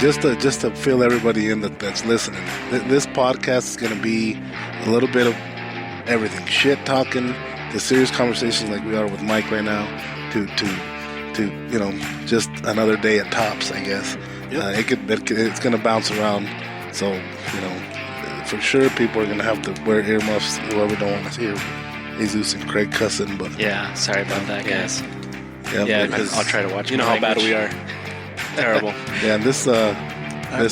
just to fill everybody in that's listening, this podcast is going to be a little bit of everything: shit talking, to serious conversations like we are with Mike right now, to just another day at Tops, I guess. Yep. It's going to bounce around, so for sure people are going to have to wear earmuffs. Whoever don't want to hear Jesus and Craig cussing, but yeah, sorry about that, guys. Yeah, because I'll try to watch. You know how bad we are. Terrible. Yeah, and this. I'm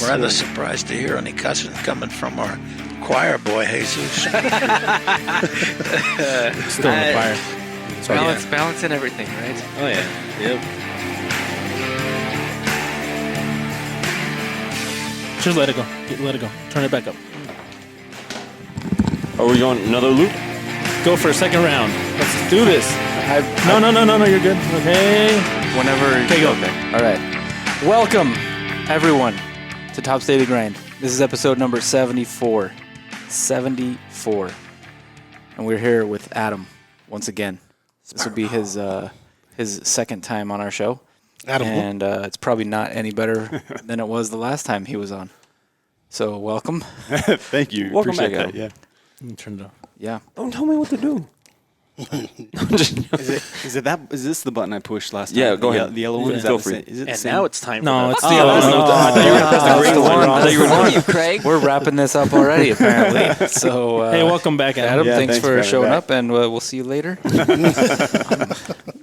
rather surprised to hear any cussing coming from our choir boy, Jesus. Still in the choir. Balance and everything, right? Oh yeah. Yep. Just let it go. Let it go. Turn it back up. Are we going another loop? Go for a second round. Let's do this. No, you're good. Okay. Whenever. Okay, go. Okay. All right. Welcome, everyone, to Top's Daily Grind. This is episode number 74. 74. And we're here with Adam once again. This will be his second time on our show. Adam. And it's probably not any better than it was the last time he was on. So welcome. Thank you. Welcome back, Adam. Yeah. Turn it off. Yeah. Don't tell me what to do. Is this the button I pushed last time? Yeah, go ahead. The yellow one? Is that the same? Is it the And same? now it's time for No, the... it's the yellow one. I thought you were going to press the green one. I thought you were Thank going you, Craig. We're wrapping this up already, apparently. So, Hey, welcome back, Adam. Adam, Yeah, thanks thanks for for showing having up, and we'll see you later.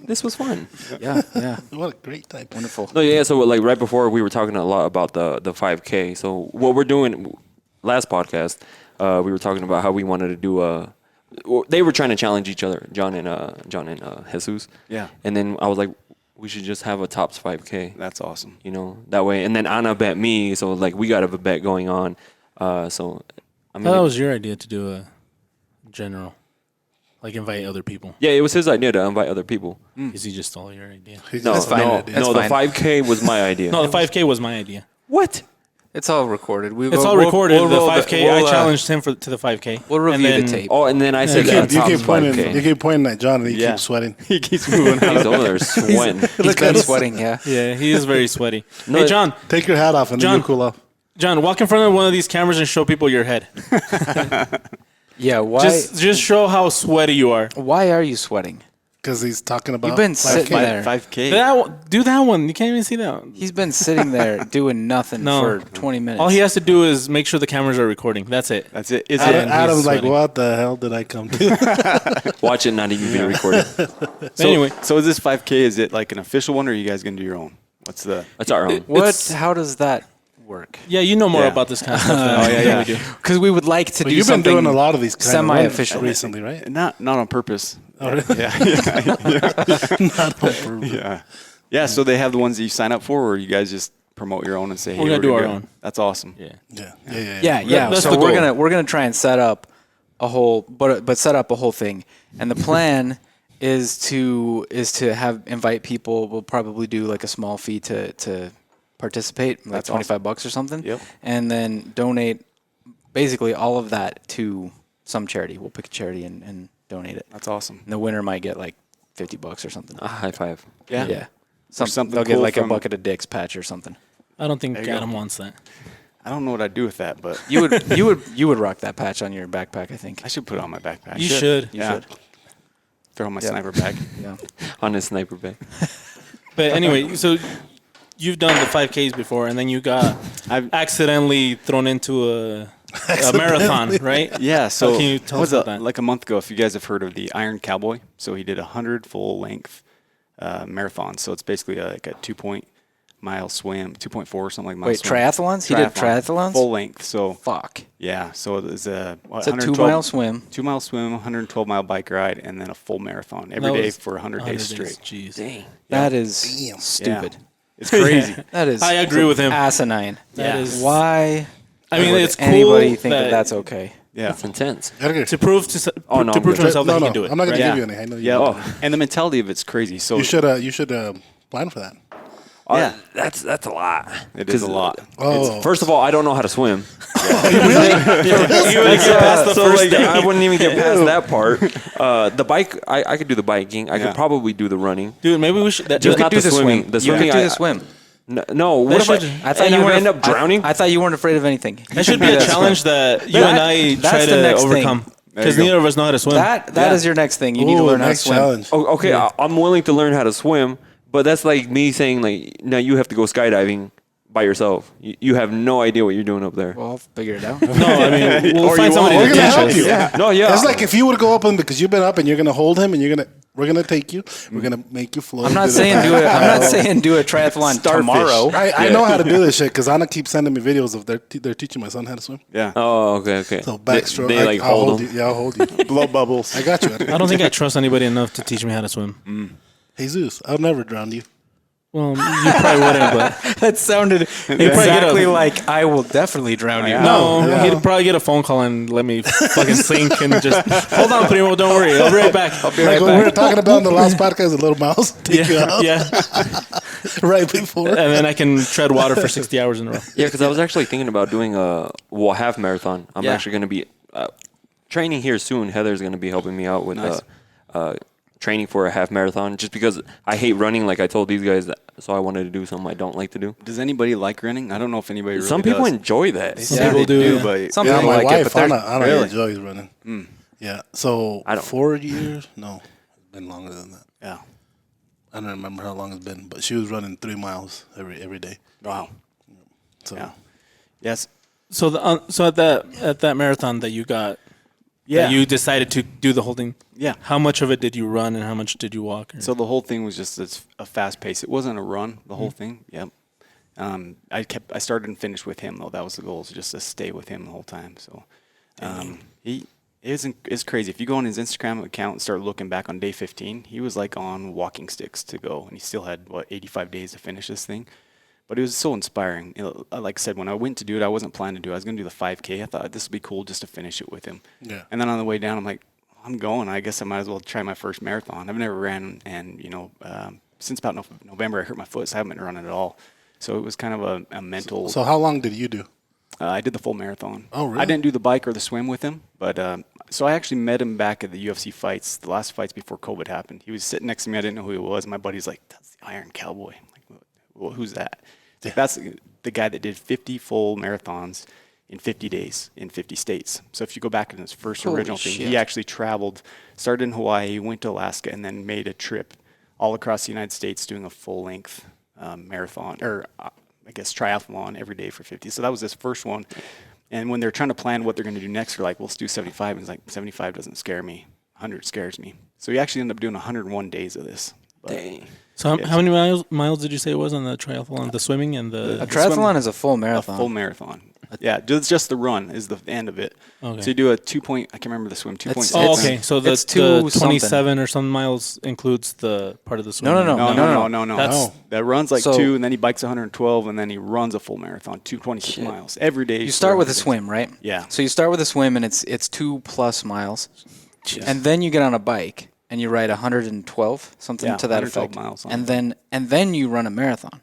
This was fun. Yeah. What a great time. Wonderful. No, yeah. So like right before we were talking a lot about the 5K. So what we're doing last podcast, we were talking about how we wanted to do they were trying to challenge each other, John and Jesus. Yeah. And then I was like, we should just have a Tops 5K. That's awesome. That way. And then Anna bet me, so like we got a bet going on. So I mean, that was your idea to do a general, like invite other people. yeah, it was his idea to invite other people. Is he just stole your idea? No, That's fine. no, That's no. fine. The 5K was my idea. No, the 5K was my idea. What? It's all recorded. It's all recorded. We'll the roll 5K, I challenged him to the 5K. We'll review And the then- tape. Oh, and then I said You Tops keep pointing. 5K. You keep pointing at John, and he Yeah. keeps sweating. He keeps moving. He's over there sweating. He's been sweating, yeah. Yeah, he is very sweaty. No, Hey, John, Take your hat off, and then John. you cool off. John, walk in front of one of these cameras and show people your head. Yeah, why Just show how sweaty you are. Why are you sweating? Because he's talking about. You've been 5K. sitting there. 5K. Do that one. You can't even see that one. He's been sitting there doing nothing No. for 20 minutes. All he has to do is make sure the cameras are recording. That's it. That's it. Is Adam's he's like, sweating. what the hell did I come to? Watch it not even being recorded. Anyway. So is this 5K? Is it like an official one, or are you guys gonna do your own? What's the? That's our own. What? How does that work? Yeah, you know more Yeah. about this kind of stuff than we do. Because we would like to But do you've been something doing a lot of these kind semi-official. of recently, right? Not on purpose. Oh, really? Yeah. So they have the ones that you sign up for, or you guys just promote your own and say, hey, We're gonna do our go. own. That's awesome. Yeah. Yeah. That's So the we're goal. gonna try and set up a whole, but set up a whole thing, and the plan is to invite people. We'll probably do like a small fee to participate, like That's $25 or something. Yep. And then donate basically all of that to some charity. We'll pick a charity and donate it. That's awesome. And the winner might get like $50 or something. A high five. Yeah. something They'll get cool like a from- bucket of dicks patch or something. I don't think There you go. Adam wants that. I don't know what I'd do with that, but You would rock that patch on your backpack, I think. I should put it on my backpack. You should. Yeah. Throw on my Yeah. sniper bag. Yeah. On his sniper bag. But anyway, so you've done the 5Ks before, and then you got accidentally thrown into a marathon, right? Yeah, so can you tell was us about that? like a month ago, if you guys have heard of the Iron Cowboy. So he did 100 full-length marathons. So it's basically like a 2-mile swim, 2.4 or something like mile Wait, swim. triathlons? He did triathlons? Full length. So Fuck. yeah, so it was a It's a 2-mile swim. 2-mile swim, 112-mile bike ride, and then a full marathon every That day was for 100 days straight. Jeez. Dang. That is Damn. stupid. Yeah. It's crazy. That is I agree with him. asinine. That is- Why I mean, would it's cool anybody think that that that's okay? Yeah. That's intense. to prove to Oh, no, to I'm prove to good. himself that No, he no, can do it. I'm not gonna right? give you any. I know you. Yeah. won't. And the mentality of it's crazy. So You should plan for that. yeah, That's a lot. it is a lot. Oh, First of all, I don't know how to swim. You would get past the So first like, day. I wouldn't even get past that part. The bike, I could do the biking. I Yeah. could probably do the running. Dude, maybe we should. You Just could not do the the swimming. swim. The You swimming, could do I- the swim. No. What if I thought you end up drowning? I thought you weren't afraid of anything. That should be a challenge that you and I try to overcome. Because neither of us know how to swim. That is your next thing. You need to learn how to swim. Challenge. Oh, okay, I'm willing to learn how to swim, but that's like me saying like, now you have to go skydiving by yourself. You have no idea what you're doing up there. Well, I'll figure it out. No, I mean, we'll find somebody We're to gonna teach help us. you. Yeah. No, yeah. It's like if you would go up and because you've been up and you're gonna hold him and we're gonna take you. We're gonna make you float. I'm not saying do it. I'm not saying do a triathlon tomorrow. I know how to do this shit because Anna keeps sending me videos of they're teaching my son how to swim. Yeah. Oh, okay. So backstroke. They like I'll hold you. them. Yeah, I'll hold you. Blow bubbles. I got you. I don't think I trust anybody enough to teach me how to swim. Jesus, I'll never drown you. Well, you probably wouldn't, but That sounded exactly like I will definitely drown you. no, he'd probably get a phone call and let me fucking sink and just hold on, Primo, don't worry, I'll be right back. Like what we were talking about in the last podcast, a little mouse take you out Yeah, right before. and then I can tread water for 60 hours in a row. Yeah, because I was actually thinking about doing a half marathon. I'm actually going to be training here soon. Heather's going to be helping me out with training for a half marathon just because I hate running like I told these guys, so I wanted to do something I don't like to do. Does anybody like running? I don't know if anybody really Some people does. enjoy that. Some people do, but Some Yeah, people my like wife, it, but they're Anna really? enjoys running. Yeah, so I don't. 4 years? No, it's been longer than that. yeah. I don't remember how long it's been, but she was running 3 miles every day. Wow. So Yeah. Yes. So at that marathon that you got, that you decided to do the whole thing. Yeah. How much of it did you run and how much did you walk? Or? So the whole thing was just a fast pace. It wasn't a run. The whole thing. Yep. I started and finished with him though. That was the goal, is just to stay with him the whole time. So it's crazy. If you go on his Instagram account and start looking back on day 15, he was like on walking sticks to go, and he still had 85 days to finish this thing. But it was so inspiring. Like I said, when I went to do it, I wasn't planning to do it. I was going to do the 5K. I thought this would be cool just to finish it with him. Yeah. And then on the way down, I'm like, I'm going. I guess I might as well try my first marathon. I've never ran, and since about November, I hurt my foot, so I haven't been running at all. So it was kind of a mental. So how long did you do? I did the full marathon. Oh, really? I didn't do the bike or the swim with him, but so I actually met him back at the UFC fights, the last fights before COVID happened. He was sitting next to me. I didn't know who he was. And my buddy's like, "That's the Iron Cowboy." I'm like, well, who's that? Like, that's the guy that did 50 full marathons in 50 days in 50 states. So if you go back in his first original thing, he actually traveled, started in Hawaii, went to Alaska, and then made a trip all across the United States doing a full-length marathon, or I guess triathlon every day for 50. So that was his first one. And when they're trying to plan what they're going to do next, they're like, well, let's do 75. And he's like, 75 doesn't scare me. 100 scares me. So he actually ended up doing 101 days of this. But Dang. So how many miles did you say it was on the triathlon? The swimming and the A triathlon is a full marathon. a full marathon. Yeah, just the run is the end of it. Okay. So you do a 2 point, I can't remember the swim, 2.6. Oh, okay. So the It's two 27 or some miles includes the part of the swim. No. No. That's- That runs like So- 2, and then he bikes 112, and then he runs a full marathon, 226 miles every day. You start with a for swim, right? Yeah. So you start with a swim, and it's 2+ miles, and then you get on a bike and you ride 112, something Yeah, to that 112 effect, miles on and then you run a marathon.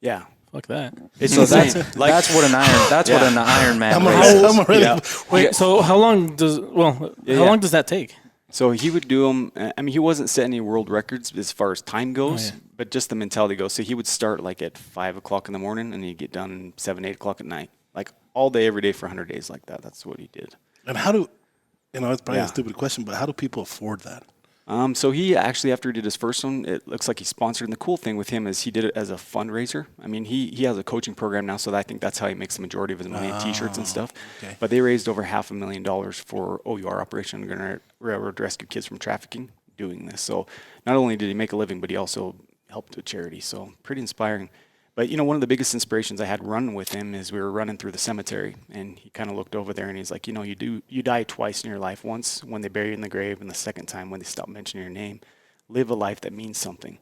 Yeah. Fuck that. It's So insane. that's what an Ironman I'm race is. already. Yeah. Wait, so how long does how long does that take? So he would do them. I mean, he wasn't setting any world records as far as time goes, yeah. but just the mentality goes. So he would start like at 5 o'clock in the morning, and he'd get done 7, 8 o'clock at night, like all day, every day for 100 days like that. That's what he did. And how do, it's probably Yeah. a stupid question, but how do people afford that? So he actually, after he did his first one, it looks like he sponsored. And the cool thing with him is he did it as a fundraiser. I mean, he has a coaching program now, so I think that's how he makes the majority of his money in T-shirts and stuff. Okay. But they raised over $500,000 for OUR, Operation Underground Railroad, to rescue kids from trafficking doing this. So not only did he make a living, but he also helped with charity. So pretty inspiring. But, one of the biggest inspirations I had running with him is we were running through the cemetery, and he kind of looked over there, and he's like, you die twice in your life. Once when they bury you in the grave, and the second time when they stop mentioning your name. Live a life that means something.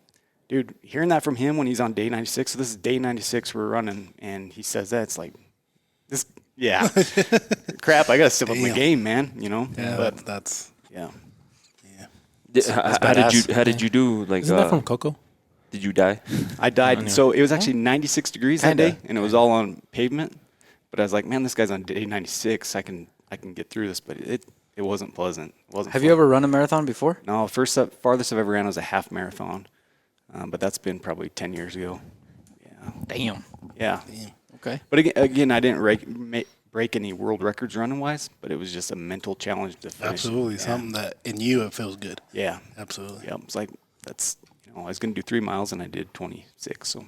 Dude, hearing that from him when he's on day 96, so this is day 96 we're running, and he says that, it's like, crap, I got to step up my game, man, Yeah, But, that's yeah. How did you do? Like, Isn't that from Coco? did you die? I died. So it was actually 96 degrees that Kinda. day, and it was all on pavement. But I was like, man, this guy's on day 96. I can get through this. But it wasn't pleasant. It wasn't. Have fun. you ever run a marathon before? No, farthest I've ever ran was a half marathon, but that's been probably 10 years ago. Yeah. Damn. Yeah. Okay. But again, I didn't break any world records running wise, but it was just a mental challenge to finish. Absolutely. Yeah. Something that in you it feels good. Yeah. Absolutely. Yeah. It's like I was going to do 3 miles and I did 26. So,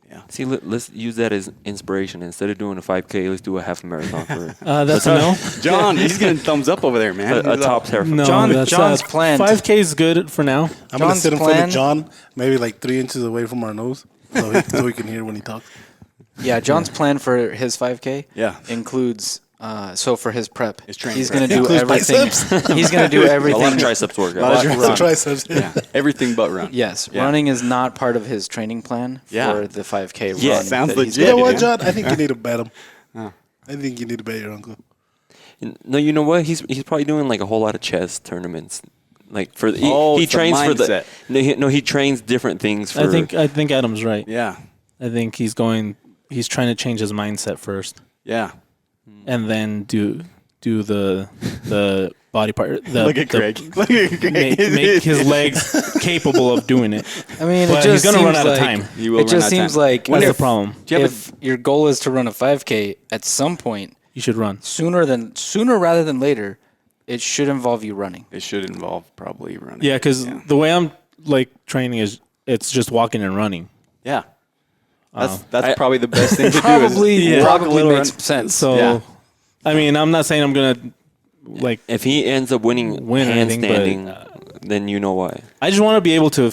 yeah. See, let's use that as inspiration. Instead of doing a 5K, let's do a half marathon for That's a no. John, he's getting thumbs up over there, man. a top pair. No, John's plan. 5K is good for now. I'm going to John's sit in front plan- of John, maybe like 3 inches away from our nose, so we can hear when he talks. Yeah, John's plan for his 5K Yeah. includes so for his prep, His training he's prep. going to do Includes everything. biceps. He's going to do A lot everything. of triceps work. A lot of The run. triceps. Yeah. Everything but run. Yes, Yeah. running is not part of his training plan Yeah. for the 5K Yeah, run. sounds that he's legit. You know what, Yeah. John? I think you need to bet him. Oh. I think you need to bet your uncle. No, you know what? He's probably doing like a whole lot of chess tournaments. Like for he Oh, it's the trains for the mindset. he trains different things for. I think Adam's right. Yeah. I think he's trying to change his mindset first, Yeah. and then do the body part. Look at Craig. Look at Craig. Make his legs capable of doing it. I mean, But it just he's gonna run seems out of like, time. He will It run just out of seems time. like That's the if, problem. Do you have if your goal is to run a 5K, at some point, You should run. sooner rather than later, it should involve you running. It should involve probably running. Yeah, because the way I'm like training is it's just walking and running. Yeah. That's probably the best thing to do. Probably, Is walk a probably little makes run. sense. So, Yeah. I mean, I'm not saying I'm gonna like. if he ends up winning Win anything, but, handstanding, then you know why. I just want to be able to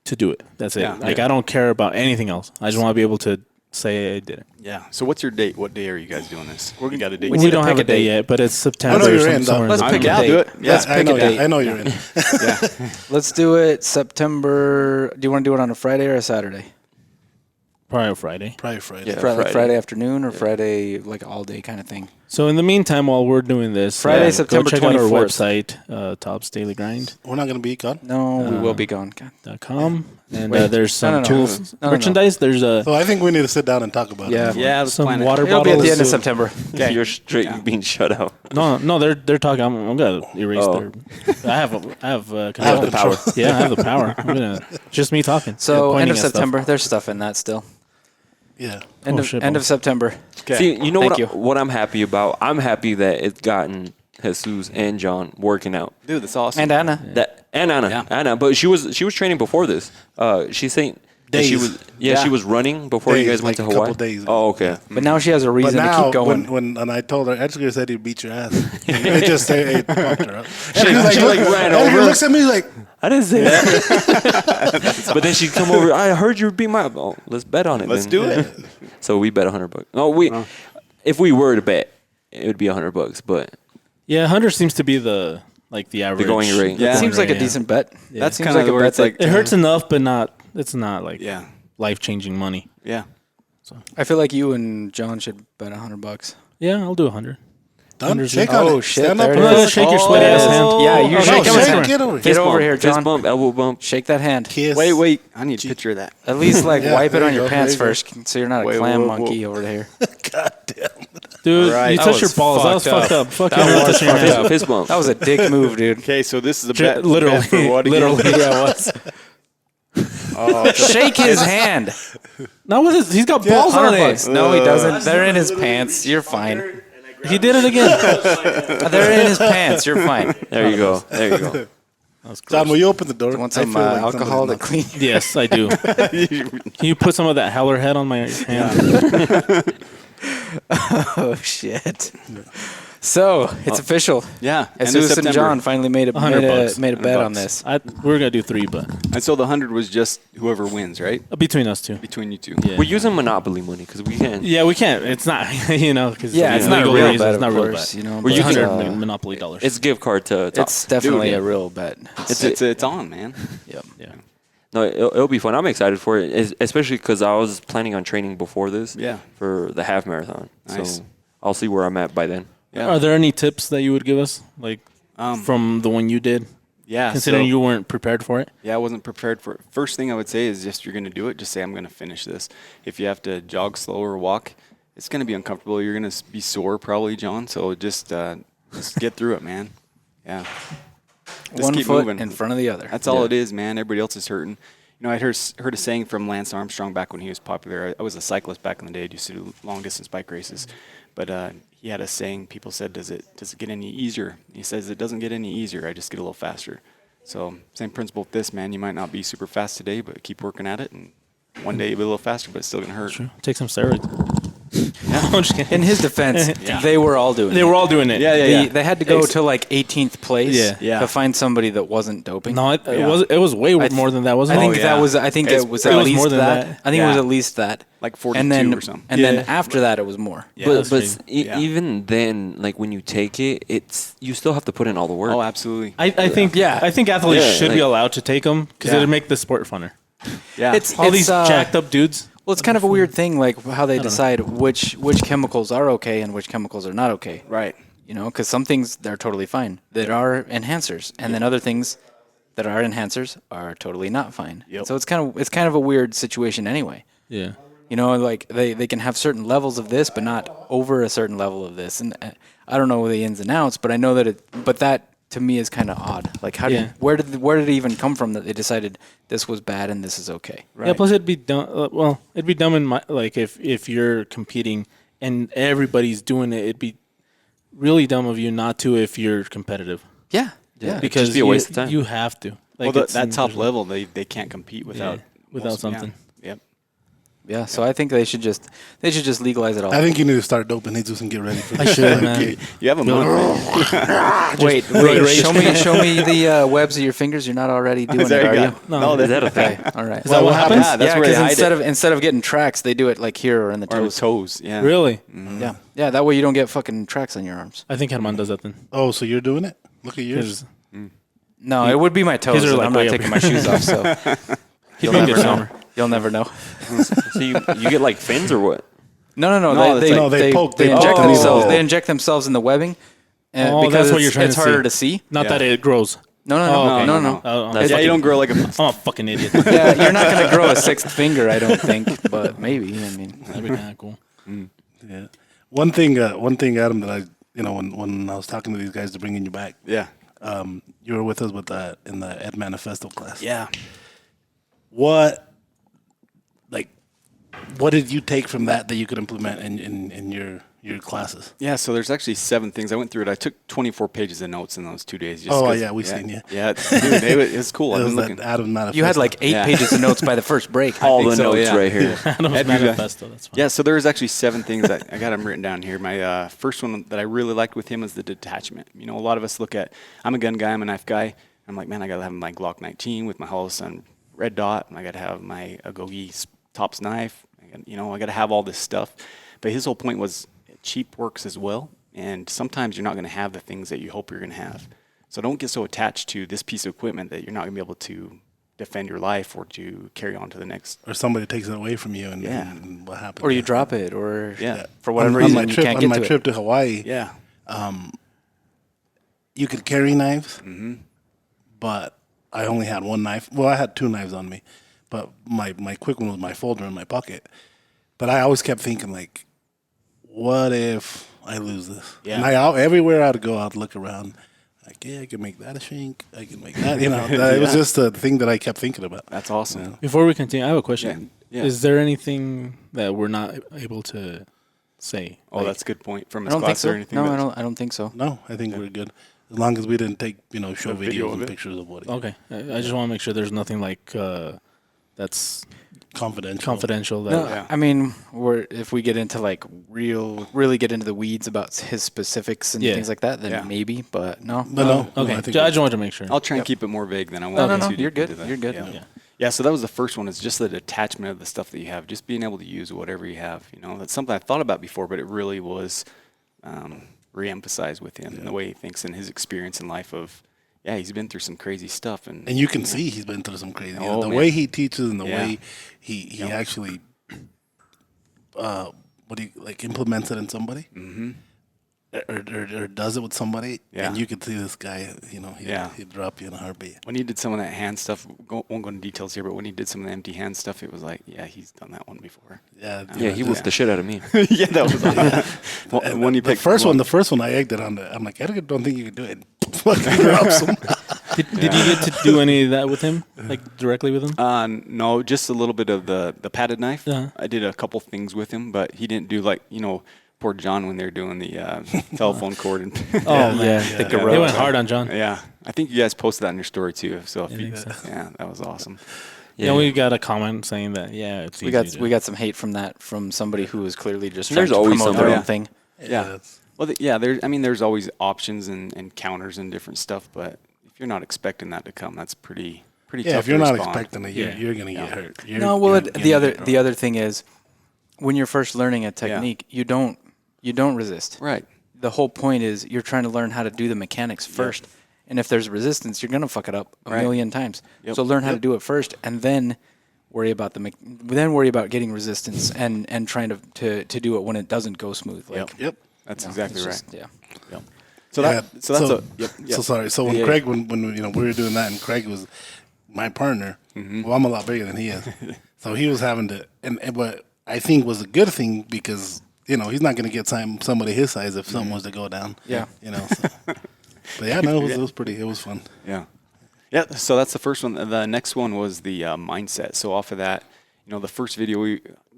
do it. That's it. Yeah. Like I don't care about anything else. I just want to be able to say I did it. Yeah. So what's your date? What day are you guys doing this? We got a date. We We need to don't pick have a a date date. yet, but it's September. I know you're or in, somewhere though. Let's there. pick a I'll date. do it. Yeah. Let's pick a date. I know you're in. Yeah. Let's do it September. Do you want to do it on a Friday or a Saturday? Probably Friday. Probably Friday. Yeah. Friday, Friday. afternoon or Friday like all day kind of thing. So in the meantime, while we're doing this, Friday, go September check out our 24th. website, Tops Daily Grind. We're not going to be gone. No, we will be gone. God. .com, and Wait. there's some No. tools, No. merchandise. There's So I think we need to sit down and talk about Yeah. it. Yeah. Let's some plan it. water It'll be bottles. at the end of September. You're straight being shut out. No, they're talking. I'm gonna erase Oh. their. I have have control. the power. Yeah, I have the power. I'm gonna just me talking. So and end pointing of at stuff. September. There's stuff in that still. Yeah. End Oh, of shit, end of balls. September. Okay. See, you know Thank you. what I'm happy about? I'm happy that it's gotten Jesus and John working out. Dude, that's awesome. And Anna. That and Anna, Yeah. Anna, but she was training before this. She's saying that she Days. was Yeah. she was running before you Days, guys went like to a Hawaii. couple days. Oh, okay. But now she has a But reason to now, keep going. when I told her, Edgar said he'd beat your ass. It just it pumped her up. She like ran Edgar over. looks at me like, I didn't say that. But then she'd come over. I heard you beat my. Oh, let's bet on it. Let's then. do it. So we bet $100. No, if we were to bet, it would be $100. But Yeah, 100 seems to be the average. going rate. Yeah. It seems like a yeah. decent bet. That's seems kind of like a where bet it's like, It hurts enough, but it's not like yeah, life changing money. yeah. I feel like you and John should bet $100. Yeah, I'll do 100. done, shake on Oh, it. shit, Stand there up. it I'm not is. gonna shake your sweaty ass hand. Yeah, you Oh, shake no, his shake hand. it. Get over here. Get over here, Fist John. bump, elbow bump. Shake that hand. Kiss. Wait. I need a picture of that. At least like Yeah, wipe it there on you your go, pants there you first, so you're not a Wait, clam whoa, monkey over here. God damn. Dude, Right. you That touched your was balls. That was fucked fucked up. up. Fuck That you. was Touching your fucked hand. up. Fist bump. That was a dick move, dude. Okay, so this is a bet. Literally, bet for what again? literally, yeah, it was. Shake his hand. Not with his. He's got balls on it. $100. No, he doesn't. They're in his pants. You're fine. He did it again. They're in his pants. You're fine. There you go. There you go. John, will you open the door? Want I some feel like alcohol to somebody's clean? Yes, I do. Can you put some of that Heller head on my hand? Oh shit. So it's official. Yeah, end of Jesus and September. John finally made a $100. made a bet on this. We're gonna do 3, but And so the 100 was just whoever wins, right? between us two. Between you two. Yeah. We're using Monopoly money because we can't. Yeah, we can't. It's not, because Yeah, it's not a legal real reasons, bet, it's not of a real course. bet. You know, We're but, using Monopoly dollars. It's gift card to. it's definitely Dude, a real bet. It's on, man. Yep. yeah. No, it'll be fun. I'm excited for it, especially because I was planning on training before this. Yeah. For the half marathon. Nice. So I'll see where I'm at by then. Yeah. Are there any tips that you would give us, like Um, from the one you did, Yeah. considering so- you weren't prepared for it? Yeah, I wasn't prepared for it. First thing I would say is just you're going to do it. Just say, I'm going to finish this. If you have to jog slow or walk, it's going to be uncomfortable. You're going to be sore probably, John. So just get through it, man. Yeah. Just One keep foot moving. in front of the other. That's all it is, man. Everybody else is hurting. I heard a saying from Lance Armstrong back when he was popular. I was a cyclist back in the day. I used to do long-distance bike races. But he had a saying, people said, does it get any easier? He says, it doesn't get any easier. I just get a little faster. So same principle with this, man. You might not be super fast today, but keep working at it. And one day you'll be a little faster, but it's still going to hurt. True. Take some steroids. I'm just kidding. In his defense, they were all doing it. They were all doing it. They had to go to like 18th place Yeah. to find somebody that wasn't doping. No, it was way more than that, wasn't I it? think that was. I think it was at was least more than that. that. I think it was at least that. Like 42 and then, or something. And then after that, it was more. Yeah, but that's crazy. even then, like when you take it, you still have to put in all the work. Oh, absolutely. I think athletes should be allowed to take them because it'll make the sport funner. Yeah. It's All these jacked up dudes. Well, it's kind of a weird thing, like how they decide which chemicals are okay and which chemicals are not okay. Right. You know, because some things they're totally fine that are enhancers, and then other things that are enhancers are totally not fine. Yep. So it's kind of a weird situation anyway. Yeah. You know, like they can have certain levels of this, but not over a certain level of this. And I don't know the ins and outs, but I know that but that to me is kind of odd. Like where did it even come from that they decided this was bad and this is okay? Right. Yeah. Plus, it'd be dumb. It'd be dumb in if you're competing and everybody's doing it. It'd be really dumb of you not to if you're competitive. Yeah. Because just be a waste of time. You have to. Well, that top level, they can't compete without something. Yep. Yeah, so I think they should just legalize it all. I think you need to start doping Jesus and get ready for I this. should, man. You have a month. Wait, show me the webs of your fingers. You're not already doing it, are you? No, Is that a thing? Okay, all right. Is that what happens? Yeah, that's where because they hide it. instead of getting tracks, they do it like here or in the Or toes. toes, yeah. Really? Yeah. That way you don't get fucking tracks on your arms. I think Herman does that then. Oh, so you're doing it? Look at yours. No, it would be my toes. His are And like I'm way not up taking here. my shoes off, so He's doing good summer. you'll never know. So you get like fins or what? No. No, They inject poke themselves. the- They inject themselves in the webbing. Oh, because that's what you're trying it's to harder see. to see. Not that it grows. No. No. Oh, Yeah, you don't grow like a... I'm a fucking idiot. Yeah, you're not going to grow a sixth finger, I don't think, but maybe. I mean, That'd be kind of cool. Yeah. One thing, Adam, that when I was talking to these guys to bringing you back, Yeah. you were with us in the Ed Manifesto class. Yeah. What did you take from that you could implement in your classes? Yeah, so there's actually 7 things. I went through it. I took 24 pages of notes in those 2 days. Oh, yeah, we've seen you. Yeah, dude, it was cool. I've It been was looking. that Adam Manifesto. you had like 8 pages of notes by the first break. All think the so, notes yeah. right here. Adam's manifesto. That's fine. Yeah, so there's actually 7 things that I got them written down here. My first one that I really liked with him is the detachment. You know, a lot of us look at, I'm a gun guy, I'm a knife guy. I'm like, man, I got to have my Glock 19 with my Holosun red dot, and I got to have my Agogi Tops knife. I got to have all this stuff. But his whole point was cheap works as well. And sometimes you're not going to have the things that you hope you're going to have. So don't get so attached to this piece of equipment that you're not going to be able to defend your life or to carry on to the next. Or somebody takes it away from you, and, Yeah. and what happens? Or you drop it, or Yeah. for whatever on reason my you trip, can't on get my to trip it. to Hawaii, Yeah. you could carry knives, but I only had one knife. Well, I had 2 knives on me, but my quick one was my folder in my pocket. But I always kept thinking, like, what if I lose this? Yeah. And everywhere I'd go, I'd look around. Like, yeah, I can make that a shrink. I can make that, It was just a thing that I kept thinking about. That's awesome. Yeah. Before we continue, I have a question. Yeah. Is there anything that we're not able to say? Oh, Like, that's a good point. From I his don't think class so. or anything? No, I don't think so. No, I think we're good. As long as we didn't take, show A video videos of and it? pictures of what Okay. I just want to make sure there's nothing like that's confidential. confidential. That No, Yeah. I mean, if we get into like really get into the weeds about his specifics and Yeah. things like that, then Yeah. maybe. But no, No, Okay. I think I just wanted to make sure. I'll try and keep it more vague than I want. no, to you're good. into that. You're good. Yeah. Yeah. Yeah, so that was the first one. Is just the detachment of the stuff that you have, just being able to use whatever you have. That's something I thought about before, but it really was re-emphasized with him and the way he thinks and his experience in life. He's been through some crazy stuff, and And you can see he's been through some crazy. Oh, the man. way he teaches and the Yeah. way he actually, implements it in somebody, or does it with somebody, Yeah. and you could see this guy. Yeah. He'd drop you in a heartbeat. when he did some of that hand stuff, won't go into details here, but when he did some of the empty hand stuff, it was like, yeah, he's done that one before. Yeah, Yeah, he whooped the shit out of me. Yeah, that was when he the picked first one. The first one I egged it on. I'm like, I don't think you can do it. Fucking drops him. Did you get to do any of that with him, like directly with him? No, just a little bit of the padded knife. Uh-huh. I did a couple things with him, but he didn't do like, poor John when they were doing the telephone cord. And Oh man, The they garrote. went hard on John. yeah, I think you guys posted that in your story too. So, think so. yeah, that was awesome. Yeah, we got a comment saying that. Yeah, it's We easy got some hate from that from somebody who was clearly just trying There's to always promote their somebody. own thing. Yeah. Well, there's always options and counters and different stuff, but if you're not expecting that to come, that's pretty tough. Yeah, if you're to not respond. expecting it, you're gonna get hurt. No, well, the other thing is, when you're first learning a technique, you don't resist. Right. The whole point is you're trying to learn how to do the mechanics first, and if there's resistance, you're gonna fuck it up a million times. Yep. So learn how to do it first, and then worry about getting resistance and trying to do it when it doesn't go smooth. Like, Yep. That's you know, exactly it's right. just- yeah. Yep. So that's So sorry. So when Craig, when we were doing that, and Craig was my partner. Well, I'm a lot bigger than he is, so he was having to, and what I think was a good thing because he's not going to get somebody his size if something was to go down. Yeah. So. But yeah, no, it was fun. Yeah. Yeah, so that's the first one. The next one was the mindset. So off of that, the first video,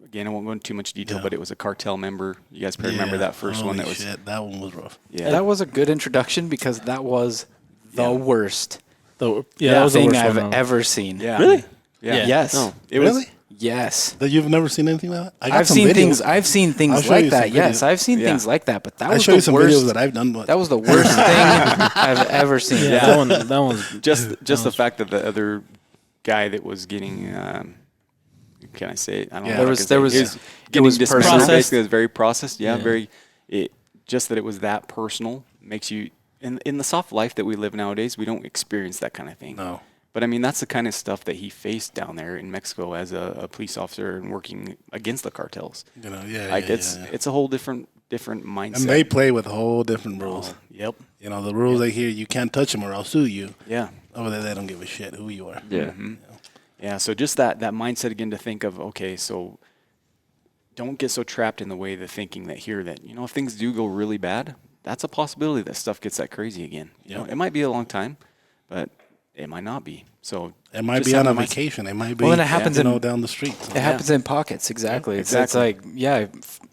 again, I won't go into too much detail, but it was a cartel member. You guys probably remember that first one. That one was rough. Yeah. That was a good introduction because that was the worst that was the thing worst I've one. ever seen. Yeah. Really? Yeah. Yes. No. It was. Really? Yes. That you've never seen anything like that? I got I've some seen videos. things. I've seen I'll things show like you some that. Yes, videos. I've seen Yeah. things like that. But that I'll was show the you some worst. videos that I've done. But That was the worst thing I've ever seen. Yeah, that one's Just the fact that the other guy that was getting, can I say it? I don't know. There if I was- can there say it. was- getting was dismissed. processed. Basically, it was very processed. Yeah, Yeah. very. Just that it was that personal makes you in the soft life that we live nowadays. We don't experience that kind of thing. No. But I mean, that's the kind of stuff that he faced down there in Mexico as a police officer and working against the cartels. It's a whole different mindset. and they play with whole different rules. Yep. The rules they hear, you can't touch them or I'll sue you. Yeah. Over there, they don't give a shit who you are. Yeah. Yeah, so just that mindset again to think of, okay, so don't get so trapped in the way the thinking that if things do go really bad, that's a possibility that stuff gets that crazy again. It might be a long time, but it might not be. So It might just be on a having the mindset- vacation. It might be Well, and it happens down the street. It happens in pockets. Exactly. It's like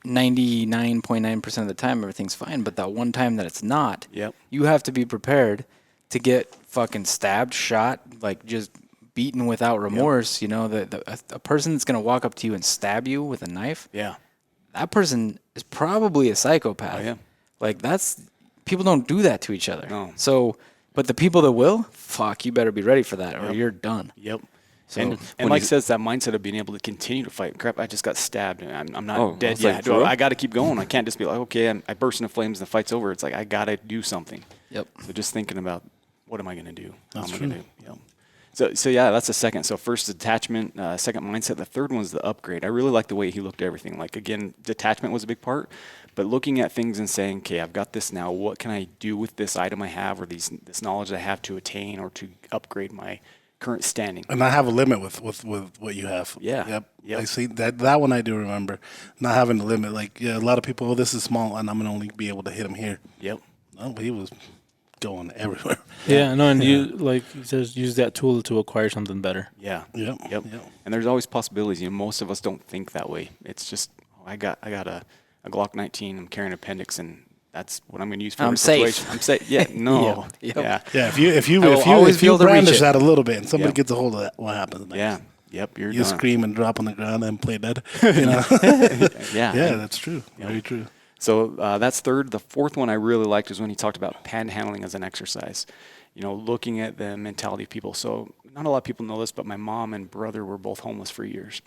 99.9% of the time everything's fine, but that one time that it's not, Yep. you have to be prepared to get fucking stabbed, shot, like just beaten without remorse. A person that's gonna walk up to you and stab you with a knife. Yeah. That person is probably a psychopath. Oh, yeah. Like people don't do that to each other. No. So, but the people that will, fuck, you better be ready for that, or you're done. Yep. So And Mike says that mindset of being able to continue to fight. Crap, I just got stabbed. And I'm not Oh, dead it's like, yet. for real? I got to keep going. I can't just be like, okay, I burst into flames and the fight's over. It's like, I got to do something. Yep. So just thinking about what am I going to do? That's How am true. I going to do? Yep. So yeah, that's the second. So first detachment, second mindset. The third one's the upgrade. I really like the way he looked at everything. Like again, detachment was a big part, but looking at things and saying, okay, I've got this now. What can I do with this item I have, or this knowledge I have to attain or to upgrade my current standing? And I have a limit with what you have. Yeah. Yep. I see that one I do remember. Not having a limit. Like a lot of people, this is small and I'm gonna only be able to hit him here. Yep. No, but he was going everywhere. Yeah, no, and you like he says, use that tool to acquire something better. Yeah. Yep. Yep. And there's always possibilities. Most of us don't think that way. It's just, I got a Glock 19. I'm carrying an appendix, and that's what I'm going to use for I'm the safe. situation. I'm safe. Yeah. No. Yep. Yeah. Yeah, if I will always be you able to reach brandish it. that a little bit and somebody Yep. gets a hold of that, what happens next? Yeah. Yep. You're You done. scream and drop on the ground and play dead. Yeah. Yeah, that's true. Very true. So that's third. The fourth one I really liked is when he talked about panhandling as an exercise. Looking at the mentality of people. So not a lot of people know this, but my mom and brother were both homeless for years.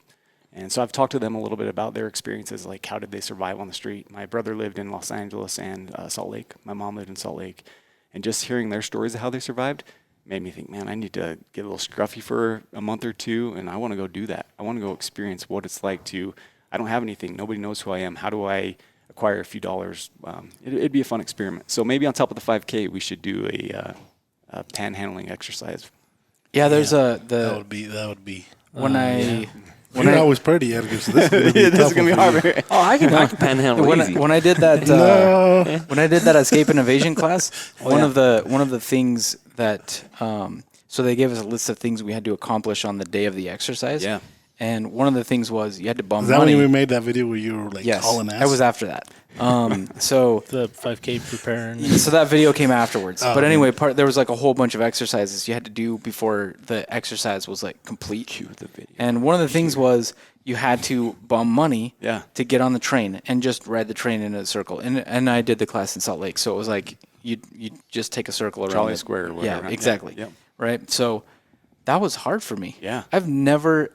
And so I've talked to them a little bit about their experiences, like how did they survive on the street. My brother lived in Los Angeles and Salt Lake. My mom lived in Salt Lake. And just hearing their stories of how they survived made me think, man, I need to get a little scruffy for a month or two, and I want to go do that. I want to go experience what it's like I don't have anything. Nobody knows who I am. How do I acquire a few dollars? It'd be a fun experiment. So maybe on top of the 5K, we should do a panhandling exercise. Yeah, there's That would be when I You're always pretty, Edgar. So this is gonna be hard. Oh, I can panhandle easy. When I did that No. when I did that escape and evasion class, one of the things that so they gave us a list of things we had to accomplish on the day of the exercise. Yeah. And one of the things was you had to bum Is that money. when we made that video where you were like Yes, hauling ass? that was after that. So The 5K preparing. so that video came afterwards. Oh, but anyway, there was like a whole bunch of exercises you had to do before the exercise was like complete. Cue the video. And one of the things was you had to bum money Yeah. to get on the train and just ride the train in a circle. And I did the class in Salt Lake, so it was like you just take a circle around Charlie it. Square or whatever. Yeah, exactly. Yep. Right. So that was hard for me. Yeah. I've never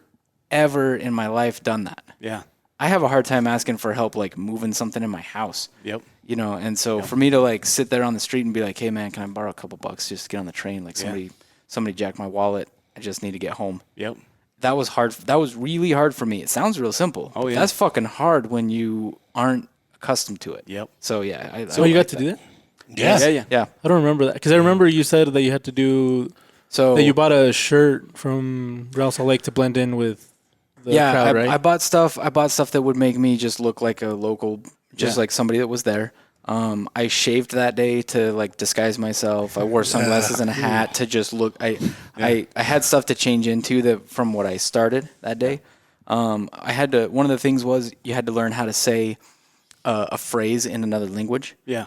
ever in my life done that. Yeah. I have a hard time asking for help, like moving something in my house. Yep. You know, and so for me to like sit there on the street and be like, "Hey man, can I borrow a couple bucks just to get on the train?" Like somebody jacked my wallet. I just need to get home. Yep. That was hard. That was really hard for me. It sounds real simple. Oh, yeah. That's fucking hard when you aren't accustomed to it. Yep. So yeah. So you got to do that? Yes. Yeah. Yeah. I don't remember that because I remember you said that you had to do So that you bought a shirt from Real Salt Lake to blend in with the crowd, right? I bought stuff. I bought stuff that would make me just look like a local, just like somebody that was there. I shaved that day to like disguise myself. I wore sunglasses and a hat to just look. I had stuff to change into that from what I started that day. I had to. One of the things was you had to learn how to say a phrase in another language. Yeah.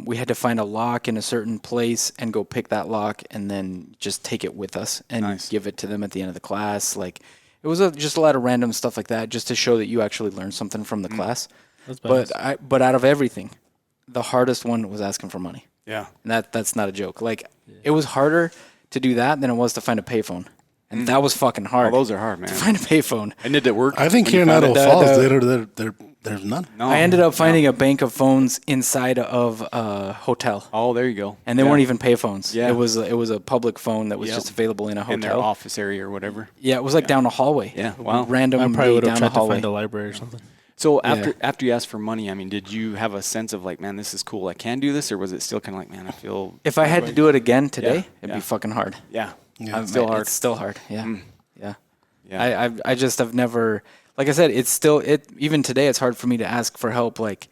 We had to find a lock in a certain place and go pick that lock and then just take it with us and give it to them at the end of the class. Like it was just a lot of random stuff like that, just to show that you actually learned something from the class. That's But out of everything, the hardest one was asking for money. Yeah. And that's not a joke. Like it was harder to do that than it was to find a payphone. And that was fucking hard. Oh, those are hard, man. To find a payphone. And did it work? I think when here you in found Idaho it? Falls, there's none. No. I ended up finding a bank of phones inside of a hotel. Oh, there you go. And they weren't even payphones. Yeah. It was a public phone that was just available in a hotel. in their office area or whatever. Yeah, it was like down a hallway. Yeah, wow. Random I probably would down have the tried to hallway. find a library or something. So after you asked for money, I mean, did you have a sense of like, man, this is cool, I can do this, or was it still kind of like, man, I feel? If I had to do it again today, Yeah, it'd yeah. be fucking hard. Yeah, Yeah. still hard. It's still hard. Yeah. Yeah. Yeah. I just have never, like I said, even today it's hard for me to ask for help. Like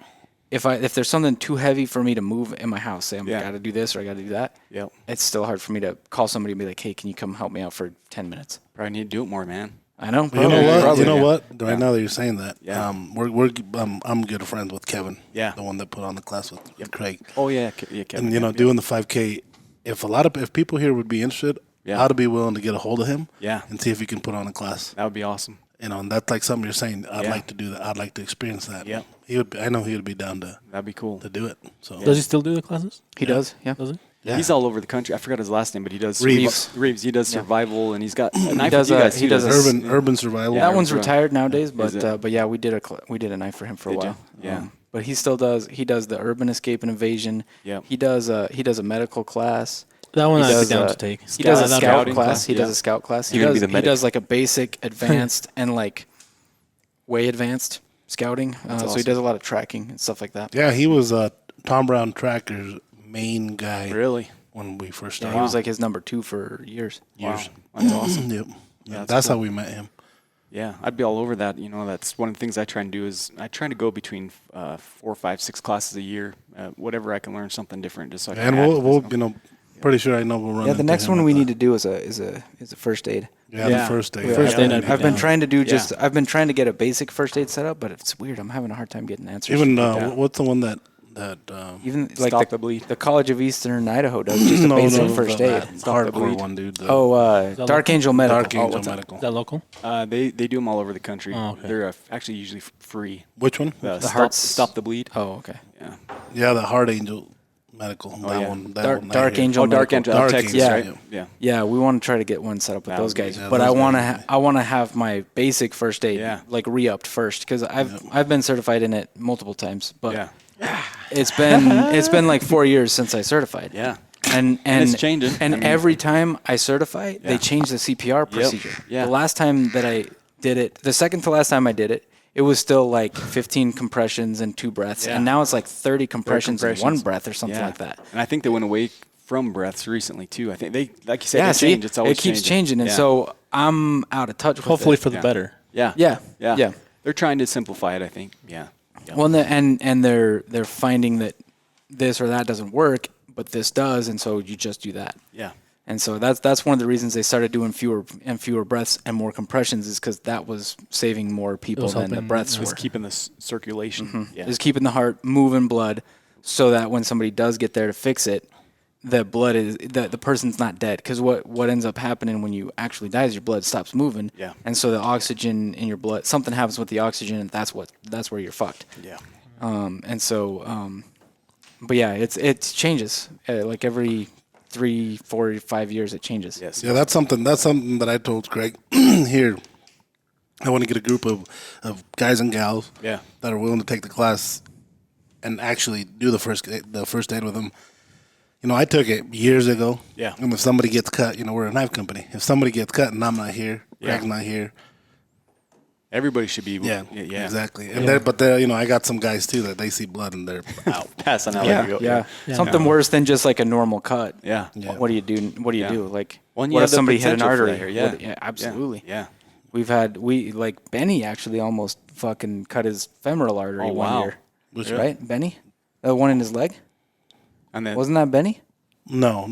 if there's something too heavy for me to move in my house, say I got to do this or I got to do that. Yep. It's still hard for me to call somebody and be like, hey, can you come help me out for 10 minutes? Probably need to do it more, man. I know. You know what? Probably, You know yeah. what? Right now that you're saying that, Yeah. I'm good friends with Kevin. Yeah. The one that put on the class with Craig. Oh yeah, Kevin, And doing the 5K. If people here would be interested, I'd be willing to get a hold of him. Yeah. And see if he can put on a class. that would be awesome. And that's like something you're saying. I'd Yeah. like to do that. I'd like to experience that. Yeah. I know he would be down to That'd be cool. do it. So Does he still do the classes? He does. Yeah. Does he? Yeah. He's all over the country. I forgot his last name, but he does Reeves. Reeves. He does survival, and he's got a knife does with you a- guys. he too, does a doesn't he? urban survival. That one's Right. retired nowadays, Is it? but yeah, we did a knife for him for a Did you? while. Yeah. But he still does. He does the urban escape and evasion. Yep. He does a medical class. That one He I'd does, be down uh, to take. He does a Scout- scout scouting class. class, He yeah. does a scout class. He You're gonna does, be the he medic. does like a basic, advanced, and like way advanced scouting. So he awesome. does a lot of tracking and stuff like that. Yeah, he was Tom Brown Tracker's main guy Really? when we first Yeah, started. he was like his number 2 for years. Wow. That's awesome. Yep. Yeah, That's how we met him. Yeah, I'd be all over that. That's one of the things I try and do is I try to go between 4, 5, 6 classes a year, whatever I can learn something different, just so I can. And add we'll to this. pretty sure I know we'll run. Yeah, the into next him one at we the- need to do is a first aid. Yeah, Yeah. the first day. Yeah. First aid, I'd be I've been down. trying to do Yeah. I've been trying to get a basic first aid set up, but it's weird. I'm having a hard time getting answers. Even Yeah. what's the one that Even like Stop the bleed. The College of Eastern Idaho does just a basic first aid. Stop the hardcore bleed. one, dude. The Dark Angel Medical. Dark Angel what's that? Medical. Is that local? They do them all over the country. Oh, okay. They're actually usually free. Which one? Stop the bleed. Oh, okay. Yeah. Yeah, the Heart Angel Medical. That yeah. one. Dark Angel Dark Medical. Angel, Texas, Yeah. right? Yeah. Yeah, we want to try to get one set up with That those would be- guys. yeah, But those I want to have my basic first aid Yeah. like re-upped first because I've been certified in it multiple times, but Yeah. it's been like 4 years since I certified. Yeah. And it's changing. And I mean- every time I certify, Yeah. they change the CPR procedure. Yeah. The last time that I did it, the second to last time I did it, it was still like 15 compressions and 2 breaths, Yeah. and now it's like 30 compressions and 1 breath or something Yeah. like that. And I think they went away from breaths recently too. I think they, like you said, Yeah, they see, change. It's always it keeps changing, and Yeah. so I'm out of touch with Hopefully it. for the Yeah. better. Yeah. Yeah. They're trying to simplify it, I think. Yeah. Well, and they're finding that this or that doesn't work, but this does, and so you just do that. Yeah. And so that's one of the reasons they started doing fewer breaths and more compressions, is because that was saving more people than the breaths It were. was keeping the circulation. Yeah. It was keeping the heart moving blood, so that when somebody does get there to fix it, the blood is the person's not dead. Because what ends up happening when you actually die is your blood stops moving. Yeah. And so the oxygen in your blood, something happens with the oxygen, and that's where you're fucked. Yeah. But yeah, it changes like every 3, 4, 5 years. It changes. Yes. Yeah, that's something that I told Greg here. I want to get a group of guys and gals Yeah. that are willing to take the class and actually do the first aid with them. You know, I took it years ago. Yeah. And if somebody gets cut, you know, we're a knife company. If somebody gets cut and I'm not here, Greg's not here. Everybody should be. Yeah, Yeah. exactly. And you know, I got some guys too that they see blood and they're out. Passing out. Yeah. Something worse than just like a normal cut. Yeah. What do you do? What do you do? Like, Well, and you what have if the somebody hit an potential for artery? that here, yeah. Absolutely. Yeah. Like Benny actually almost fucking cut his femoral artery Oh, one wow. year. Which Right, Benny? The one in his leg? And then Wasn't that Benny? No.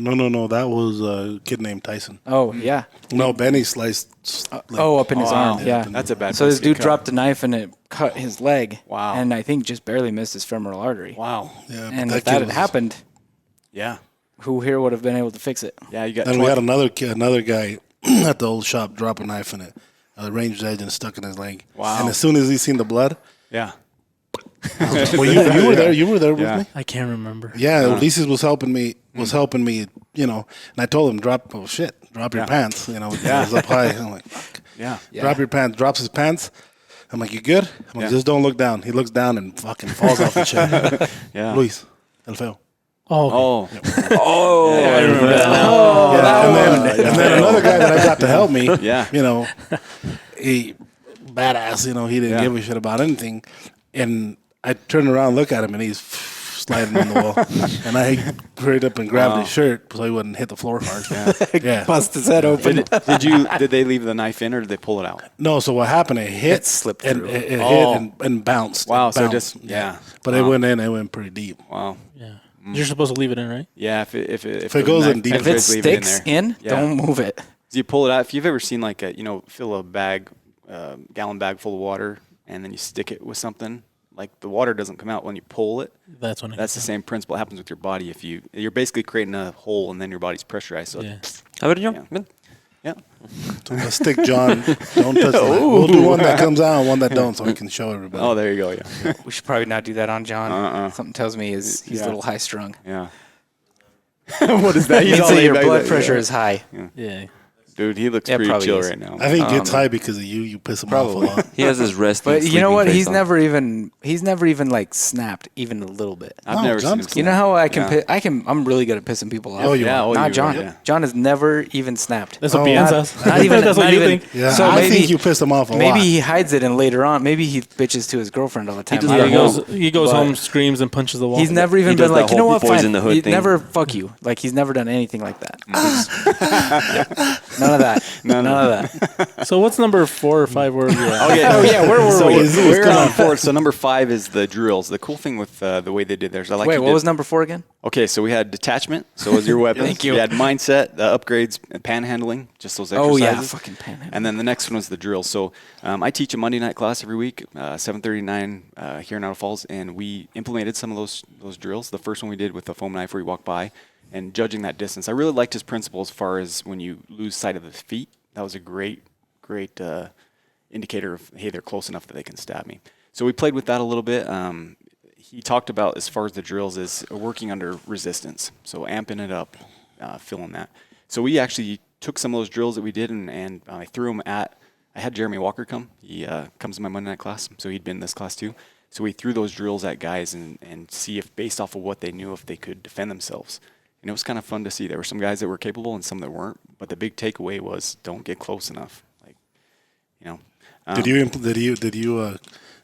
That was a kid named Tyson. Oh, yeah. No, Benny sliced. Up in his wow. arm. Yeah. That's a bad So place this to get dude cut. dropped a knife and it cut his leg. Wow. And I think just barely missed his femoral artery. Wow. Yeah, And but if that kid had was- happened, Yeah. who here would have been able to fix it? Yeah. You got. Then we had another guy at the old shop drop a knife in it, a ranged edge, and stuck in his leg. Wow. And as soon as he seen the blood, Yeah. well, you were there. You were there Yeah. with me. I can't remember. Yeah, Ulysses was helping me. You know, and I told him, drop your pants. You know, I was up high. I'm like, fuck. Yeah. Drop your pants. Drops his pants. I'm like, you good? I'm like, just don't look down. He looks down and fucking falls off the chair. Yeah. Luis, el feo. Oh, Oh. I remember that. Yeah, and then another guy that I got to help me. Yeah. You know, he badass. You know, he didn't give a shit about anything. And I turned around, look at him, and he's sliding on the wall. And I hurried up and grabbed his shirt so he wouldn't hit the floor hard. Yeah. Bust his head open. Did they leave the knife in or did they pull it out? No, so what happened? It hit, It slipped and through. it Oh. hit and bounced. Wow, It so bounced. just- yeah. But it went in. It went pretty deep. Wow. yeah. You're supposed to leave it in, right? Yeah. If it the goes in knife deep. If it penetrates, leave it sticks there. in, Yeah. don't move it. You pull it out. If you've ever seen like fill a bag, gallon bag full of water, and then you stick it with something, like the water doesn't come out when you pull it. That's when it That's the same principle. It happens with your body. If you're basically creating a hole and then your body's pressurized. So Yeah. How about you, Yeah. man? yeah. The stick, John. Don't touch that. We'll do one that comes out and one that don't so we can show everybody. Oh, there you go. Yeah. We should probably not do that on John. Something tells me he's a Yeah. little high strung. Yeah. What is that? It means all that laid your back blood there. pressure Yeah. is high. Yeah. Dude, he looks Yeah, pretty probably chill is. right now. I think he gets high because of you. You piss him off a lot. He has his resting. But you know sleeping what? face He's on. never even like snapped even a little bit. I've No, never seen him. John's You know how I can Yeah. I'm really good at pissing people off. Oh, you Yeah, are. oh, Not you John. are, yeah. John has never even snapped. That's what Oh, piensas. Not even. That's not what you even, think. Yeah, So I maybe think you pissed him off a lot. maybe he hides it, and later on, maybe he bitches to his girlfriend all the time. does I that don't whole- know. He goes But home, screams, and punches the wall. He's never even He does been like, that you know whole what, Boys fine. in the Hood He thing. never fuck you. Like he's never done anything like that. None of that. None of that. So what's number 4 or 5 where you're at? Okay. Oh yeah, where were So we? we're on 4. So number 5 is the drills. The cool thing with the way they did theirs, I like. Wait, you what did- was number 4 again? Okay, so we had detachment. So it was your weapons. Thank you. We had mindset, the upgrades, and panhandling, just those Oh exercises. yeah, fucking panhandle. And then the next one was the drill. So I teach a Monday night class every week, 7:39 here in Idaho Falls, and we implemented some of those drills. The first one we did with the foam knife where you walk by and judging that distance. I really liked his principle as far as when you lose sight of the feet. That was a great indicator of, hey, they're close enough that they can stab me. So we played with that a little bit. He talked about, as far as the drills, is working under resistance. So amping it up, feeling that. So we actually took some of those drills that we did and I threw them at, I had Jeremy Walker come. He comes to my Monday night class, so he'd been in this class too. So we threw those drills at guys and see if, based off of what they knew, if they could defend themselves. And it was kind of fun to see. There were some guys that were capable and some that weren't. But the big takeaway was don't get close enough. Like, you know. Did you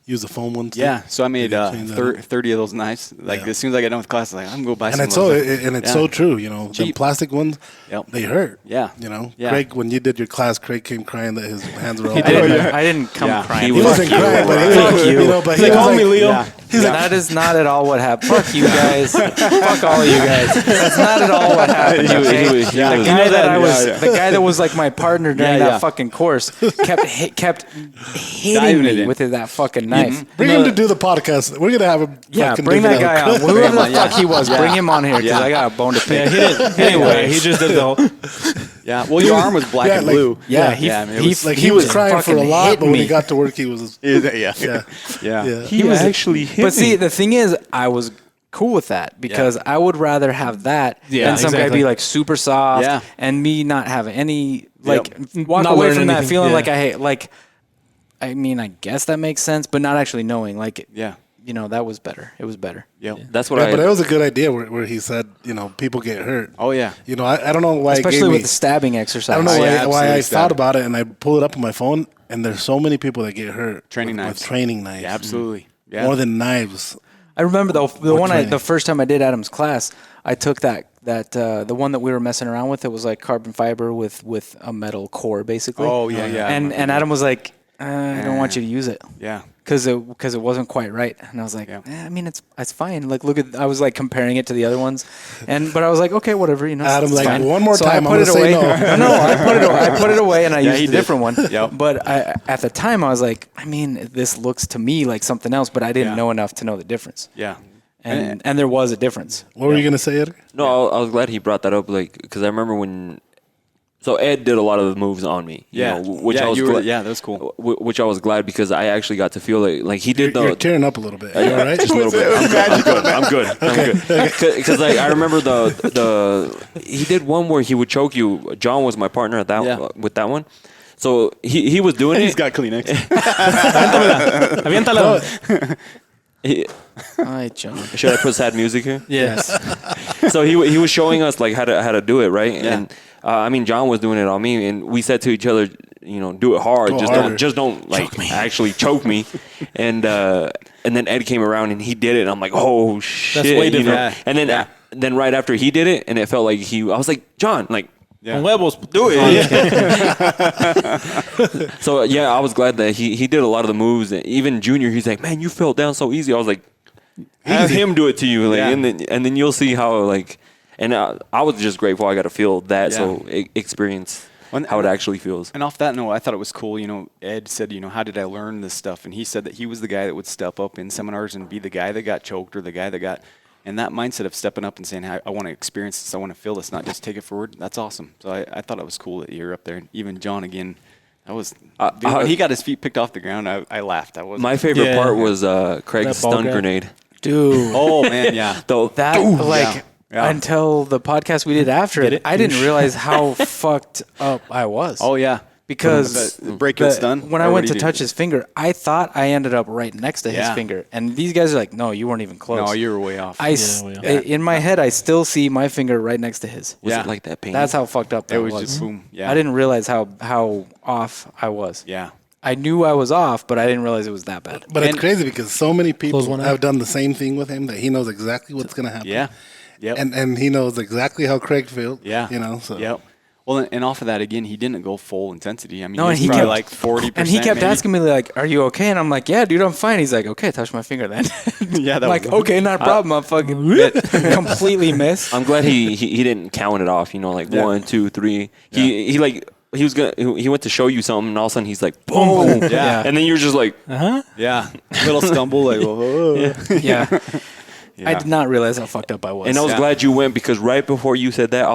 use the foam ones? Yeah, so I made change that up? 30 of those knives. Like as soon as I got done with class, I'm gonna go buy And some. it's of those. it's so true. You know, the Cheap. plastic ones, Yep. they hurt. Yeah. You know, Yeah. Craig, when you did your class, Craig came crying that his hands were all. I didn't come Yeah. crying. He wasn't crying, but he was, Fuck you. you know, but he He's like, was call me Leo. Yeah. He's like, That is not at all what happened. Fuck you guys. Fuck all of you guys. That's not at all what happened. Okay? he was- The guy that I was, yeah. the guy that was like my partner during Yeah, that yeah. fucking course, kept hitting Diving it me in. with that fucking knife. bring him to do the podcast. We're gonna have him. Yeah, fucking bring do that guy on. Whoever the fuck he was, Yeah. bring him on here because Yeah. I got a bone to pick. Yeah, he didn't. Anyway, he just did the whole. Yeah. Well, your arm was black Yeah, and like- blue. Yeah, I mean, it he was- Like he was crying for a fucking lot, hit but when he me. got to work, he was. yeah. Yeah, yeah. He was actually hit But see, the thing is, I was cool with that because I would rather have that Yeah, than some guy exactly. be like super soft Yeah. and me not have any like walk Not away learn from that anything. feeling Yeah. like I hate like. I mean, I guess that makes sense, but not actually knowing. Like, Yeah. you know, that was better. It was better. Yep. That's what Yeah, I. but it was a good idea where he said, you know, people get hurt. Oh yeah. You know, I don't know why. Especially it gave with me, the stabbing exercise. I don't know Oh, yeah, why I absolutely, thought Stab. about it, and I pulled it up on my phone, and there's so many people that get hurt Training with knives. training knives. Yeah, absolutely. Yeah. More than knives. I remember training. the first time I did Adam's class, I took the one that we were messing around with. It was like carbon fiber with a metal core, basically. Oh yeah, yeah. And Adam was like, I don't want you to use it. yeah. Because it wasn't quite right, and I was like, Yeah. I mean, it's fine. Like, look at, I was like comparing it to the other ones, but I was like, okay, whatever, you know. Adam's it's like, fine. one more So I time, I'm put it gonna say away. no. No, I put it away, and I Yeah, used he a did. different one. Yep. But at the time, I was like, I mean, this looks to me like something else, but I didn't Yeah. know enough to know the difference, Yeah. and there was a difference. What were you gonna say, Ed? No, I was glad he brought that up, like, because I remember when. So Ed did a lot of the moves on me, you Yeah. know, which Yeah, I was you were- glad, yeah, that was cool. Which I was glad because I actually got to feel like he did You're the tearing up a little bit. You all right? just a little bit. I'm good. Because I remember the he did one where he would choke you. John was my partner at that Yeah. with that one. So he was doing He's it. got Kleenex. Aviéntala. He- Hi, John. should I put sad music here? Yes. So he was showing us like how to do it, right? Yeah. And I mean, John was doing it on me, and we said to each other, you know, do it hard. Go just harder. don't like actually choke me. And then Ed came around and he did it. And I'm like, oh shit, way you know? different. Yeah. And then right after he did it, and it felt like I was like, John, like. Yeah. Con huevos. Do it. So yeah, I was glad that he did a lot of the moves. And even Junior, he's like, man, you fell down so easy. I was like, have him do it to you, like, Yeah. and then you'll see how like. And I was just grateful I got to feel that, Yeah. so experience When- how it actually feels. And off that note, I thought it was cool. You know, Ed said, you know, how did I learn this stuff? And he said that he was the guy that would step up in seminars and be the guy that got choked or the guy that got. And that mindset of stepping up and saying, I want to experience this, I want to feel this, not just take it forward. That's awesome. So I thought it was cool that you're up there. And even John again, that was when he got his feet picked off the ground. I laughed. I was My favorite Yeah. part was Craig's That ball stun grab. grenade. Dude. Oh man, yeah. Though That like Yeah. until the podcast we did after it, I didn't realize how fucked up I was. Oh yeah. Because The break your stun. when I Or went what to do you touch do? his finger, I thought I ended up right next to his Yeah. finger, and these guys are like, "No, you weren't even close." No, you were way off. In my head, I still see my finger right next to his. was Yeah. it like that pain? That's how fucked up that It was just boom. Yeah. I didn't realize how off I was. Yeah. I knew I was off, but I didn't realize it was that bad. But it's crazy because so many people Close one eye. have done the same thing with him that he knows exactly what's going to happen. Yeah. Yep. And he knows exactly how Craig feels. Yeah. You know, so. Yep. Well, and off of that again, he didn't go full intensity. I mean, No, and he was he probably kept like 40%. and he kept maybe. asking me like, "Are you okay?" And I'm like, "Yeah, dude, I'm fine." He's like, "Okay, touch my finger then." Yeah, that I'm like, was- okay, not a problem. I'm fucking completely missed. I'm glad he didn't count it off. You know, like Yeah. 1, 2, 3. He like. He went to show you something, and all of a sudden he's like, boom. Yeah. And then you're just like, Yeah. Little stumble. Like, whoa. Yeah. Yeah. I did not realize how fucked up I was. and I was Yeah. glad you went because right before you said that,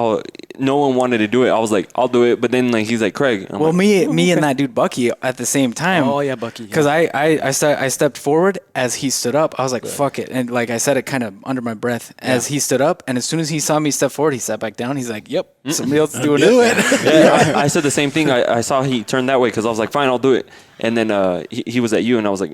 no one wanted to do it. I was like, I'll do it. But then like he's like, Craig. I'm well, like, me and that dude Bucky at the same time. Oh, yeah, Bucky, yeah. Because I stepped forward as he stood up. I was like, fuck it. And like I said it kind of under my breath as he stood up. And as soon as he saw me step forward, he sat back down. He's like, yep, somebody else is doing it. yeah, I said the same thing. I saw he turned that way because I was like, fine, I'll do it. And then he was at you, and I was like,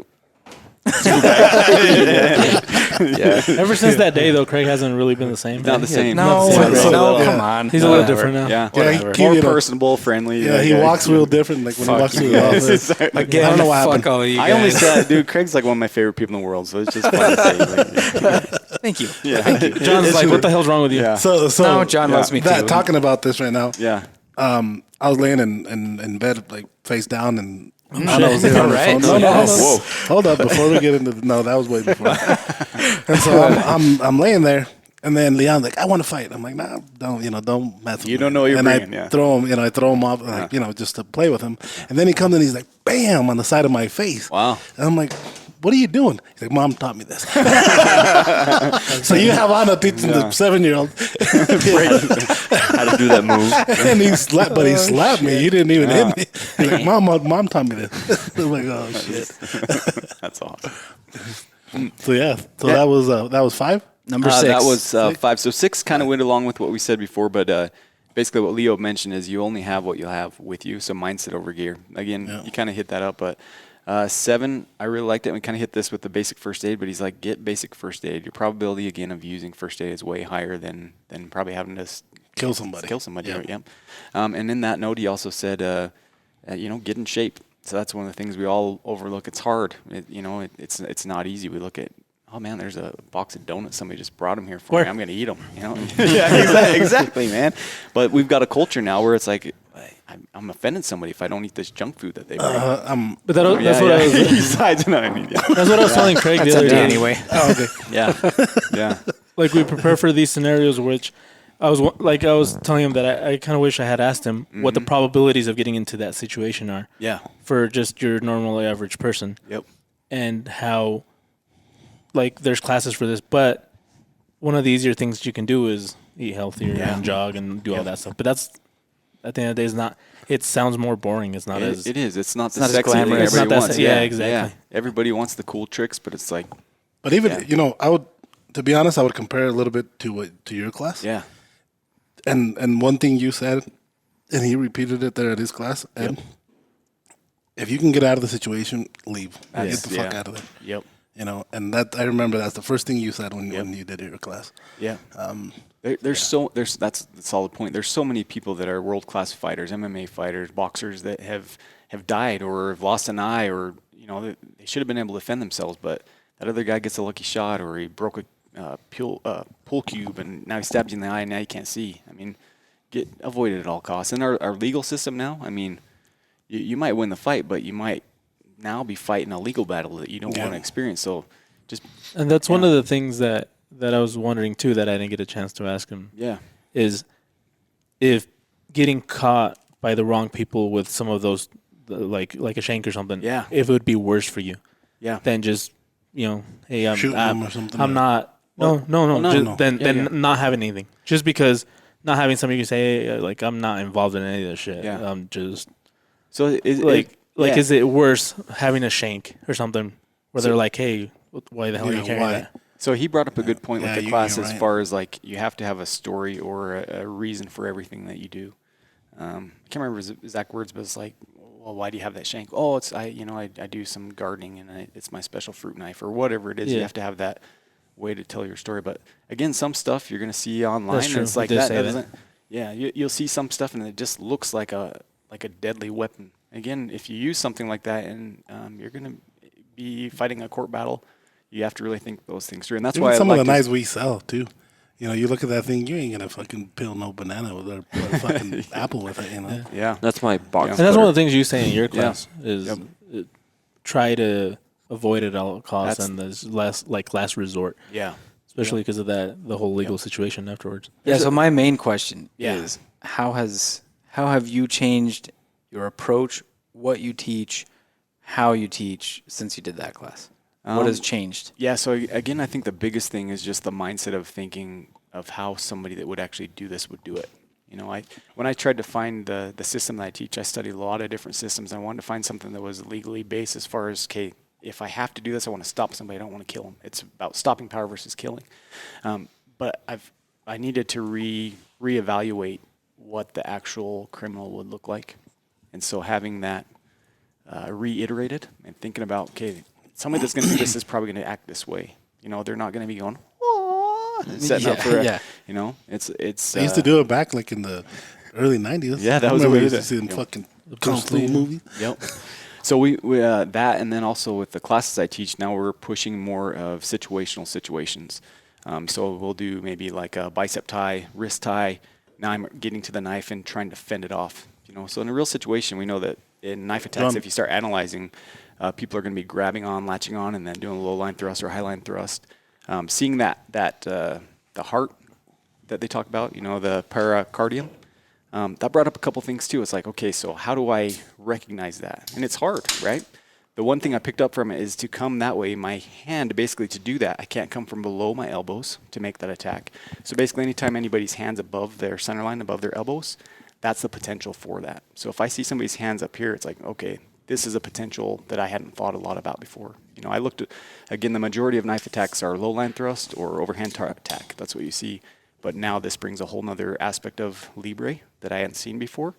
Ever since that day, though, Craig hasn't really been the same. Not the same. No, Not the same. no, Yeah. come on. He's a little Whatever. different now. Yeah. Yeah, Whatever. he- More you know, personable, friendly. Yeah, he walks real different. Like when he walks through the office. Again, I don't know what fuck happened. all you I only guys. said, dude, Craig's like one of my favorite people in the world, so it's just fun to say. Like, Thank you. yeah. John's like, what the hell's wrong with you? Yeah. So No, John loves me too. Talking about this right now. Yeah. I was laying in bed, like face down, and I was there on the Right. phone. No, Yes. hold up. Before we get into no, that was way before. And so I'm laying there, and then Leon's like, I want to fight. I'm like, nah, don't mess with me. You don't know what you're and bringing, I yeah. throw him, I throw him off, like, just to play with him. And then he comes and he's like, bam, on the side of my face. Wow. And I'm like, what are you doing? He's like, Mom taught me this. So you have Anna teaching the 7-year-old. How to do that move. And he slapped me. He didn't even hit me. He's like, Mom taught me this. I'm like, oh shit. That's awesome. So that was 5. Number 6. That was 5. So 6 kind of went along with what we said before, but basically what Leo mentioned is you only have what you have with you. So mindset over gear. Again, you kind of hit that up, but 7, I really liked it. We kind of hit this with the basic first aid, but he's like, get basic first aid. Your probability, again, of using first aid is way higher than probably having to Kill somebody. Yeah. Yep. And in that note, he also said, get in shape. So that's one of the things we all overlook. It's hard. It's not easy. We look at, oh man, there's a box of donuts. Somebody just brought them here for me. I'm going to eat them. Yeah, exactly, man. But we've got a culture now where it's like, I'm offending somebody if I don't eat this junk food that they bring. But that's what I was. Besides, no, I mean, yeah. That's what I was telling Craig the other day. Anyway. Oh, okay. Yeah. Like we prepare for these scenarios, which I was telling him that I kind of wish I had asked him what the probabilities of getting into that situation are. Yeah. For just your normal average person. Yep. And how, like, there's classes for this, but one of the easier things you can do is eat healthier and jog and do all that stuff. But that's, at the end of the day, is not. It sounds more boring. It's not as. It is. It's not the not as sexy thing glamorous. everybody It's not that wants. se- yeah, exactly. Everybody wants the cool tricks, but it's like, But even I would, to be honest, I would compare it a little bit to your class. yeah. And one thing you said, and he repeated it there at his class, Ed, if you can get out of the situation, leave. Get the fuck out of there. Yep. And that I remember that's the first thing you said when you did your class. Yeah. That's a solid point. There's so many people that are world class fighters, MMA fighters, boxers that have died or have lost an eye, or they should have been able to defend themselves, but that other guy gets a lucky shot, or he broke a pool cube and now he stabs you in the eye and now you can't see. I mean, avoid it at all costs. And our legal system now, I mean, you might win the fight, but you might now be fighting a legal battle that you don't want to experience. So And that's one of the things that I was wondering too that I didn't get a chance to ask him. Yeah. Is if getting caught by the wrong people with some of those, like a shank or something, if it would be worse for you, than just hey, Shooting them or something. I'm not. No. Then not having anything. Just because not having somebody you can say, hey, like, I'm not involved in any of this shit. Yeah. I'm just So is it worse having a shank or something where they're like, hey, why the hell are you carrying that? So he brought up a good point with the class you're as right. far as like you have to have a story or a reason for everything that you do. I can't remember his exact words, but it's like, well, why do you have that shank? Oh, it's I do some gardening and it's my special fruit knife or whatever it is. You have to have that way to tell your story. But again, some stuff you're going to see online. That's true. And it's like We did that say that. doesn't. Yeah, you'll see some stuff and it just looks like a deadly weapon. Again, if you use something like that and you're going to be fighting a court battle, you have to really think those things through. And that's Even why some I of like the knives we sell too. You look at that thing, you ain't gonna fucking peel no banana with a fucking apple with it. Yeah. That's my box. And that's one of the things you say in your Yeah. class is try to avoid it at all costs and there's last resort. Yeah. Especially because of the whole legal situation afterwards. Yeah, so my main question Yeah. is how have you changed your approach, what you teach, how you teach since you did that class? What has changed? Yeah, so again, I think the biggest thing is just the mindset of thinking of how somebody that would actually do this would do it. When I tried to find the system that I teach, I studied a lot of different systems. I wanted to find something that was legally based as far as, okay, if I have to do this, I want to stop somebody. I don't want to kill them. It's about stopping power versus killing. But I needed to reevaluate what the actual criminal would look like. And so having that reiterated and thinking about, okay, somebody that's going to do this is probably going to act this way. they're not going to be going, "Whoa," setting up for it's. They used to do it back like in the early 90s. Yeah, that was the the way we to used to see them fucking Kung kung fu movies. Yep. So we that, and then also with the classes I teach now, we're pushing more of situational situations. So we'll do maybe like a bicep tie, wrist tie. Now I'm getting to the knife and trying to fend it off. So in a real situation, we know that in knife attacks, if you start analyzing, people are going to be grabbing on, latching on, and then doing a low line thrust or high line thrust. Seeing that the heart that they talk about, the pericardium. That brought up a couple things too. It's like, okay, so how do I recognize that? And it's hard, right? The one thing I picked up from it is to come that way, my hand basically to do that, I can't come from below my elbows to make that attack. So basically anytime anybody's hand's above their center line, above their elbows, that's the potential for that. So if I see somebody's hands up here, it's like, okay, this is a potential that I hadn't thought a lot about before. I looked at, again, the majority of knife attacks are low line thrust or overhand attack. That's what you see. But now this brings a whole nother aspect of Libre that I hadn't seen before.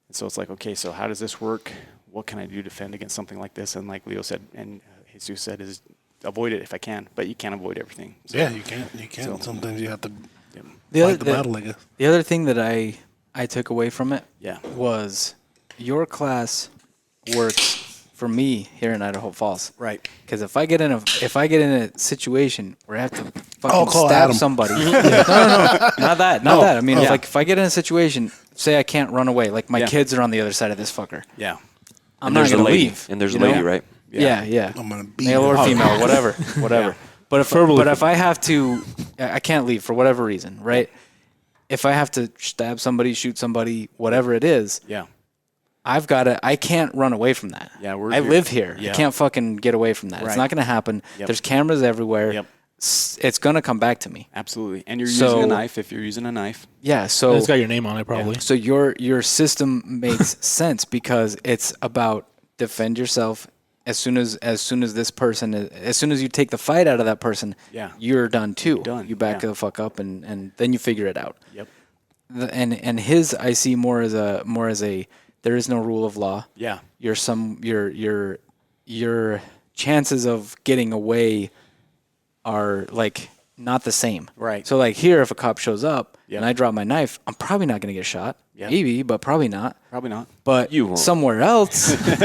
And so it's like, okay, so how does this work? What can I do to defend against something like this? And like Leo said, and Jesus said, is avoid it if I can, but you can't avoid everything. So, Yeah, you can't. You can't. So, Sometimes you have to The fight the battle, I guess. The other thing that I took away from it Yeah. was your class works for me here in Idaho Falls. Right. Because if I get in a situation where I have to fucking call stab Adam. somebody, no, not that. I mean, if I get in a situation, say I can't run away, like my kids are on the other side of this fucker, Yeah. I'm And not there's a gonna lady. leave. And there's a you know? lady, right? Yeah. I'm gonna beat Male or you. female, whatever. But if I have to, I can't leave for whatever reason, right? If I have to stab somebody, shoot somebody, whatever it is, Yeah. I can't run away from that. Yeah, I live here. Yeah. I can't fucking get away from that. It's Right. not going to happen. Yep. There's cameras everywhere. Yep. It's going to come back to me. Absolutely. And you're So- using a knife if you're using a knife. Yeah, so It's got your name on it, probably. so your system makes sense because it's about defend yourself as soon as this person as soon as you take the fight out of that person, Yeah. you're done too. Done, You back yeah. the fuck up and then you figure it out. Yep. And his I see more as a there is no rule of law. Yeah. Your chances of getting away are like not the same. Right. So like here, if a cop shows up Yep. and I drop my knife, I'm probably not going to get shot. Yep. Maybe, but probably not. Probably not. But You won't. somewhere else, But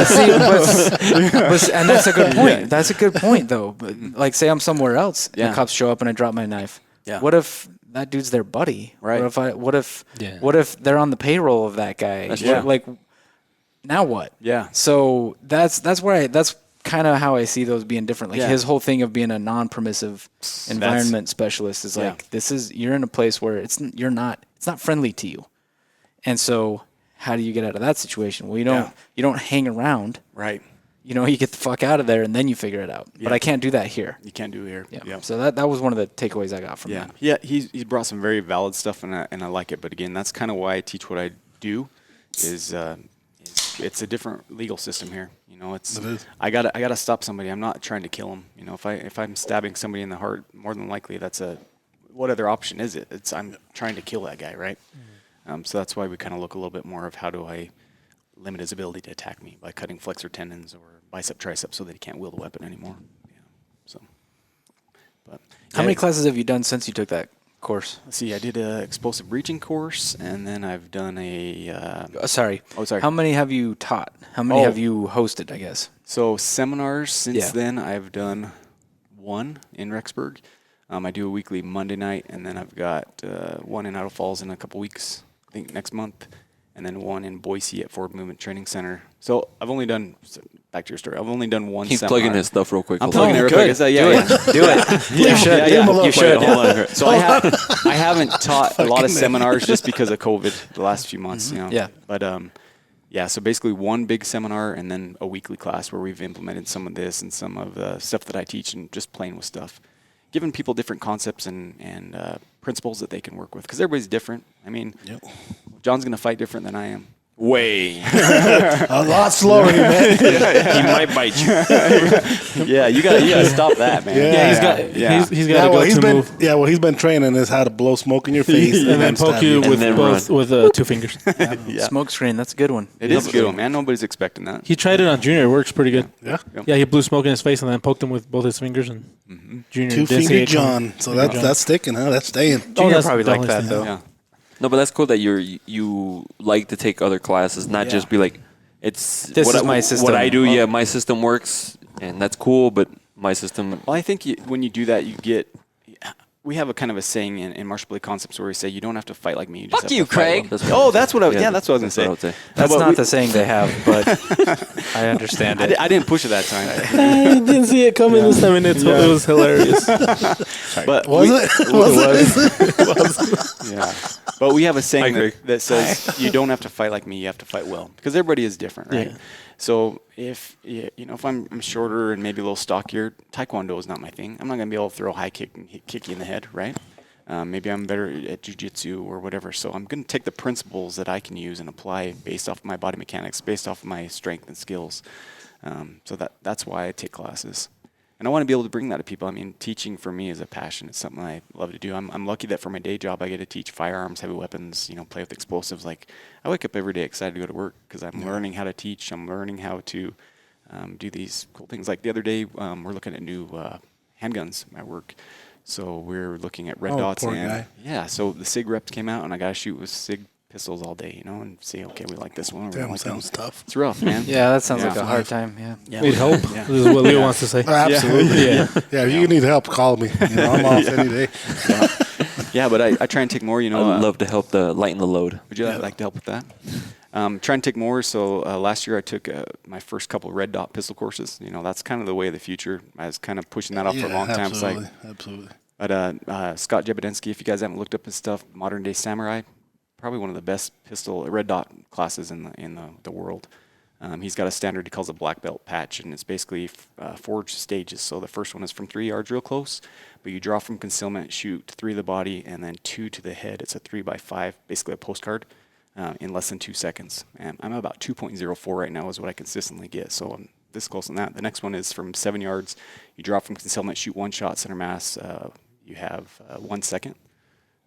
see, and that's a good point. That's a good point, though. But like, say I'm somewhere else, and Yeah. the cops show up and I drop my knife. Yeah. What if that dude's their buddy? Right. What if Yeah. what if they're on the payroll of that guy? That's true. Like, now what? Yeah. So that's kind of how I see those being different. Like Yeah. his whole thing of being a non-permissive environment specialist is like you're in a place where it's not friendly to you, and so how do you get out of that situation? Well, you don't hang around. Right. You get the fuck out of there and then you figure it out. Yeah. But I can't do that here. You can't do it here. Yeah. Yep. So that was one of the takeaways I got from Yeah, that. yeah. He's brought some very valid stuff, and I like it. But again, that's kind of why I teach what I do. Is it's a different legal system here. It's It is. I gotta stop somebody. I'm not trying to kill him. If I'm stabbing somebody in the heart, more than likely that's what other option is it? It's I'm trying to kill that guy, right? So that's why we kind of look a little bit more of how do I limit his ability to attack me by cutting flexor tendons or bicep tricep so that he can't wield a weapon anymore. So, but How many classes have you done since you took that course? Let's see, I did a explosive breaching course, and then I've done a Sorry. Oh, sorry. How many have you taught? How many Oh. have you hosted, I guess? so seminars since Yeah. then. I've done one in Rexburg. I do a weekly Monday night, and then I've got one in Idaho Falls in a couple weeks, I think next month, and then one in Boise at Forward Movement Training Center. So I've only done, back to your story, I've only done one He's seminar. plugging his stuff real quick. I'm Hold plugging on. it real quick. Do it. You should. You should. Hold on. So I haven't taught a lot of seminars just because of COVID the last few months. Yeah. But so basically one big seminar and then a weekly class where we've implemented some of this and some of the stuff that I teach and just playing with stuff, giving people different concepts and principles that they can work with because everybody's different. I mean, John's going to fight different than I am. Way. A lot slower, man. He might bite you. Yeah, you gotta stop that, man. Yeah, he's got he's got a go-to move. Yeah, well, he's been training is how to blow smoke in your face And then poke stab you with then both with 2 fingers. Yeah. Smoke screen, that's a good one. It is a good one, man. Nobody's expecting that. He tried it on Junior. It works pretty good. Yeah. Yeah, he blew smoke in his face and then poked him with both his fingers. And Junior did see 2-finger it John. So that's sticking, huh? That's staying. Junior that's probably like definitely that, though. Yeah. No, but that's cool that you like to take other classes, not just be like, it's This is my system. What I do, yeah, my system works, and that's cool. But my system. Well, I think when you do that, you get. We have a kind of a saying in martial blade concepts where we say you don't have to fight like me. You just Fuck have you, to fight Craig. well. That's what I. Yeah, that's what I was what I gonna would say. say. That's But not we- the saying they have, but I understand it. I didn't push it that time. I didn't see it coming this time, and it was hilarious. But Was it? Yeah. But we have a saying Craig. that says you don't have to fight like me. You have to fight well because everybody is different, right? Yeah. So if if I'm shorter and maybe a little stockier, Taekwondo is not my thing. I'm not gonna be able to throw a high kick and kick you in the head, right? Maybe I'm better at jiu-jitsu or whatever. So I'm going to take the principles that I can use and apply based off my body mechanics, based off my strength and skills. So that's why I take classes. And I want to be able to bring that to people. I mean, teaching for me is a passion. It's something I love to do. I'm lucky that for my day job, I get to teach firearms, heavy weapons, play with explosives. Like, I wake up every day excited to go to work because I'm learning how to teach. I'm learning how to do these cool things. Like the other day, we're looking at new handguns at work. So we're looking at red dots. poor And guy. yeah, so the SIG reps came out, and I got to shoot with SIG pistols all day, and see, okay, we like this one. Or we Damn, don't like that one. sounds tough. It's rough, man. Yeah, that sounds Yeah. like a hard time. Yeah. Need help? Yeah. This is what Leo wants to say. Absolutely. Yeah. Yeah, if you need help, call me. I'm off any day. Yeah, but I try and take more, I love to help lighten the load. Would you like to help with that? Try and take more. So last year I took my first couple of red dot pistol courses. That's kind of the way of the future. I was kind of pushing that off for a long time. It's like, Absolutely. but Scott Jebedensky, if you guys haven't looked up his stuff, modern day samurai, probably one of the best red dot classes in the world. He's got a standard he calls a black belt patch, and it's basically 4 stages. So the first one is from 3 yards real close, but you draw from concealment, shoot 3 to the body, and then 2 to the head. It's a 3x5, basically a postcard, in less than 2 seconds. And I'm about 2.04 right now is what I consistently get. So I'm this close on that. The next one is from 7 yards. You draw from concealment, shoot 1 shot, center mass. You have 1 second.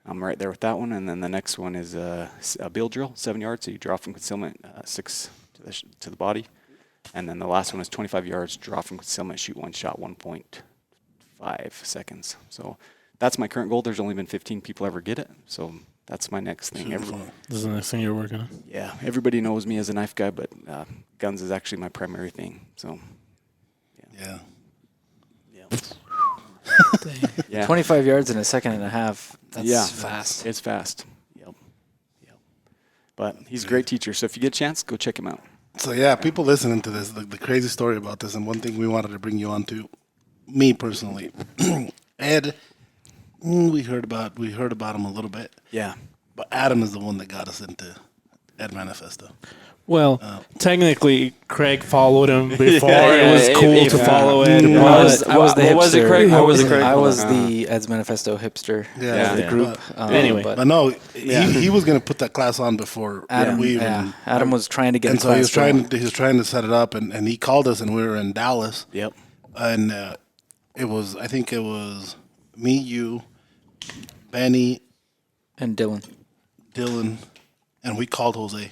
I'm right there with that one. And then the next one is a build drill, 7 yards. So you draw from concealment, 6 to the body. And then the last one is 25 yards, draw from concealment, shoot 1 shot, 1.5 seconds. So that's my current goal. There's only been 15 people ever get it. So that's my next thing. This is the next thing you're working on. Yeah, everybody knows me as a knife guy, but guns is actually my primary thing. So, Yeah. yeah. 25 yards in a second and a half. That's fast. It's fast. Yep. But he's a great teacher. So if you get a chance, go check him out. So yeah, people listening to this, the crazy story about this, and one thing we wanted to bring you on to, me personally, Ed, we heard about him a little bit, Yeah. but Adam is the one that got us into Ed Manifesto. Well, technically, Craig followed him before. Yeah, it was cool to follow it. I was the What hipster. was it, Craig? What was it, Craig? I was the Ed's Manifesto hipster Yeah. of the Yeah. group. Anyway. But no, he was gonna put that class on before Adam, we even. Adam was trying to get And a so he was class going. trying to set it up, and he called us, and we were in Dallas, Yep. and I think it was me, you, Benny, And Dylan. Dylan, and we called Jose,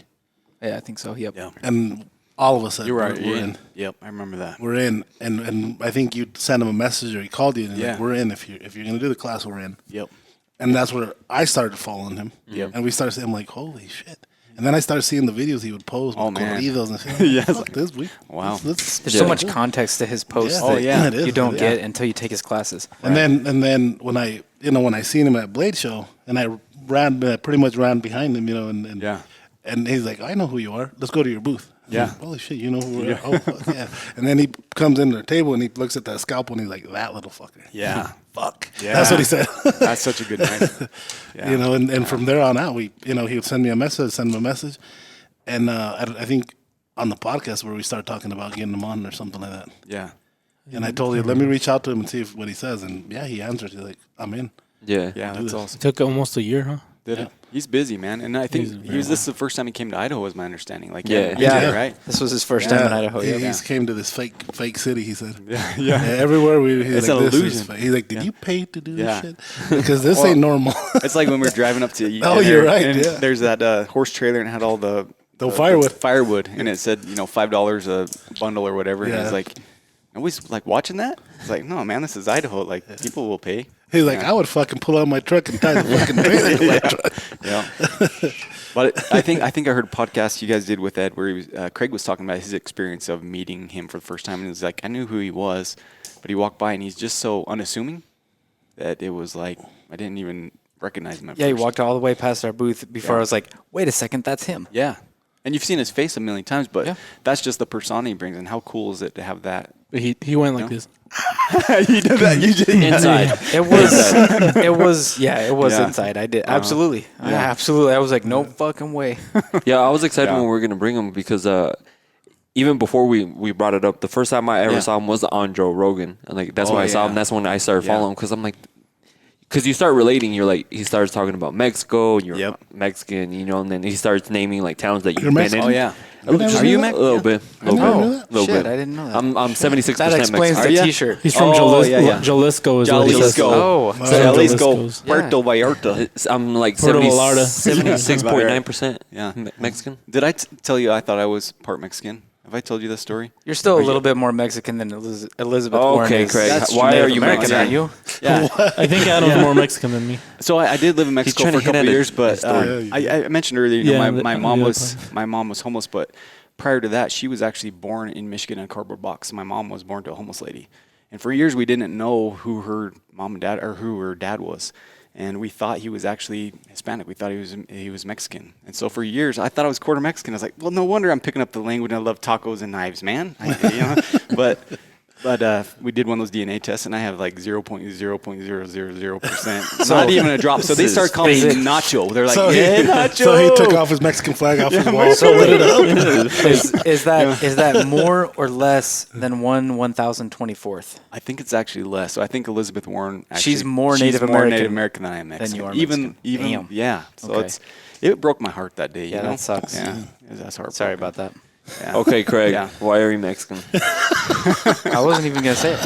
Yeah, I think so. Yep. Yeah. and all of us said You're right. we're in. Yep. I remember that. We're in, and I think you sent him a message or he called you, and he's like, Yeah. we're in. If you're gonna do the class, we're in. Yep. And that's where I started following him. Yep. And we started saying, I'm like, holy shit. And then I started seeing the videos he would post with Oh, man. corridos and shit. Yes. Fuck this week. Wow. Let's There's so much context to his posts Yeah. that Oh, yeah. It is. you don't Yeah. get until you take his classes. And then when I seen him at Blade Show, and I pretty much ran behind him, and Yeah. and he's like, I know who you are. Let's go to your booth. I'm Yeah. like, holy shit, you know who we are? Oh, fuck, yeah. And then he comes into the table and he looks at that scalpel and he's like, that little fucker. Yeah. Fuck. Yeah. That's what he said. That's such a good knife. Yeah. And from there on out, he would send me a message, and I think on the podcast where we started talking about getting him on or something like that. Yeah. And I told you, let me reach out to him and see what he says. And yeah, he answered. He's like, I'm in. Yeah. Yeah. That's this. awesome. It took almost a year, huh? Did it? He's busy, man. And I think this is the first time he came to Idaho, is my understanding. Like, Yeah. right? This was his first time in Idaho. He Yeah. came to this fake city, he said. Yeah. Everywhere It's an illusion. He's like, did you pay to do this shit? Because this ain't normal. It's like when we were driving up to eat Oh, dinner, you're right, and yeah. there's that horse trailer and it had all the firewood, and it said, $5 a bundle or whatever. And he's like, nobody's like watching that? It's like, no, man, this is Idaho. Like, people will pay. He's like, I would fucking pull out my truck and tie the fucking trailer to my truck. Yeah. But I think I heard a podcast you guys did with Ed where Craig was talking about his experience of meeting him for the first time. And he's like, I knew who he was, but he walked by and he's just so unassuming that it was like, I didn't even recognize him at Yeah, he first. walked all the way past our booth before I was like, wait a second, that's him. Yeah. And you've seen his face a million times, but that's just the persona he brings. And how cool is it to have that? But he went like this. He did that. You did Inside. It was inside. I did. Absolutely. Absolutely. I was like, no fucking way. Yeah, I was excited when we were going to bring him because even before we brought it up, the first time I ever saw him was on Joe Rogan. And like that's when I saw him. That's when I started following him because I'm like, because you start relating, you're like, he starts talking about Mexico, and you're Mexican, and then he starts naming like towns that you've been in. Oh, yeah. Are you Mexican? A little bit. I didn't know that. I'm 76% That explains Mexican. the T-shirt. He's from Jalisco. Is what he says. Jalisco. Puerto Vallarta. I'm like Puerto Vallarta. 76.9% Mexican. Did I tell you I thought I was part Mexican? Have I told you this story? You're still a little bit more Mexican than Elizabeth Warren Okay, is. Craig. That's Why Native are you American, Mexican? aren't you? Yeah. I think Adam's more Mexican than me. So I did live in Mexico trying for a to hit couple at years, a but story. I mentioned earlier, my mom was part. my mom was homeless, but prior to that, she was actually born in Michigan in a cardboard box. My mom was born to a homeless lady, and for years we didn't know who her mom and dad or who her dad was. And we thought he was actually Hispanic. We thought he was Mexican. And so for years, I thought I was quarter Mexican. I was like, well, no wonder I'm picking up the language. I love tacos and knives, man. But we did one of those DNA tests, and I have like 0.00000%. Not even a drop. So they start calling me Nacho. They're like, Nacho. So he took off his Mexican flag off his wall. So lit it up. Is that more or less than 1/1024th? I think it's actually less. So I think Elizabeth Warren actually, She's more Native American than I am Mexican. than you are Even Mexican. yeah. So Okay. it broke my heart that day. Yeah, you know? that sucks. Yeah, that's heartbroken. Sorry about that. Yeah. Okay, Craig. Yeah. Why are you Mexican? I wasn't even gonna say it.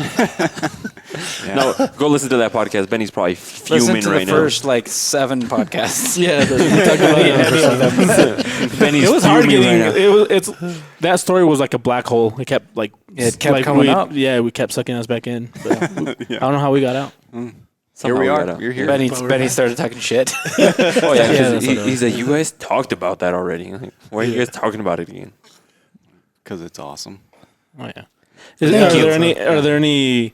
No, go listen to that podcast. Benny's probably Listen fuming to right the first 7 podcasts. Yeah, we talked about it. Benny's It was hard fuming getting. right now. It's that story was like a black hole. It kept coming up. Yeah, we kept sucking us back in. But I don't know how we got out. Here we are. got out. You're here. Benny started talking shit. Oh yeah, 'cause that's what it he's like, you guys talked about that already. Like, why are you guys talking about it again? Because it's awesome. Oh yeah. Are there any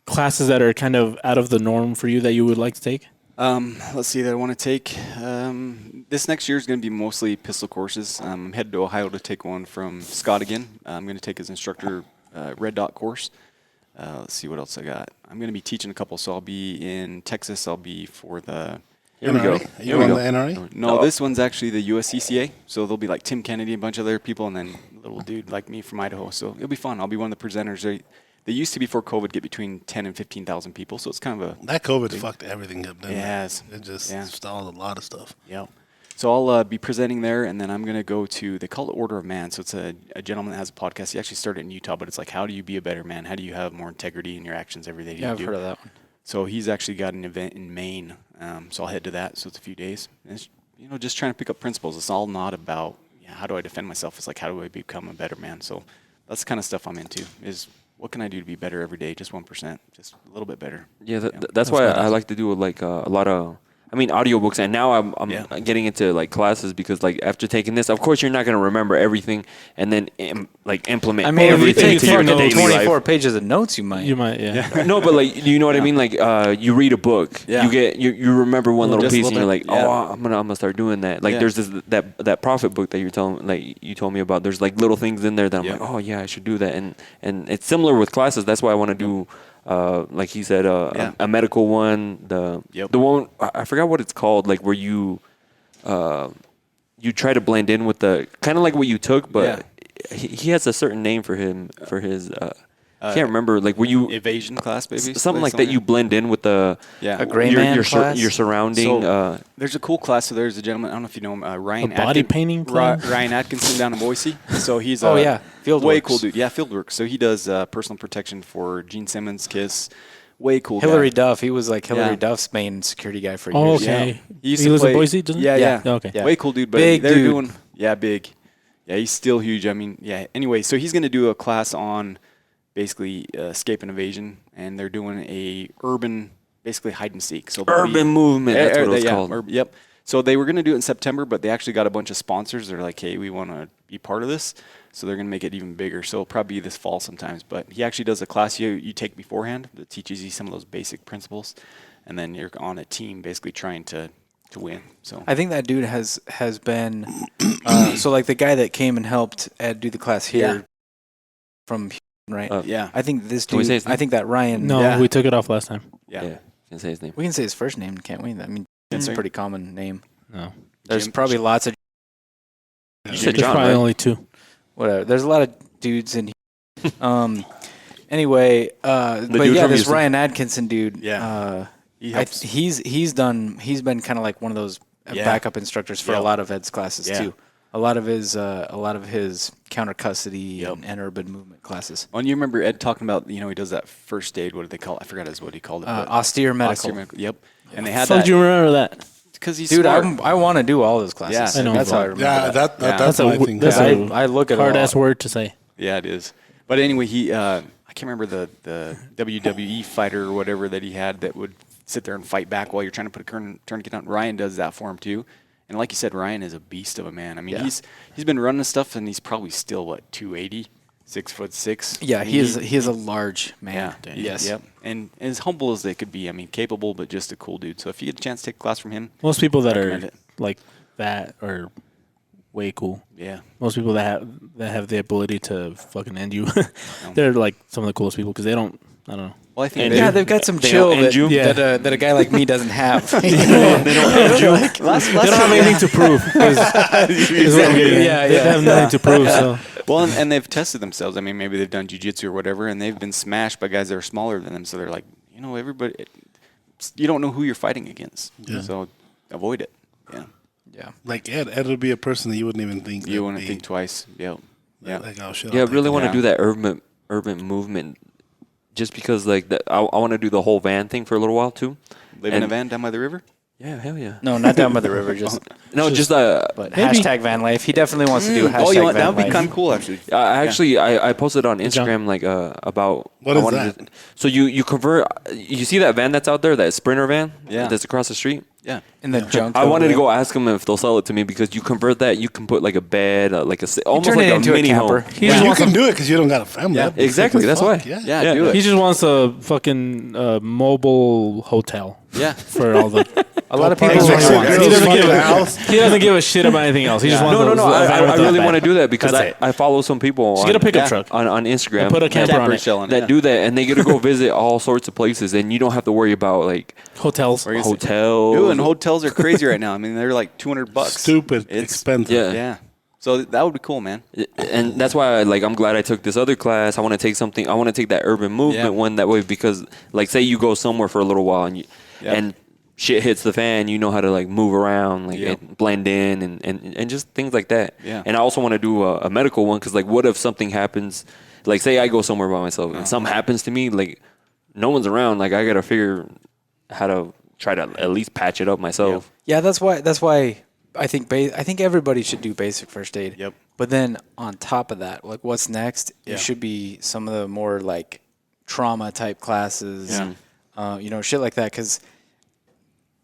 classes that are kind of out of the norm for you that you would like to take? Let's see that I want to take. This next year is going to be mostly pistol courses. I'm headed to Ohio to take one from Scott again. I'm going to take his instructor red dot course. Let's see what else I got. I'm going to be teaching a couple, so I'll be in Texas. I'll be for the... Here we go. You on the NRA? No, this one's actually the USCCA. So there'll be like Tim Kennedy, a bunch of other people, and then a little dude like me from Idaho. So it'll be fun. I'll be one of the presenters. They used to, before COVID, get between 10 and 15,000 people. So it's kind of a... That COVID fucked everything up, didn't Yes. it? It just Yeah. stalled a lot of stuff. Yeah. So I'll be presenting there, and then I'm going to go to, they call it Order of Man. So it's a gentleman that has a podcast. He actually started in Utah, but it's like, how do you be a better man? How do you have more integrity in your actions every day? Yeah, I've heard of that one. So he's actually got an event in Maine. So I'll head to that. So it's a few days. And it's, just trying to pick up principles. It's all not about, how do I defend myself? It's like, how do I become a better man? So that's the kind of stuff I'm into, is what can I do to be better every day? Just 1%, just a little bit better. Yeah, that's why I like to do like a lot of, audiobooks, and now I'm getting into like classes because like after taking this, of course you're not going to remember everything and then implement I mean, if you everything take to your fucking daily 24 life. pages of notes, you might. Yeah. No, but like you know what I mean. Like you read a book, Yeah. you remember one little Just a piece, and little you're like, bit. Yeah. oh, I'm gonna start doing that. Like there's that prophet book that you told me about. There's like little things in there that I'm like, oh yeah, I should do that. And it's similar with classes. That's why I want to do. Like he said, a medical one, the one I forgot what it's called, like where you try to blend in with the kind of like what you took, but he has a certain name for him for his I can't remember. Like, were you evasion class, maybe something like that? You blend in with the yeah. A gray man class? your surrounding. So, there's a cool class. So there's a gentleman. I don't know if you know him. Ryan. A body painting class? Ryan Atkinson down in Boise. So he's field way works. cool dude. Yeah, field work. So he does personal protection for Gene Simmons, Kiss. Way cool. Hillary guy. Duff. He was like Hillary Yeah. Duff's main security guy for Oh, years. okay. He used He to lives play, in Boise, doesn't he? Yeah. Oh, okay. Yeah. Way cool dude. But Big they're dude. doing big. Yeah, he's still huge. I mean, yeah. Anyway, so he's going to do a class on basically escape and evasion, and they're doing a urban, basically hide and seek. So urban movement. That's what it was called. Yep. So they were going to do it in September, but they actually got a bunch of sponsors. They're like, hey, we want to be part of this. So they're going to make it even bigger. So it'll probably be this fall sometimes. But he actually does a class you take beforehand that teaches you some of those basic principles. And then you're on a team basically trying to win. So I think that dude has been so like the guy that came and helped Ed do the class here Yeah. from right. yeah. I think this Can we dude. say his name? I think that Ryan. No, Yeah. we took it off last time. Yeah. Can say his name. We can say his first name, can't we? I mean, it's a sir. pretty common name. No. There's Jim- probably lots of You said There's John, probably right? only 2. whatever. There's a lot of dudes in here. Anyway, but dude yeah, from this Houston. Ryan Atkinson dude. Yeah. He I helps. he's been kind of like one of those Yeah. backup instructors for a Yep. lot of Ed's classes Yeah. too. A lot of his counter custody and urban movement classes. Oh, and you remember Ed talking about, he does that first aid. What did they call it? I forgot what he called it. but Austere medical. austere medical. Yep. And they had How that. do you remember that? Because he's Dude, smart. I want to do all those classes. Yeah. I know. That's how I remember Yeah, that. that's a my w- thing. that's I, a I look at Hard it all. ass word to say. Yeah, it is. But anyway, he I can't remember the WWE fighter or whatever that he had that would sit there and fight back while you're trying to put a tourniquet on. Ryan does that for him too. And like you said, Ryan is a beast of a man. I mean, Yeah. he's been running stuff, and he's probably still 280, 6'6". Yeah, I mean, he is a large man. Yeah. Yes. Yep. And as humble as they could be, I mean, capable, but just a cool dude. So if you get a chance to take a class from him, Most people that recommend are it. like that are way cool. Yeah. Most people that have the ability to fucking end you, they're like some of the coolest people because they don't. I don't know. Well, I think And they- Yeah, they've got some They chill don't end that, you? Yeah. that a guy like me doesn't have. They don't have anything to prove. Is what I'm getting at. Yeah, They yeah. have nothing to prove. So Well, and they've tested themselves. I mean, maybe they've done jiu-jitsu or whatever, and they've been smashed by guys that are smaller than them. So they're like, everybody, you don't know who you're fighting against. Yeah. So avoid it. Yeah. Yeah. Like Ed would be a person that you wouldn't even think. You that wouldn't be- think twice. Yep. Yeah. Like, oh shit. Yeah, I I'll take really that. want to Yeah. do that urban movement, just because like I want to do the whole van thing for a little while too. Live in a And- van down by the river? Yeah, hell yeah. No, not down by the river. Just No, just but hashtag van life. He definitely wants to do hashtag Oh, you know what? van That would be life. kind of cool, actually. I posted on Instagram like about What I is wanted that? so you convert. You see that van that's out there, that Sprinter van, Yeah. that's across the street. Yeah. in the junk. I over wanted to there. go ask them if they'll sell it to me because you convert that, you can put like a bed, like almost turn like it a into a mini camper. home. he Yeah, just you wants can a, do it because you don't got a family. Yeah. That'd be Exactly, sick as that's fuck. why. Yeah. Yeah, do it. he just wants a fucking mobile hotel Yeah. for all the. A lot of people. Parties That's like what he shit, wants. He girls doesn't fuck give in a- the house. He doesn't give a shit about anything else. He just wants. No, a van I with a really bed. want to do that because That's it. I follow some people Just on, get a pickup truck. on Instagram Put a camper on it. shell on that it. do that, and they get to go visit all sorts of places, and you don't have to worry about like Hotels. Where you- hotels. Dude, and hotels are crazy right now. I mean, they're like $200. Stupid It's- expensive. Yeah. Yeah. So that would be cool, man. And that's why I'm glad I took this other class. I want to take something. I want to take that urban movement Yeah. one that way because like say you go somewhere for a little while and shit hits the fan, you know how to like move around, like Yep. and blend in and just things like that. Yeah. And I also want to do a medical one because like what if something happens? Like say I go somewhere by myself and something happens to me, like no one's around. Like I gotta figure how to try to at least patch it up myself. Yeah, that's why I think everybody should do basic first aid. Yep. But then on top of that, like what's next? Yeah. It should be some of the more like trauma type classes. Yeah. Shit like that because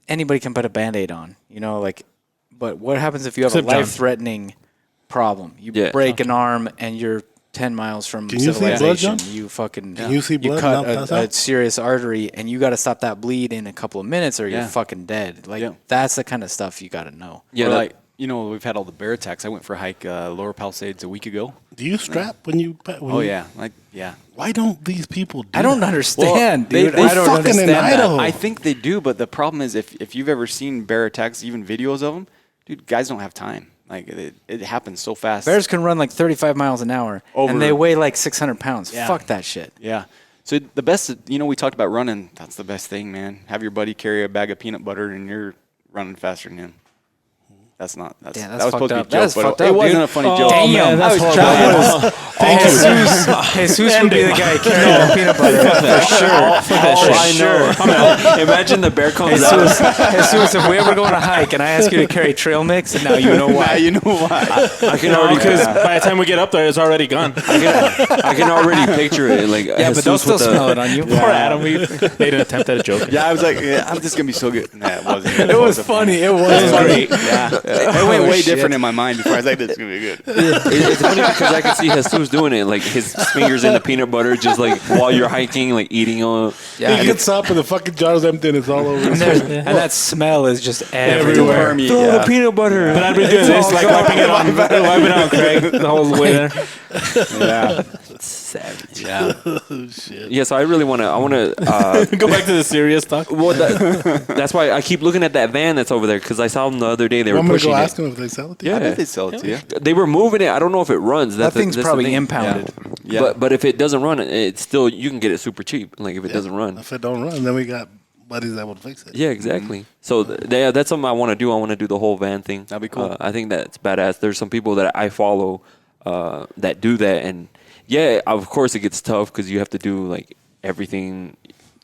anybody can put a Band-Aid on. But what happens if you have Except a John. life-threatening problem? You Yeah. break an arm and you're 10 miles from Can you see blood, civilization. John? You fucking Can you see blood cut and not pass a out? serious artery and you got to stop that bleed in a couple of minutes or you're Yeah. fucking dead. Like Yeah. that's the kind of stuff you got to know. Yeah, Or that- like, we've had all the bear attacks. I went for a hike Lower Palisades a week ago. Do you strap when you? Oh, yeah. Yeah. Why don't these people do I don't that? understand, Well, dude. they I don't fucking in understand that. Idaho. I think they do, but the problem is if you've ever seen bear attacks, even videos of them, dude, guys don't have time. Like it happens so fast. Bears can run like 35 miles an hour, and they weigh like 600 pounds. Yeah. Fuck that shit. Yeah. So the best, we talked about running. That's the best thing, man. Have your buddy carry a bag of peanut butter, and you're running faster than him. That's not. That was supposed to be a joke, That's but fucked it up, wasn't dude. a funny joke. Damn, man, that's horrible. Jesus would be the guy carrying the peanut butter for sure. I know. Imagine the bear comes out. Jesus, if we ever go on a hike and I ask you to carry trail mix, now you know why. Now you know why. I can already Because by the time we get up there, it's already gone. I can already picture it. Like Yeah, but they'll still smell it on you. Poor Adam, we made an attempt at a joke. Yeah, I was like, I'm just gonna be so good. Nah, it wasn't. It was funny. It was Great. Yeah, it went way different in my mind before I was like, this is gonna be good. It's funny because I can see Jesus doing it, like his fingers in the peanut butter, just like while you're hiking, like eating on. Yeah, He gets up and the fucking jar's empty and it's all over. and that smell is just everywhere. Throw the peanut butter. But I've been doing this, like wiping it on Craig the whole way there. Yeah, Savage. yeah. Yeah, so I really want to. Go back to the serious talk. Well, that's why I keep looking at that van that's over there because I saw them the other day. They were I'm going to pushing go it. ask them if they sell it to you. Yeah, I bet they sell it to you. they were moving it. I don't know if it runs. That thing's that's the probably thing. impounded. Yeah. But if it doesn't run, it's still you can get it super cheap. Like if it doesn't run. If it don't run, then we got buddies that will fix it. Yeah, exactly. So that's something I want to do. I want to do the whole van thing. That'd be cool. I think that's badass. There's some people that I follow that do that, and yeah, of course it gets tough because you have to do like everything.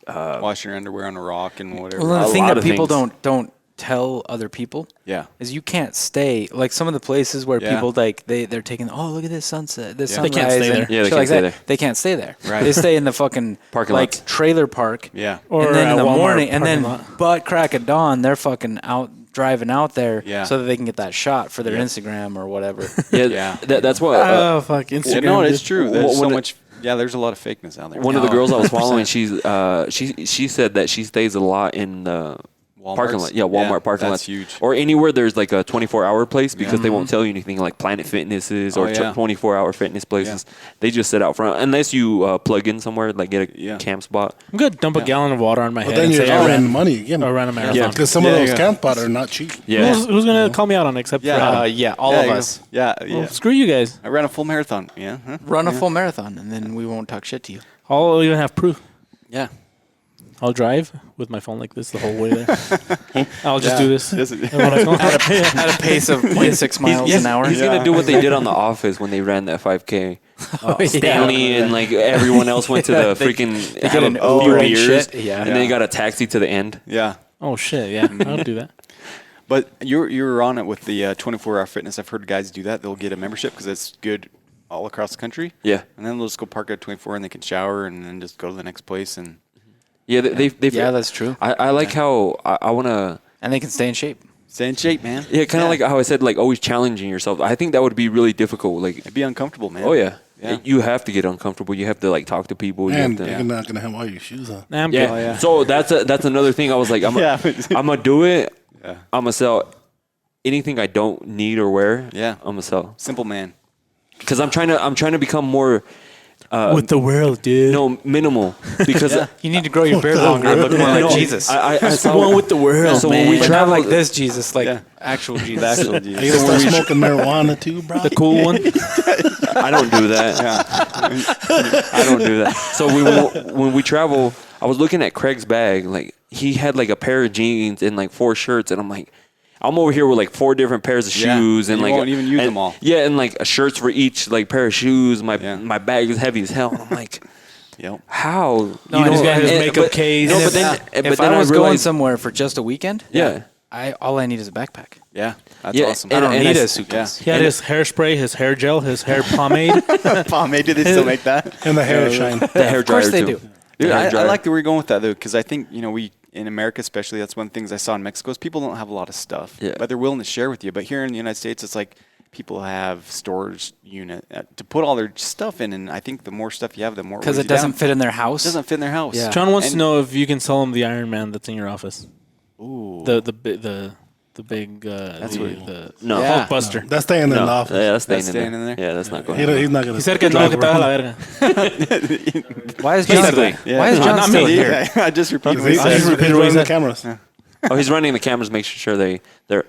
Wash your underwear on a rock and whatever. Well, the A thing lot that of people things. don't tell other people Yeah. is you can't stay like some of the places where Yeah. people like they're taking look at this sunset, this Yeah. sunrise. They can't stay and there. Yeah, they shit can't like stay that. there. They can't stay there. Right. They stay in the fucking Parking like lots. trailer park. Yeah. Or and then in at the Walmart morning, and then parking lot. butt crack at dawn, they're fucking out driving out there Yeah. so that they can get that shot for their Instagram or whatever. Yeah, Yeah. that's what. Oh, fuck. Instagram. Yeah, no, it's true. There's so When it- much. Yeah, there's a lot of fakeness out there. One of the No, girls I was 100%. following, she said that she stays a lot in the parking lot. Yeah, Walmart parking that's lots. huge. Or anywhere there's like a 24-hour place because they won't tell you anything like Planet Fitnesses or Oh, yeah. 24-hour fitness places. They just sit out front unless you plug in somewhere, like get a Yeah. camp spot. I'm going to dump a gallon of water on my But head then and you're say I spending ran, money again. I ran a marathon. Because some of Yeah, those yeah. camp spots are not cheap. Yeah. Who's going to call me out on it except Yeah. for Adam? Yeah, all Yeah, of you us go. Yeah, yeah. Well, screw you guys. I ran a full marathon. Yeah. Huh? run a full marathon, and then we won't talk shit to you. I'll even have proof. Yeah. I'll drive with my phone like this the whole way there. I'll just do this. This is- At a pace of 0.6 miles an hour. He's gonna do what they did on The Office when they ran that 5K. Stanley and like everyone else went to the freaking get have an a few Uber and beers, shit. Yeah. and then they got a taxi to the end. Yeah. Oh, shit. Yeah, I'll do that. But you're on it with the 24-hour fitness. I've heard guys do that. They'll get a membership because it's good all across the country. Yeah. And then they'll just go park at 24 and they can shower and then just go to the next place. And Yeah, they've Yeah, that's true. I like how I want to. And they can stay in shape. stay in shape, man. Yeah, kind of like how I said, like always challenging yourself. I think that would be really difficult. Like, It'd be uncomfortable, man. oh yeah, Yeah. you have to get uncomfortable. You have to like talk to people. You And have to, you're not going to have all your shoes on. Nah, I'm yeah. good. yeah. So that's another thing. I was like, I'm gonna do it. Yeah. I'm gonna sell anything I don't need or wear. Yeah. I'm gonna sell Simple man. because I'm trying to become more With the world, dude. minimal because You need to grow your beard longer and look more like No, Jesus. I saw one with the world, So man. when we but not travel like this Jesus, like Yeah. actual Jesus. Actual Are Jesus. you going to start smoking marijuana too, bro? The cool one. I don't do that. I don't do that. So when we travel, I was looking at Craig's bag. Like he had like a pair of jeans and like 4 shirts, and I'm like, I'm over here with like 4 different pairs of Yeah, shoes and you like won't even use and- them all. Yeah, and like shirts for each like pair of shoes. My Yeah. bag is heavy as hell. I'm like, Yep. how? No, You and he's know, got his and- makeup but- case. No, And but then if but then I was going realized, somewhere for just a weekend, yeah. all I need is a backpack. Yeah. That's Yeah, awesome. I don't and need I- a suitcase. He had his hairspray, his hair gel, his hair pomade. Pomade, do they still make that? And the hair shine. The hair Of course dryer they too. do. The Dude, hair I dryer. like that we're going with that though, because I think we in America especially, that's one of the things I saw in Mexico is people don't have a lot of stuff, Yeah. but they're willing to share with you. But here in the United States, it's like people have storage unit to put all their stuff in, and I think the more stuff you have, the more Because weighs it you doesn't down. fit in their house. It doesn't fit in their house. Yeah. John wants to And- know if you can sell him the Iron Man that's in your office. Ooh. The big the No. Yeah. Hulkbuster. That's staying in the No, office. yeah, that's staying, That's in, staying there. in there? Yeah, that's not going. He's not going He said que no, que estaba la verga. Why is John? Basically. Why is John Not still me. here? I just repeated what he He's said. repeated what he running the said. cameras. Oh, he's running the cameras, make sure they're.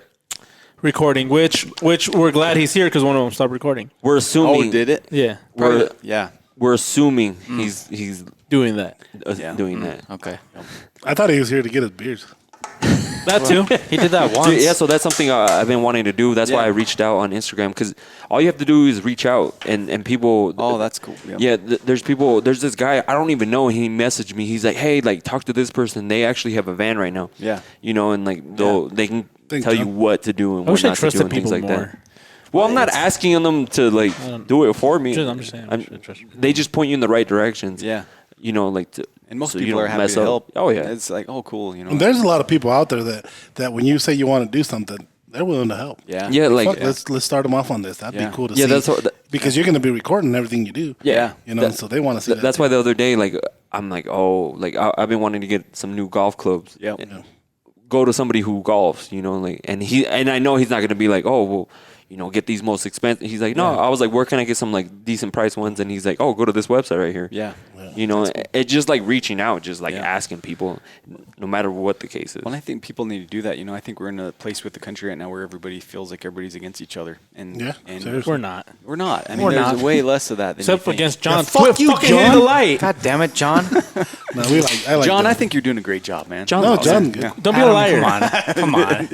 recording, which we're glad he's here because one of them stopped recording. We're assuming. Oh, did it? Yeah, We're assuming he's doing that. doing that. Okay. I thought he was here to get his beers. That too. He did that once. Dude, yeah, so that's something I've been wanting to do. That's why I reached out on Instagram, because all you have to do is reach out and people. Oh, that's cool. Yeah, there's people. There's this guy I don't even know. He messaged me. He's like, "Hey, like talk to this person. They actually have a van right now. Yeah. You know, and like they can Thanks, tell you John. what to do and I what wish I not to do trusted and things people like more. that." Well, I'm not asking them to like do it for me. I'm just saying. I should trust people. They just point you in the right directions. Yeah. You know, like And most so you people don't are happy mess to up. help. Oh yeah. It's like, oh, cool. You know. And there's a lot of people out there that when you say you want to do something, they're willing to help. Yeah. Yeah, like Fuck, let's start them off on this. That'd Yeah. be cool to Yeah, see. that's what- because you're going to be recording everything you do. yeah. You know, so they want to see that. That's why the other day, like, I'm like, oh, like I've been wanting to get some new golf clubs. Yep. And go to somebody who golfs, you know, like, and I know he's not gonna be like, oh, well, you know, get these most expensive. He's like, no, I was like, where can I get some like decent price ones? And he's like, oh, go to this website right here. Yeah. You know, it's just like reaching out, just like Yeah. asking people, no matter what the case is. Well, I think people need to do that. You know, I think we're in a place with the country right now where everybody feels like everybody's against each other, and Yeah, and seriously. We're not. we're not. I mean, We're there's not. way less of that than Except you for think. against John. fuck Quit you, fucking John. hitting the light. God damn it, John. No, I like John, that. I think you're doing a great job, man. John, No, loves John. it. Good. Don't be a liar. Come on.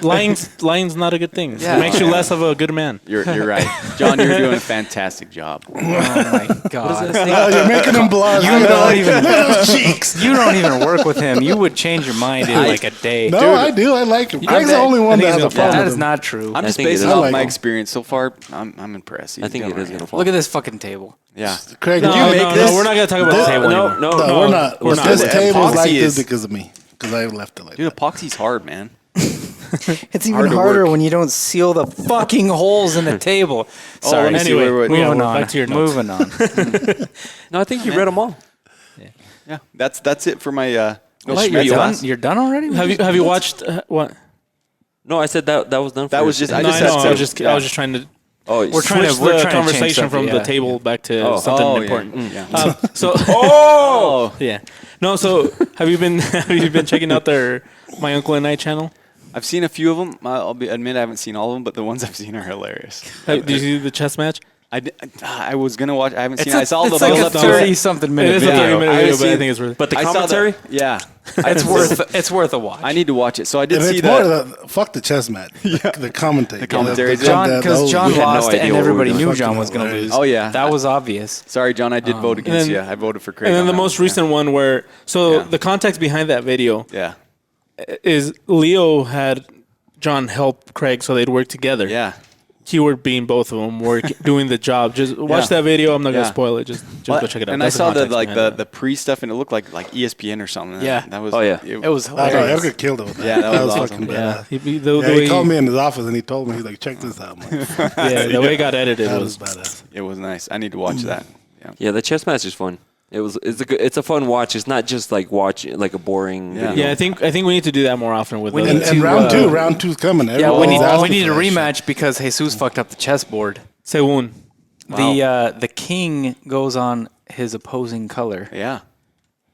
Lying's not a good thing. Yeah. It makes you less of a good man. You're right, John. You're doing a fantastic job. Oh my God. Oh, you're making him blush. You don't even. Look at those cheeks. You don't even work with him. You would change your mind in like a day. No, I do. I like him. Greg's the only one I think that has a he's problem That with is him. not true. I'm I just think it basing is. off I like my him. experience so far. I'm impressed. I think it is gonna fall. Look at this fucking table. Yeah. Craig, No, did you make this? we're not gonna talk about the table no, anymore. no, No, we're not. we're not. This The table is like epoxy this is- because of me. Because I left it like Dude, that. epoxy's hard, man. It's even Hard to harder work. when you don't seal the fucking holes in the table. Sorry. let me see Anyway, where- yeah, moving we're on. back to your notes. Moving on. No, I think you read them all. Yeah. That's it for my. Wait, Schmidt you're done? class. You're done already? Have you watched what? No, I said that was done. For That was you. just. I No, just I know. had I to- was just yeah. trying to Oh, We're trying to- switch we're the trying to change conversation something, from yeah. the table back to something Oh, yeah. important. Yeah. So Oh. yeah, no. So have you been checking out their My Uncle and I channel? I've seen a few of them. Admit I haven't seen all of them, but the ones I've seen are hilarious. Did you see the chess match? I was gonna watch. I haven't seen. I saw it's the like a build-up to it. 30-something It minute is a video. 30-minute I video, haven't but I seen- think it's worth. but the I saw commentary. Yeah, It's worth a watch. I need to watch it. So I did And see it's more that. of the fuck the chess match. The commentary. The commentary. John, because John We had no lost it idea and what we were everybody doing. knew John Fucking was going to hilarious. lose. Oh, yeah. That was obvious. Sorry, John. I did vote against then- you. I voted for Craig. And then on the that most one. recent one where the context behind that video Yeah. is Leo had John help Craig so they'd work together. Yeah. Keyword being both of them doing the job. Just watch that video. I'm not gonna Yeah. spoil it. Just go check it out. And That's I saw the context behind it. the pre stuff, and it looked like ESPN or something. Yeah. That was. Oh, yeah. It was I know, hilarious. Edgar killed it with that. Yeah, that was awesome. fucking Yeah, badass. the Yeah, way he called me in his office and he told me, he's like, check this out. I'm like, the way it got edited that was was badass. It was nice. I need to watch that. Yeah. Yeah, the chess match is fun. It's a fun watch. It's not just like a boring. Yeah. video. Yeah, I think we need to do that more often with We the need And to, round two's coming. Yeah, Everyone's asking we need a for that shit. rematch because Jesus fucked up the chessboard. Sewun. The king goes on his opposing color. Yeah.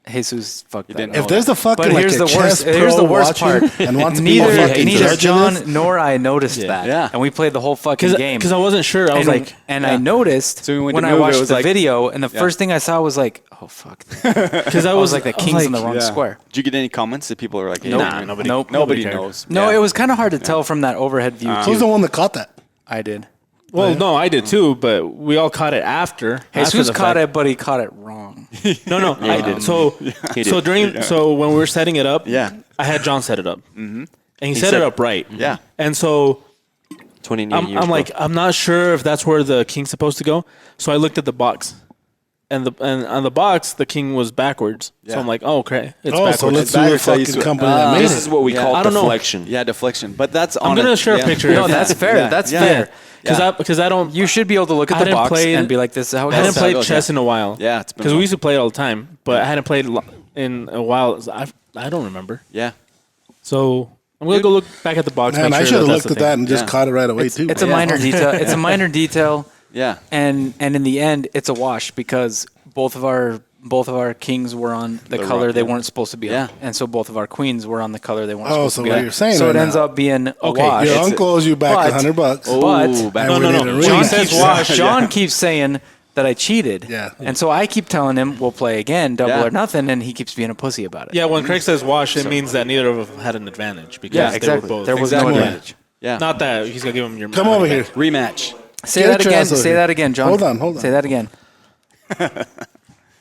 Jesus fucked that didn't up. know If there's a fucking But like here's a the chess worst. pro Here's the worst watching part. and wants to be a Neither fucking neither judge in John this, nor I noticed that. Yeah. And we played the whole fucking game. Because I wasn't sure. I was like, I noticed So we went to when I move, it watched was the like- video, and the first thing I saw was like, oh fuck. because I I was like, the king's in the wrong yeah. square. Did you get any comments that people are like, hey, Nope. nah, nobody, Nope. nobody Nobody knows. No, Yeah. it was kind of hard to tell from that overhead view Who's too. the one that caught that? I did. Well, no, I did too, but we all caught it after. Jesus caught it, but he caught it wrong. No, I did. So when we were setting it up, Yeah. I had John set it up, and he set set- it up right. Yeah. And so 29 years. I'm like, I'm not sure if that's where the king's supposed to go. So I looked at the box, and on the box the king was backwards. So Yeah. I'm like, oh, okay, it's Oh, backwards. so let's sue the backwards, so you fucking sw- company that made this it. is what we Yeah. call I don't know. deflection. Yeah, deflection. But that's I'm on gonna it. share a Yeah. picture. No, of that's that. fair. Yeah. That's Yeah. fair. Because I don't. You should be able to look at I the hadn't box played- and be like, "This is how it I hadn't goes." played goes, chess yeah. in a while. Yeah, it's been a because we while. used to play it all the time, but I hadn't played in a while. I don't remember. Yeah. So I'm gonna go look back at the box. Man, make I sure should have that's looked the at that thing. and just Yeah. caught it right away too. It's a man. minor detail. It's a minor detail, Yeah. and in the end, it's a wash because both of our both of our kings were on the color they weren't supposed to be on. And so both of our queens were on the color they weren't supposed to be on. So what you're saying so right it ends now, up being a wash. your uncle owes you back $100. But No. John He says says wash. John keeps saying that I cheated. Yeah. And so I keep telling him we'll play again, double or nothing, and he keeps being a pussy about it. Yeah, when Craig says wash, it means that neither of them had an advantage because Yeah, they exactly. were both. There was no advantage. Yeah. Not that he's gonna give him your Come money over back. here. Rematch. Say Get that your again. ass over Say here. that again, John. Hold on. Say that again.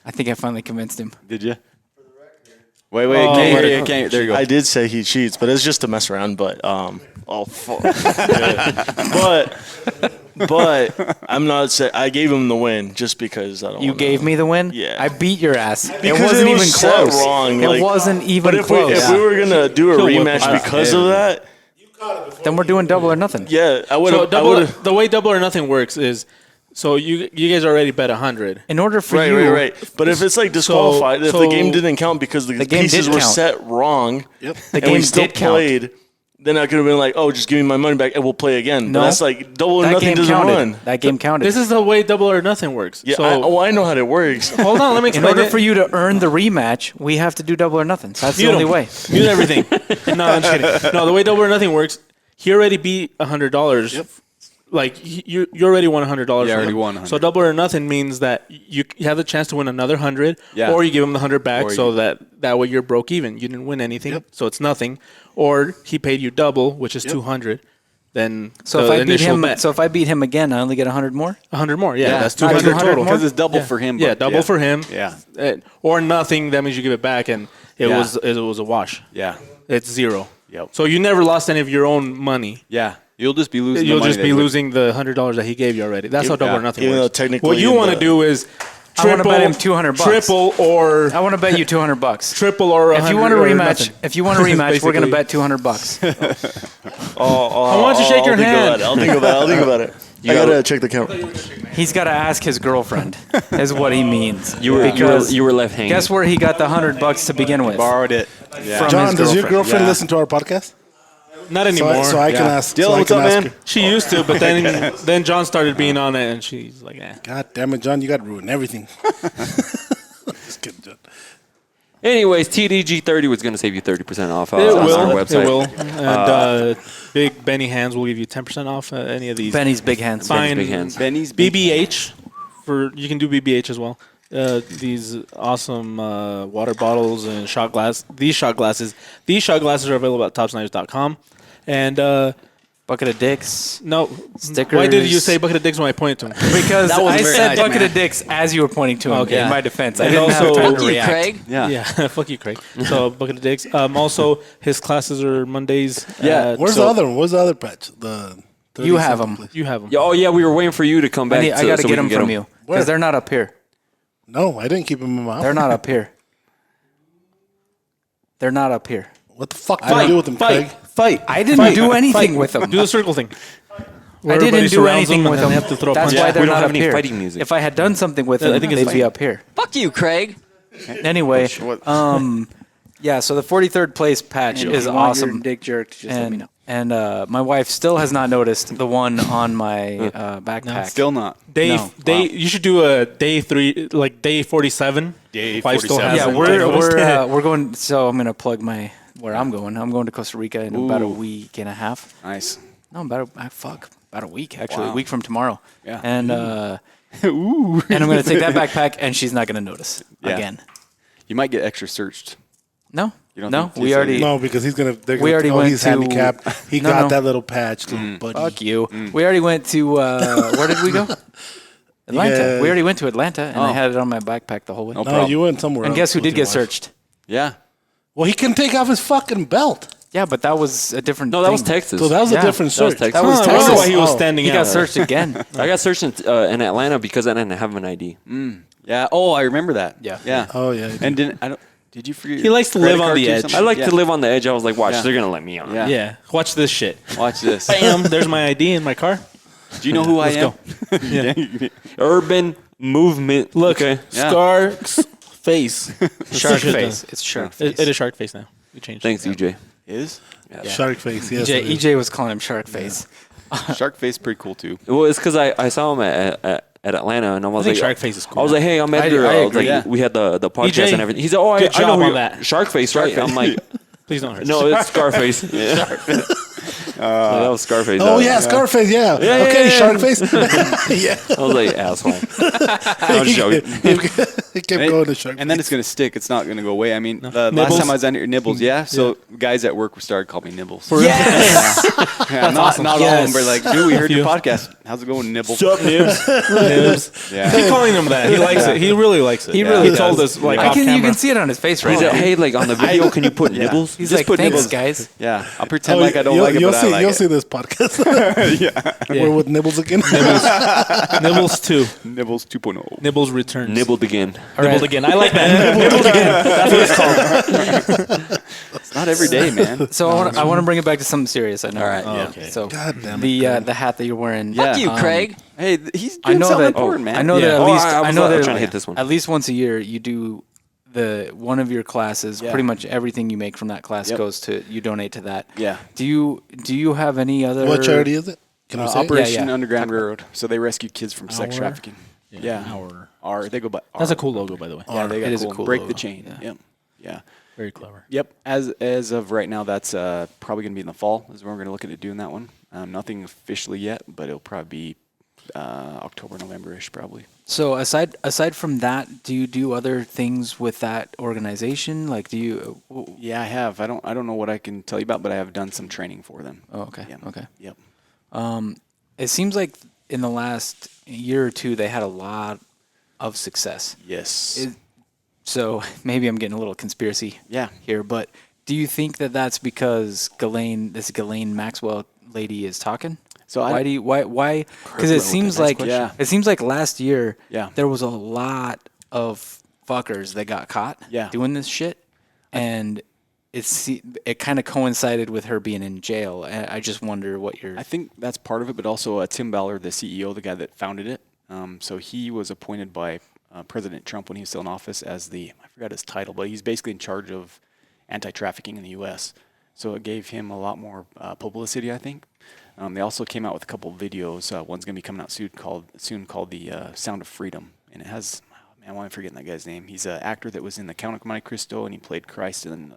I think I finally convinced him. Did you? Wait, can't. There you go. I did say he cheats, but it's just to mess around. But fuck. but I'm not saying I gave him the win just because I don't. You gave me the win? Yeah. I beat your ass. Because it wasn't it was even set close. wrong, It like- wasn't even But if close. we were gonna do a He'll whip rematch us because of that, Then we're doing double or nothing. yeah, I would So have. the way double or nothing works is, so you guys already bet 100. In order for Right, you, right. But if it's like disqualified, if the game didn't count because the game pieces did were count. set wrong, the and game we still did count. played, then I could have been like, "Oh, just give me my money back and we'll play again." No. But that's like double or That nothing game doesn't counted. run. That game counted. This is the way double or nothing works. Yeah, So I know how that works. hold on, let me in explain order it. for you to earn the rematch, we have to do double or nothing. That's the Mute only him. way. Mute everything. No, I'm just kidding. No, the way double or nothing works, he already beat $100. Yep. Like you already won $100. Yeah, I already won 100. So double or nothing means that you have the chance to win another 100, Yeah. or you give him the 100 back, Or so you- that way you're broke even. You didn't win anything, so it's nothing. Or he paid you double, which is 200. Then So the if I beat initial him, bet, so if I beat him again, I only get 100 more. 100 more. Yeah, that's Not 200 200 total. more? Because it's double for him. Yeah, but double for him. Yeah. Or nothing. That means you give it back, and it Yeah. was a wash. Yeah. It's zero. Yep. So you never lost any of your own money. Yeah. You'll just be losing. You'll the money just that be you- losing the $100 that he gave you already. That's how double or nothing Even though works. technically What you want to do is I wanna triple, bet him $200. triple or I want to bet you $200. triple or If you want a 100 or rematch, nothing. if you want a rematch, we're gonna Basically. bet $200. I want you to shake your hand. I'll think about it. I gotta check the count. He's got to ask his girlfriend, is what he means. You were Because you were left hanging. guess where he got the $100 to begin with? Borrowed it. From John, his does your girlfriend Yeah. listen to our podcast? Not So anymore. I can ask. Dylan, so I what's can up, ask man? her. She used to, but then John started being on it, and she's like, eh. God damn it, John! You got to ruin everything. Just kidding, John. Anyways, TDG30 was going to save you 30% off It on will. our website. It will. And Big Benny Hands will give you 10% off any of these. Benny's big hands. Fine. Big hands. Benny's big- BBH you can do BBH as well. These awesome water bottles and shot glass. These shot glasses are available at topsnipers.com. And Bucket of dicks. no, Stickers. why did you say bucket of dicks when I pointed to him? Because That wasn't I very said nice, bucket man. of dicks as you were pointing to him. Okay. In my defense, I And didn't have also- time Fuck to you, react. Craig. Yeah. Yeah, fuck you, Craig. So bucket of dicks. Also, his classes are Mondays. Yeah. Where's the other one? Where's the other patch? The You have 37, 'em. please. You have them. Yeah, oh yeah, we were waiting for you to come back. I got to so get we them can from you Where? because they're not up here. No, I didn't keep them in my They're house. not up here. They're not up here. What the fuck did I do with them, Craig? Fight. I didn't do anything with them. Do the circle thing. I didn't do anything with them. They have to throw That's punches. why We they're don't not have up any here. fighting music. If I had done something with them, I think it's they'd be fight. up here. Fuck you, Craig. Anyway, yeah. So the 43rd place patch is awesome. Dick jerked. Just let me know. And my wife still has not noticed the one on my backpack. Still not. No. You should do a day 3, like day 47. Day Wife still 47. has Yeah, it. we're going. So I'm gonna plug where I'm going. I'm going to Costa Rica in about a week and a half. Nice. No, about a week actually. Wow. A week from tomorrow. Yeah. And and I'm gonna take that backpack, and she's not gonna notice Yeah. again. You might get extra searched. No, You don't no, think we it's already. No, because they're We gonna already oh, went he's to- handicapped. He No, got no. that little patch, little buddy. Fuck you. We already went to where did we go? Atlanta. Yeah. We already went to Atlanta, and I had it on my backpack the whole way. No No, problem. you went somewhere And else guess who with did your get wife. searched? Yeah. Well, he can take off his fucking belt. Yeah, but that was a different. No, that was thing. Texas. So that was Yeah, a different that was search. Texas. That was I wonder Texas. why he was Oh. standing He out. got searched again. I got searched in Atlanta because I didn't have an ID. Yeah. Oh, I remember that. Yeah. Yeah. Oh, yeah, he And did you forget? He likes to live on the edge. I like to live on the edge. I was like, watch, Yeah. they're gonna let me on. Yeah. Yeah, watch this shit. Watch this. Bam, there's my ID in my car. Do you know who I am? Urban movement. Look, okay. Yeah. Scar's face. Shark Shit face. done. It's shark face. It is shark face now. We changed. Thanks, EJ. Is Shark face. Yes. EJ, it is. EJ was calling him shark face. Shark face pretty cool too. Well, it's because I saw him at at Atlanta, and I was think like, Sharkface is cool. I was like, hey, I'm Edgar. I I was like, agree. we had the podcast EJ, and everything. He said, oh, good I know job who on you- that. Sharkface, right? I'm like, Please don't hurt. no, it's Scarface. Yeah. No, that was Scarface. Oh yeah, Scarface. Yeah. Okay, Sharkface. Yeah. I was like, asshole. I was joking. He kept going to Sharkface. And then it's going to stick. It's not going to go away. I mean, the last Nibbles? time I was on here, Nibbles, yeah. So guys at work started calling me Nibbles. Yes. Yeah, not awesome. not all of Yes. them, but like, dude, we heard you. your podcast. How's it going, Nibbles? What's up, Nibs? Nibs. Yeah. Keep calling him that. He likes it. He really likes it. He really He told does. us like I off can, you camera. can see it on his face right He now. said, hey, like on the video, can you put nibbles? He's Just like, put thanks, nibbles. guys. Yeah, I'll pretend like I don't like it, you'll but see, I like you'll it. see this podcast. We're with Nibbles again. Nibbles 2. Nibbles 2.0. Nibbles returns. Nibbled again. Nibbled again. I like that. Nibbled again. That's what it's called. It's not every day, man. So I want to bring it back to something serious. I know. All right. Oh, okay. So God damn it, the hat that you're wearing. Yeah. Fuck you, Craig. Hey, he's I doing know something that. important, man. I know Yeah. that at Oh, least I was know that trying to hit this one. At least once a year you do one of your classes. Yeah. Pretty much everything you make from that class Yep. goes to you donate to that. Yeah. Do you have any other? What charity is it? Can we say? Operation Yeah. Underground Railroad. So they rescue kids from sex Our- trafficking. Yeah. They go by That's R. a cool logo, by the way. Yeah, they got It is a cool. cool Break logo. the chain. Yeah. Yep. Yeah. Very clever. Yep. As of right now, that's probably going to be in the fall. Is when we're going to look at doing that one. Nothing officially yet, but it'll probably be October, November-ish, probably. So aside from that, do you do other things with that organization? Like, do you? Yeah, I have. I don't know what I can tell you about, but I have done some training for them. Oh, okay. Yeah. Okay. Yep. It seems like in the last year or two they had a lot of success. Yes. So maybe I'm getting a little conspiracy Yeah. here, but do you think that that's because this Ghislaine Maxwell lady is talking? So why because it seems like Yeah. it seems like last year Yeah. there was a lot of fuckers that got caught Yeah. doing this shit, and it kind of coincided with her being in jail. And I just wonder what your I think that's part of it, but also Tim Ballard, the CEO, the guy that founded it. So he was appointed by President Trump when he was still in office as I forgot his title, but he's basically in charge of anti-trafficking in the U.S. So it gave him a lot more publicity, I think. They also came out with a couple of videos. One's going to be coming out soon called The Sound of Freedom. And it has, why am I forgetting that guy's name? He's an actor that was in The Count of Monte Cristo, and he played Christ in,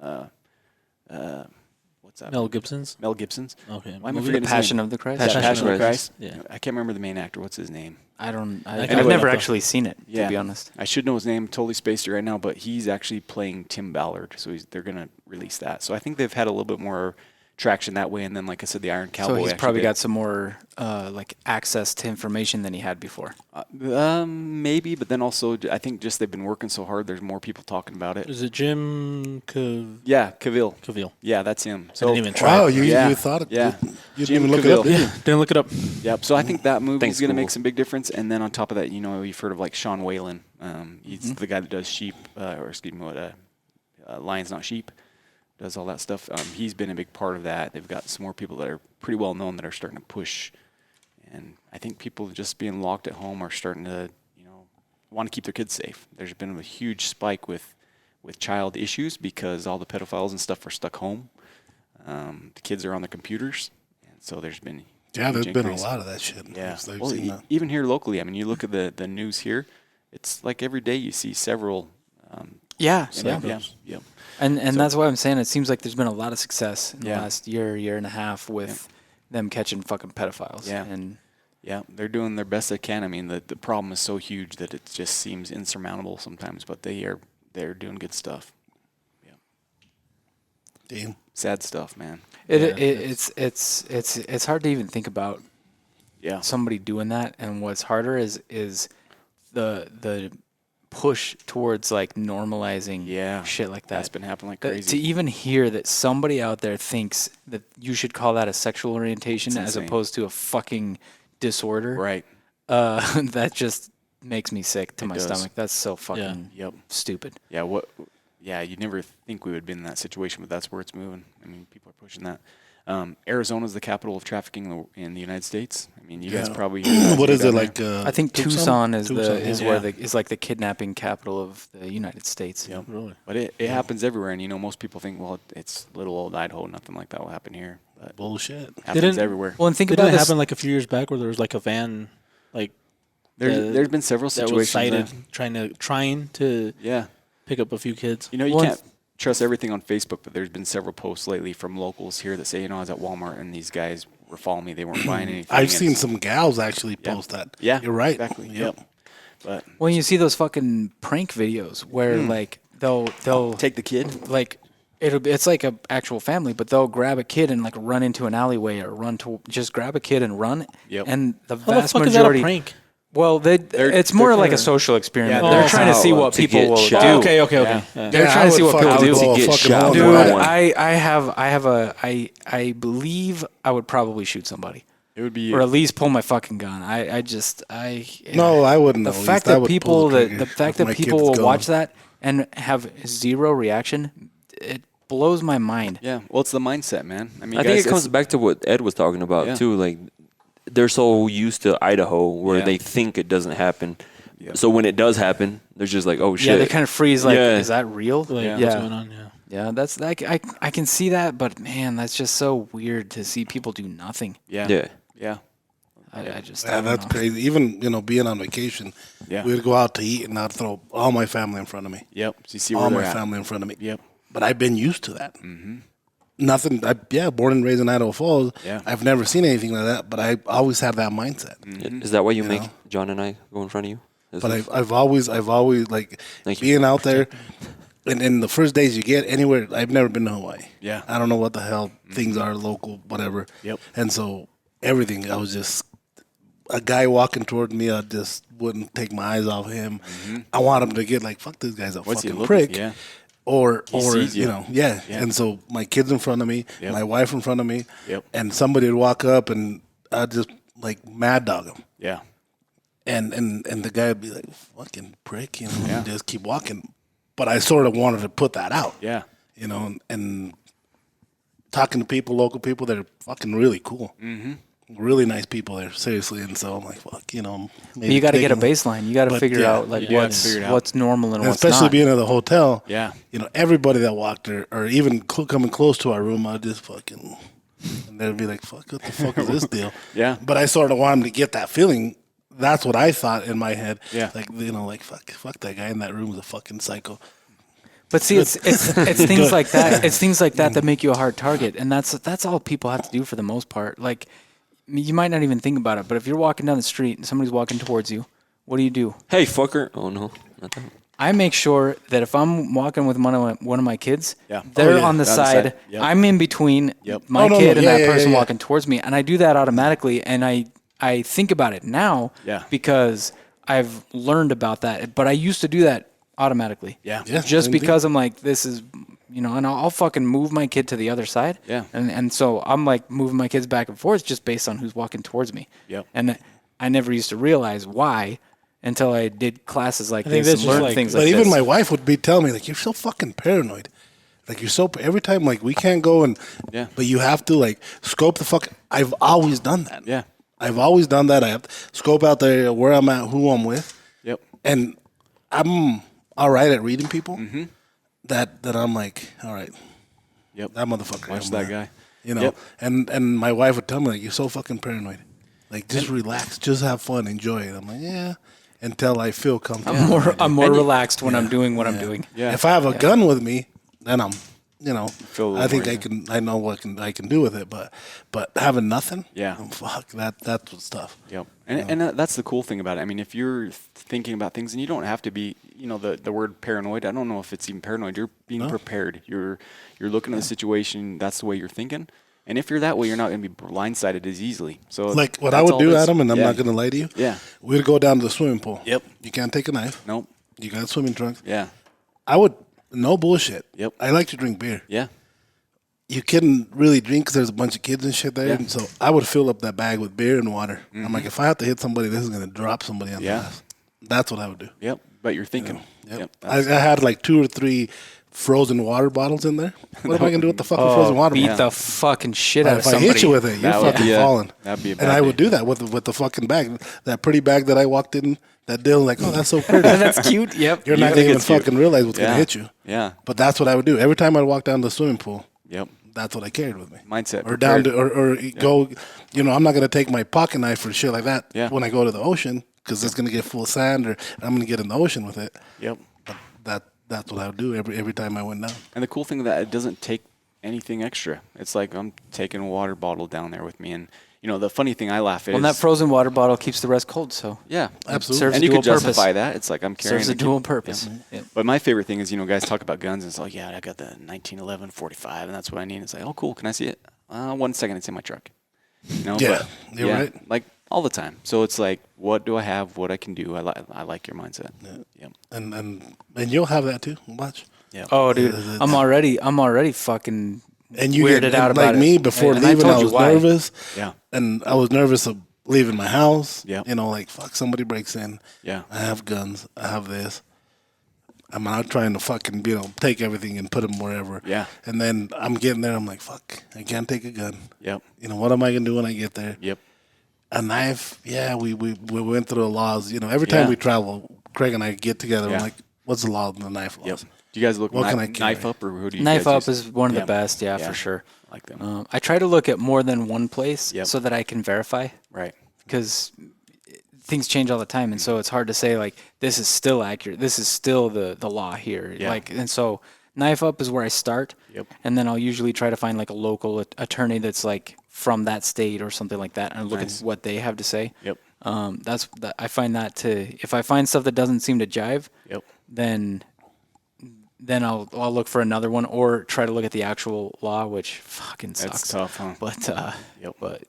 what's that? Mel Gibson's. Mel Gibson's. Okay. Why am I Movie? forgetting his Passion name? of the Christ? Yeah, Passion of the Christ. Christ. Yeah. I can't remember the main actor. What's his name? I've Anyway, never look actually seen it, Yeah. to be honest. I should know his name. Totally spaced it right now, but he's actually playing Tim Ballard, so they're going to release that. So I think they've had a little bit more traction that way. And then, like I said, the Iron Cowboy. So he's actually probably did- got some more like access to information than he had before. maybe, but then also I think just they've been working so hard. There's more people talking about it. Is it Jim Yeah, Cavill. Cavill? Yeah, that's him. I So didn't even try. Wow, it. you thought it? Yeah. You Jim didn't even look it up, Cavill. did you? Didn't look it up. Yep. So I think that movie Thanks, is going to make Google. some big difference. And then on top of that, you've heard of like Sean Whalen. He's the guy that does Sheep, Lions Not Sheep, does all that stuff. He's been a big part of that. They've got some more people that are pretty well known that are starting to push. And I think people just being locked at home are starting to, want to keep their kids safe. There's been a huge spike with child issues because all the pedophiles and stuff are stuck home. The kids are on their computers. And so there's been Yeah, there's huge been a increase. lot of that shit. Yeah. I've Well, seen that. even here locally, I mean, you look at the news here, it's like every day you see several. Yeah, Yeah. And that's why I'm saying it seems like there's been a lot of success in the Yeah. last year and a half with them catching fucking pedophiles. Yeah. And Yeah, they're doing their best they can. I mean, the problem is so huge that it just seems insurmountable sometimes, but they're doing good stuff. Damn. Sad stuff, man. it's hard to even think about Yeah. somebody doing that, and what's harder is the push towards like normalizing shit like that. That's been happening like To crazy. even hear that somebody out there thinks that you should call that a sexual orientation It's as insane. opposed to a fucking disorder, Right. that just makes me sick to It my does. stomach. That's so fucking Yep. stupid. Yeah. Yeah, you'd never think we would be in that situation, but that's where it's moving. I mean, people are pushing that. Arizona is the capital of trafficking in the United States. I mean, you guys Yeah. probably. What is it down like? there. I think Tucson is yeah. where is like the kidnapping capital of the United States. Yep. Really? But it happens everywhere, and most people think, well, it's little old Idaho, nothing like that will happen here. But Bullshit. it happens everywhere. Well, and think Didn't about it this. happen like a few years back where there was like a van, like There's been several that was situations cited trying to yeah. pick up a few kids. You know, you can't trust everything on Facebook, but there's been several posts lately from locals here that say, I was at Walmart and these guys were following me. They weren't buying anything. I've seen some gals actually post that. Yeah, you're right. Exactly. Yep. But when you see those fucking prank videos where like they'll take the kid. Like it's like a actual family, but they'll grab a kid and like run into an alleyway or just grab a kid and run. Yep. And the How the vast fuck majority. is that a prank? Well, it's more like a social experiment. They're trying to see what people will do. Okay. Yeah. They're trying to see what people do. to get shot. Dude, One. I believe I would probably shoot somebody. It would be Or at least pull my fucking gun. No, I wouldn't. The at fact least I that would people pull the trigger the fact if that my people kid's will gone. watch that and have zero reaction, it blows my mind. Yeah, well, it's the mindset, man. I mean, I think it comes back to what Ed was talking about Yeah. too. Like they're so used to Idaho where they think it doesn't happen. Yeah. So when it does happen, they're just like, "Oh shit!" Yeah, they kind of freeze. Like, Yeah. is that real? Like, what's going on? Yeah. Yeah, that's like I can see that, but man, that's just so weird to see people do nothing. Yeah. Yeah. Yeah. I just Yeah, I don't that's know. crazy. Even being on vacation, Yeah. we'd go out to eat and I'd throw all my family in front of me. Yep. So you see where All they're my at. family in front of me. Yep. But I've been used to that. Mm-hmm. Nothing. Born and raised in Idaho Falls. Yeah. I've never seen anything like that. But I always had that mindset. Is that why you You make know? John and I go in front of you? Is But it- I've always like Thank you. being out there, and in the first days you get anywhere. I've never been to Hawaii. Yeah. I don't know what the hell things are local, whatever. Yep. And so everything, I was just a guy walking toward me. I just wouldn't take my eyes off him. I want him to get like, fuck, this guy's a What's he fucking looking? prick. Yeah. Or sees you. yeah. Yeah. And so my kids in front of me, Yep. my wife in front of me, Yep. and somebody would walk up and I'd just like mad dog him. Yeah. And the guy would be like, fucking prick, Yeah. just keep walking. But I sort of wanted to put that out, Yeah. and talking to people, local people, they're fucking really cool. Mm-hmm. Really nice people there, seriously. And so I'm like, fuck, maybe You got to get a taking- baseline. You got to But, figure yeah, out like you do have to what's figure it out. what's normal and And what's especially not. being at the hotel, Yeah. everybody that walked there, or even coming close to our room, I'd just fucking, and they'd be like, fuck, what the fuck is this deal? Yeah. But I sort of want them to get that feeling. That's what I thought in my head. Yeah. Like, like, fuck that guy in that room is a fucking psycho. But see, it's things like that. It's things like that that make you a hard target, and that's all people have to do for the most part. Like, you might not even think about it, but if you're walking down the street and somebody's walking towards you, what do? hey fucker! Oh no, not that. I make sure that if I'm walking with one of my kids, Yeah. they're Oh, yeah. on the On the side. side. Yep. I'm in between Yep. my Oh, no, kid no. and Yeah, that yeah, person yeah, yeah. walking towards me, and I do that automatically. And I think about it now Yeah. because I've learned about that. But I used to do that automatically. Yeah. Yeah. Just same thing. because I'm like, this is, and I'll fucking move my kid to the other side. Yeah. And so I'm like moving my kids back and forth just based on who's walking towards me. Yep. And I never used to realize why until I did classes like I think this that's and just learned like- things But like even this. my wife would be telling me, like, you're so fucking paranoid. Like, you're so, every time, like, we can't go and, Yeah. but you have to, like, scope the fuck. I've always done that. Yeah. I've always done that. I have to scope out there where I'm at, who I'm with. Yep. And I'm all right at reading people. That I'm like, all right, Yep. that motherfucker. Watch I'm that not- guy. And my wife would tell me, like, you're so fucking paranoid. Like, just relax, just have fun, enjoy it. I'm like, yeah, until I feel comfortable. I'm more relaxed when I'm doing what I'm doing. Yeah. If I have a gun with me, then I'm, Feel a little I think more, I know what I can do with it. But having nothing, Yeah. fuck that's what's tough. Yep. And that's the cool thing about it. I mean, if you're thinking about things, and you don't have to be, the word paranoid, I don't know if it's even paranoid. You're being prepared. You're looking at the situation. That's the way you're thinking. And if you're that way, you're not going to be blindsided as easily. So Like what I that's would all do, it is. Adam, and I'm Yeah. not going to lie to you. Yeah. We'd go down to the swimming pool. Yep. You can't take a knife. Nope. You got swimming trunks. Yeah. I would, no bullshit. Yep. I like to drink beer. Yeah. You couldn't really drink because there's a bunch of kids and shit there. Yeah. And so I would fill up that bag with beer and water. I'm like, if I have to hit somebody, this is going to drop somebody on Yeah. the ass. That's what I would do. Yep. But you're thinking. Yep. That's- I had like 2 or 3 frozen water bottles in there. What am I going to do with the fucking frozen water Beat bottle? the fucking shit out of If I somebody. hit you with it, you're That would- fucking yeah. falling. That'd be a and bad I would day. do that with the fucking bag. That pretty bag that I walked in, that deal, like, oh, that's so pretty. That's cute. Yep. You're You not think even it's cute. fucking realize what's going Yeah. to hit you. Yeah. But that's what I would do. Every time I'd walk down to the swimming pool, Yep. that's what I carried with me. Mindset. Or down prepared. to, or go, I'm not going to take my pocket knife or shit like that Yeah. when I go to the ocean. because it's gonna get full of sand, or I'm gonna get in the ocean with it. Yep. But that's what I would do every time I went down. And the cool thing that it doesn't take anything extra. It's like I'm taking a water bottle down there with me, and the funny thing I laugh at Well, is that frozen water bottle keeps the rest cold, so yeah, Absolutely. serves and a you dual could justify purpose. that. It's like I'm carrying Serves a the dual purpose. Yeah. Yep. But my favorite thing is, guys talk about guns, and it's like, yeah, I got the 1911 45, and that's what I need. It's like, oh, cool, can I see it? 1 second, it's in my truck. Yeah, but, you're right. Like all the time. So it's like, what do I have? What I can do? I like your mindset. Yep. And you'll have that too. Watch. Yeah. Oh, dude, I'm already fucking And you weirded get out like about me it. before And I leaving. told I you was why. nervous. Yeah. And I was nervous of leaving my house. Yeah. Like fuck, somebody breaks in. Yeah. I have guns. I have this. I'm not trying to fucking take everything and put them wherever. Yeah. And then I'm getting there. I'm like, fuck, I can't take a gun. Yep. What am I gonna do when I get there? Yep. A knife. Yeah, we went through the laws. Every time Yeah. we travel, Craig and I get together. Yeah. I'm like, what's the law of the knife laws? Yep. Do you guys look What can I knife carry? up, or who do you Knife guys Up use? is one of Yeah. the best, yeah, Yeah. for sure. I like them. I try to look at more than one place Yep. so that I can verify, Right. because things change all the time, and so it's hard to say like this is still accurate. This is still the law here. Yeah. And so Knife Up is where I start, Yep. and then I'll usually try to find like a local attorney that's like from that state or something like that, and look Nice. at what they have to say. Yep. I find that if I find stuff that doesn't seem to jive, Yep. then I'll look for another one or try to look at the actual law, which fucking sucks. That's tough, huh? But Yep. but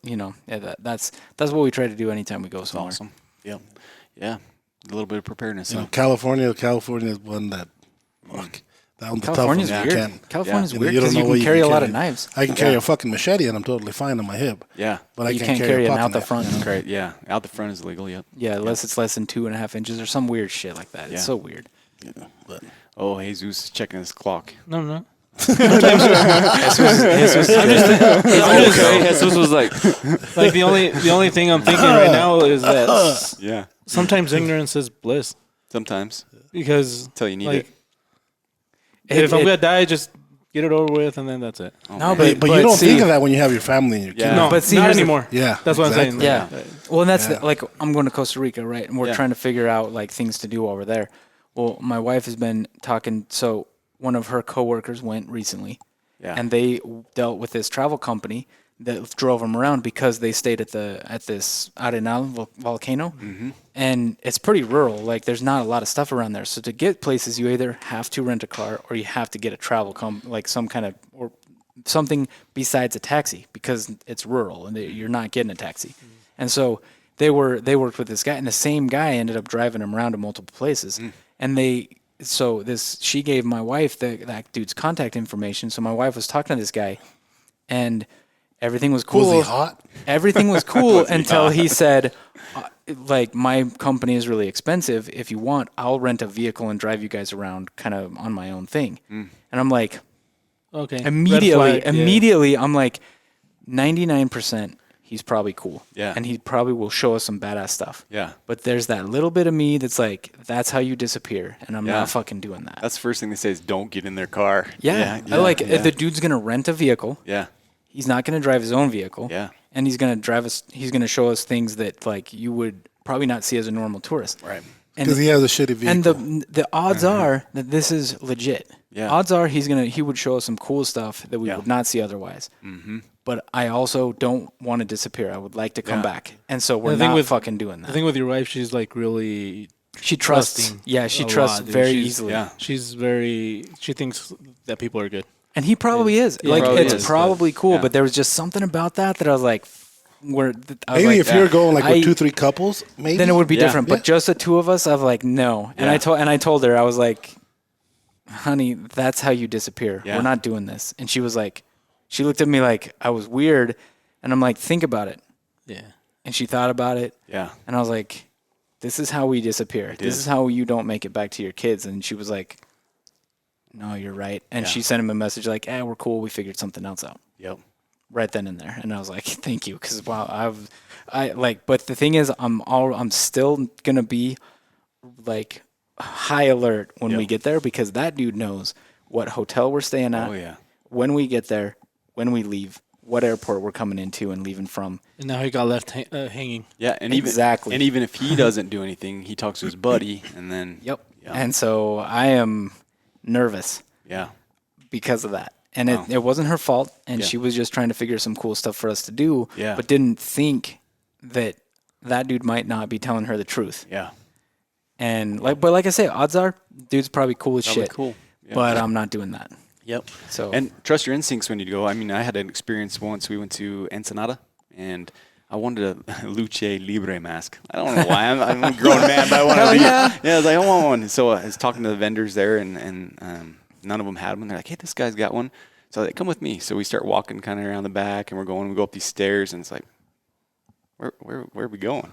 that's what we try to do anytime we go somewhere. Awesome. Yep. Yeah. A little bit of preparedness. Huh? California is one that fuck. That one's a tough one. California's I weird. can't- California's you weird don't because know you what can carry a lot carry. of knives. I can carry a fucking machete and I'm totally fine on my hip. Yeah. But I You can't can't carry a it pocket out the knife. front. That's great. Yeah. Out the front is illegal. Yep. Yeah, unless it's less than 2.5 inches or some weird shit like that. It's Yeah. so weird. But Oh, Jesus is checking his clock. No, no. Okay, Jesus was like, Like the only thing I'm thinking right now is that Yeah. sometimes ignorance is bliss, Sometimes. because Until you need like it. if I'm gonna die, just get it over with, and then that's it. Oh, No, man. but you don't see- think of that when you have your family and your kids. Yeah. No, but see, not here's the- anymore. Yeah, That's what exactly. I'm saying. Yeah. Well, and that's Yeah. like I'm going to Costa Rica, right? And we're Yeah. trying to figure out like things to do over there. Well, my wife has been talking. So one of her coworkers went recently, Yeah. and they dealt with this travel company that drove them around because they stayed at this Arenal volcano, and it's pretty rural. Like there's not a lot of stuff around there. So to get places, you either have to rent a car or you have to get a travel like some kind of or something besides a taxi because it's rural and you're not getting a taxi. And so they worked with this guy, and the same guy ended up driving him around to multiple places. And she gave my wife that dude's contact information. So my wife was talking to this guy, and everything was cool. Was he hot? Everything was cool until he said, like, my company is really expensive. If you want, I'll rent a vehicle and drive you guys around kind of on my own thing. And I'm like, Okay. immediately, I'm like, 99%, he's probably cool. Yeah. And he probably will show us some badass stuff. Yeah. But there's that little bit of me that's like, that's how you disappear. And I'm Yeah. not fucking doing that. That's the first thing they say is don't get in their car. Yeah. I like, if the dude's going to rent a vehicle. Yeah. He's not going to drive his own vehicle. Yeah. And he's going to drive us. He's going to show us things that like you would probably not see as a normal tourist. Right. And Because he has a shitty vehicle. and the odds are that this is legit. Yeah. Odds are he would show us some cool stuff that we Yeah. would not see otherwise. But I also don't want to disappear. I would like to come Yeah. back. And so we're The thing not with- fucking doing The that. thing with your wife, she's like really She trusts. trusting Yeah, she a trusts lot, dude. very She's- easily. Yeah. she thinks that people are good. And he probably is. Yeah, Like probably it's is, probably cool, yeah. but there was just something about that I was like, I was maybe like, if you're going like with 2-3 couples, maybe then it would be Yeah. different. But Yeah. just the two of us, I was like, no. And Yeah. I told her, I was like, honey, that's how you disappear. Yeah. We're not doing this. And she was like, she looked at me like I was weird, and I'm like, think about it. Yeah. And she thought about it, Yeah. and I was like, this is how we disappear. This is how you don't make it back to your kids. And she was like, no, you're right. And Yeah. she sent him a message like, we're cool. We figured something else out Yep. right then and there. And I was like, thank you. Cause wow, but the thing is I'm still going to be like high alert when we Yep. get there because that dude knows what hotel we're staying at, Oh yeah. when we get there, when we leave, what airport we're coming into and leaving from. And now he got left hanging. Yeah, and Exactly. even if he doesn't do anything, he talks to his buddy, and then Yep. Yeah. And so I am nervous yeah, because of that. And Wow. it wasn't her fault, and Yeah. she was just trying to figure some cool stuff for us to do, Yeah. but didn't think that dude might not be telling her the truth. yeah, And like I say, odds are, dude's probably cool as probably shit. cool. Yeah. But I'm not doing that. Yep. So And trust your instincts when you go. I mean, I had an experience once. We went to Ensenada, and I wanted a Luce Libre mask. I don't know why. I'm a grown man, but I wanted one. Yeah, I was like, I want one. So I was talking to the vendors there, and none of them had one. They're like, hey, this guy's got one. So they come with me. So we start walking kind of around the back, and we go up these stairs, and it's like, where are we going?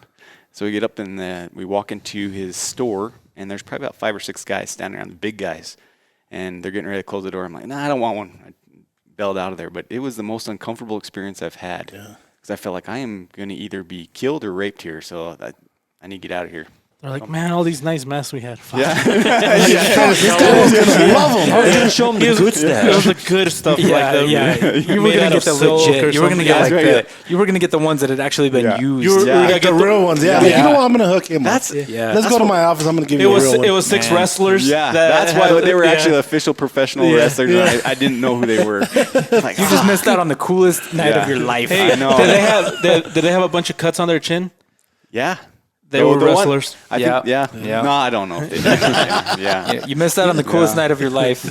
So we get up and we walk into his store, and there's probably about 5 or 6 guys standing around, the big guys, and they're getting ready to close the door. I'm like, nah, I don't want one. I bailed out of there, but it was the most uncomfortable experience I've had because I felt like I am going to either be killed or raped here, so I need to get out of here. They're like, man, all these nice masks we had. Fuck. This guy was gonna love him. I was gonna show him the good It stuff. was the good stuff. yeah, like the, yeah. You were made gonna out get of the silk legit. or You were gonna something. get like Yeah. you were gonna get the ones that had actually been used. You were gonna Like get the real ones, yeah. Yeah. You know what? I'm gonna hook him up. yeah. Let's go to my office. I'm gonna give It you a was real one. it was 6 Man. wrestlers. Yeah, that that's why had- they were yeah. actually official professional Yeah. wrestlers. And I didn't know who they were. Like, You just missed out on the coolest night Yeah. of your life. Hey, I know. did they have a bunch of cuts on their chin? yeah. They were The one- wrestlers. I Yeah. think, yeah. Yeah. No, I don't know if they did. Yeah. Yeah, you missed out on the coolest night of your life,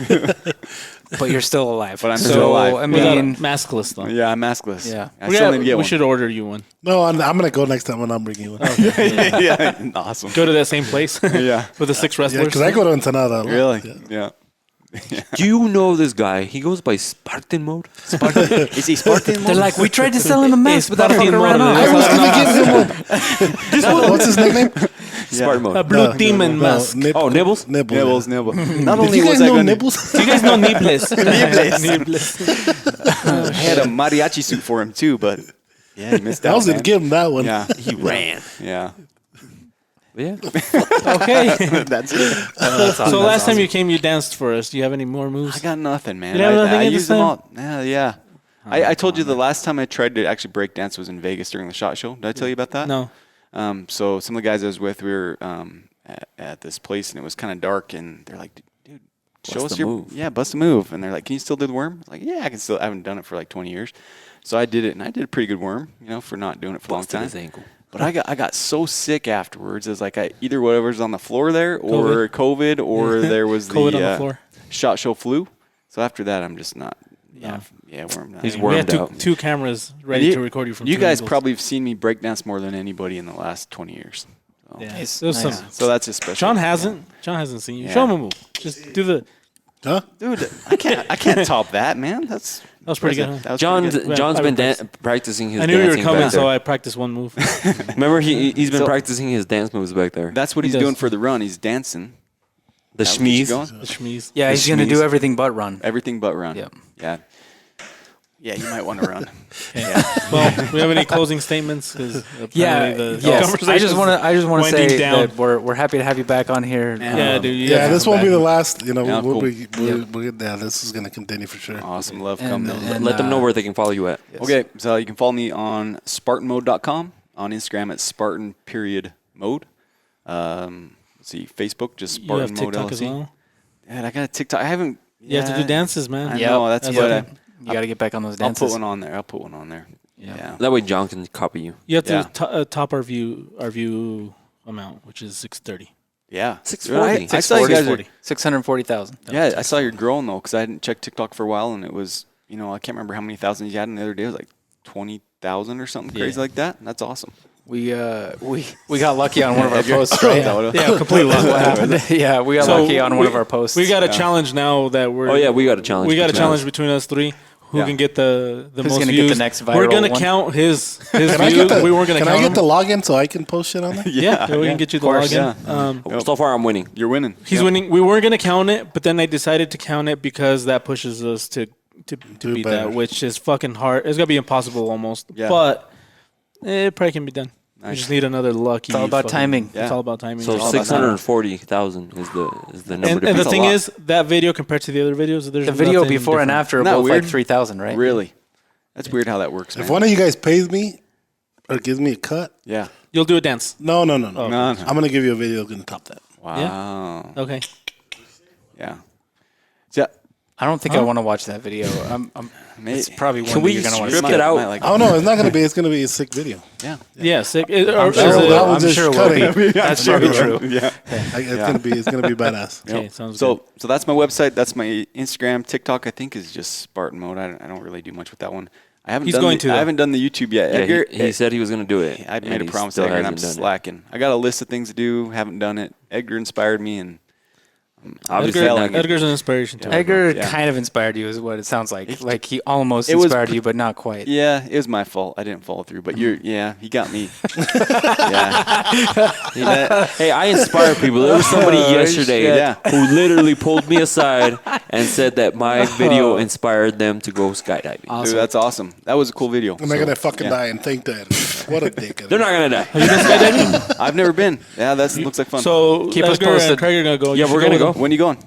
but you're still alive. But I'm so, still alive. I We got a mean, maskless though. Yeah, I'm maskless. Yeah. I still need to get we one. should order you one. No, I'm gonna go next time when I'm bringing you one. Yeah, awesome. Go to that same place Yeah. with the 6 Yeah, wrestlers. because I go to Ensenada. a lot. Really? Yeah. Yeah. Do you know this guy? He goes by Spartan Mode. Is he Spartan? they're like, we tried to sell him a mask, but that Spartan fucker ran Mode. off. I was gonna give him one. What's his nickname? Smart Mode. a blue demon mask. Oh, Nibbles? Nibbles. Nibble. Not Did only you guys was I know going Nibbles? Do you guys know Nibbles? I had a mariachi suit for him too, but yeah, he missed out. I was gonna man. give him that one. Yeah, He ran. yeah. Yeah. Okay. That's it. So last time you came, you danced for us. Do you have any more moves? I got nothing, man. You have nothing I in used this them time? all. Yeah. I told you the last time I tried to actually break dance was in Vegas during the SHOT Show. Did I tell you about that? No. So some of the guys I was with, we were at this place, and it was kind of dark, and they're like, dude, show Bust us a your move. Yeah, bust a move. And they're like, can you still do the worm? I was like, yeah, I can still. I haven't done it for like 20 years. So I did it, and I did a pretty good worm, for not doing it for a long Busted time. his ankle. But I got so sick afterwards. It was like either whatever's on the floor there, or COVID, or there was COVID the on the floor. SHOT Show flu. So after that, I'm just not. Yeah, worm. Not He's anymore. We had wormed out. two cameras ready to record you from. You two guys angles. probably have seen me break dance more than anybody in the last 20 years. So, Yeah. Nice. There was Nice. some. so that's a special. John hasn't. John hasn't seen you. Yeah. Show him a move. Just do the. Huh? Dude, I can't top that, man. That was pretty good, huh? That was pretty good. John's I been would practicing his I knew you were dancing coming, back so there. I practiced one move. Remember, he's been So- practicing his dance moves back there. That's what He he's does. doing for the run. He's dancing. The That what keeps schmeez. going? The schmeez. Yeah, The he's going to schmeez. do everything but run. Everything but run. Yep. Yeah. Yeah, you might want to run. Well, do we have any closing statements? 'Cause Yeah, apparently the yes. conversation I just want to winding say down. that we're happy to have you back on here. Yeah, dude. You Yeah, gotta this come won't be back. the last. Yeah, We'll cool. yeah, this is gonna continue for sure. Awesome. Love And- coming. and- Let them know where they can follow you at. Okay, so you can follow me on SpartanMode.com, on Instagram at Spartan_mode. Let's see, Facebook, just You have Spartan Mode TikTok as LLC. well. And I got a TikTok. I haven't. You have to do dances, man. I Yep. know, that's That's what okay. You got to get back on those I'll dances. put one on there. I'll put one on there. Yeah. That way John can copy you. You have to Yeah. top our view amount, which is 630. Yeah. 640. I saw you guys. Are, 640,000. yeah, I saw you're growing though, because I hadn't checked TikTok for a while, and it was, I can't remember how many thousands you had, and the other day it was like 20,000 or something crazy like that. That's awesome. We got lucky on one of our posts, Oh, right? is that what it was? Yeah, complete luck. What happened? Yeah, we got So lucky on one of our posts. We got a challenge now that we're. Oh, yeah, we got a challenge. We got a between challenge us. between us three. Who Yeah. can get the Who's most gonna views? get the next We're viral gonna one? count his Can I views. get the, We weren't gonna can count I get them. the login so I can post shit on there? Yeah, we can get you the course, login. yeah. So far, I'm winning. You're winning. He's winning. We weren't gonna count it, but then I decided to count it because that pushes us to beat better. that, which is fucking hard. It's gonna be impossible almost. Yeah. But it probably can be done. We Nice. just need another lucky. It's all about fucking- timing. It's all about timing. So It's all about 640,000 is the number. And to the beat. thing That's a is, that video compared to the other videos, there's the video nothing before and different. after are Isn't that both weird? like 3,000, right? Really? That's weird how that works, man. If one of you guys pays me or gives me a cut, Yeah. You'll do a dance. no. No. I'm gonna give you a video that's gonna top that. Wow. Okay. Yeah. So, I don't think I want to watch that video. It's probably one Can that we you're gonna want to script see. it out? Like, Oh no, it's not gonna be. It's gonna be a sick video. yeah. Yeah, sick. Or That is it- was I'm just sure it will be. cutting. That's probably true. Yeah. It's gonna be badass. Okay, sounds So good. so that's my website. That's my Instagram. TikTok, I think, is just Spartan Mode. I don't really do much with that one. I haven't He's done going the, to, though. I haven't done the YouTube yet. Yeah, Edgar, he said he was going to do it. I and made a he promise still to Edgar, and I'm hasn't done it. slacking. I got a list of things to do. Haven't done it. Edgar inspired me, and Obviously, failing. not- Edgar's an inspiration to me. Edgar Yeah. kind of inspired you, is what it sounds like. Like he almost It was inspired you, but not quite. yeah, it was my fault. I didn't follow through. But he got me. yeah. Hey, I inspire people. There was somebody yesterday Yeah. who literally pulled me aside and said that my video inspired them to go skydiving. Dude, that's awesome. That was a cool video. I'm not So, gonna fucking yeah. die and think that. What a dick. They're not going to die. I've never been. Yeah, that looks like fun. So Keep us Edgar posted. and Craig are gonna go. Yeah, You we're should gonna with go. when you going? them.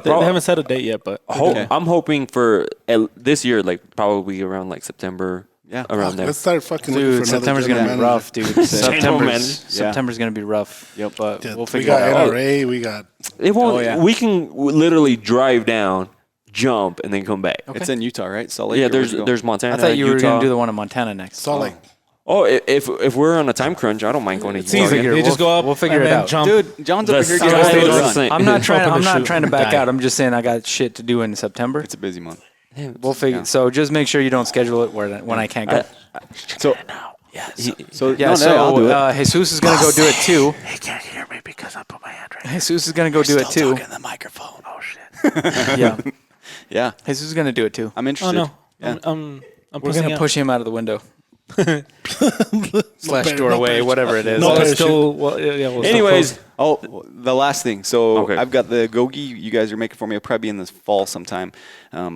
They Prob- haven't set a date yet, but Okay. I'm hoping for this year, like probably around like September. Yeah. Around there. Let's start fucking looking Dude, for another September's gonna be general rough, dude. General September's, manager. September's gonna be rough. Yep. But manager. we'll We figure got it out. NRA. We got. It won't. Oh, yeah. We can literally drive down, jump, and then come back. It's in Utah, right? Salt Lake. Yeah, or where'd you go? there's Montana. I thought you were Utah. gonna do the one in Montana next. Salt Lake. Oh, if we're on a time crunch, I don't mind going to it's Utah. easy. again. They just go up. we'll figure and it then out. Jump. Dude, John's over The here sky getting is his the run. same. I'm not trying. Open I'm the not chute trying to and back die. out. I'm just saying I got shit to do in September. It's a busy month. We'll figure. So just make sure you don't schedule it when I can't go. So so Yeah. I'll do So it. Jesus is gonna go do it too. He can't hear me because I put my hand right. Jesus is gonna go do it too. Talking in the microphone. Oh shit. Yeah. Yeah, Jesus is gonna do it too. I'm Oh interested. no. Yeah. I'm We're gonna push him out of the window. Slash No doorway, parachute. whatever it is. No Well, it's parachute. still. Well, yeah, we'll still Anyways, close. Oh, the last thing. So Okay. I've got the gogi you guys are making for me. It'll probably be in this fall sometime.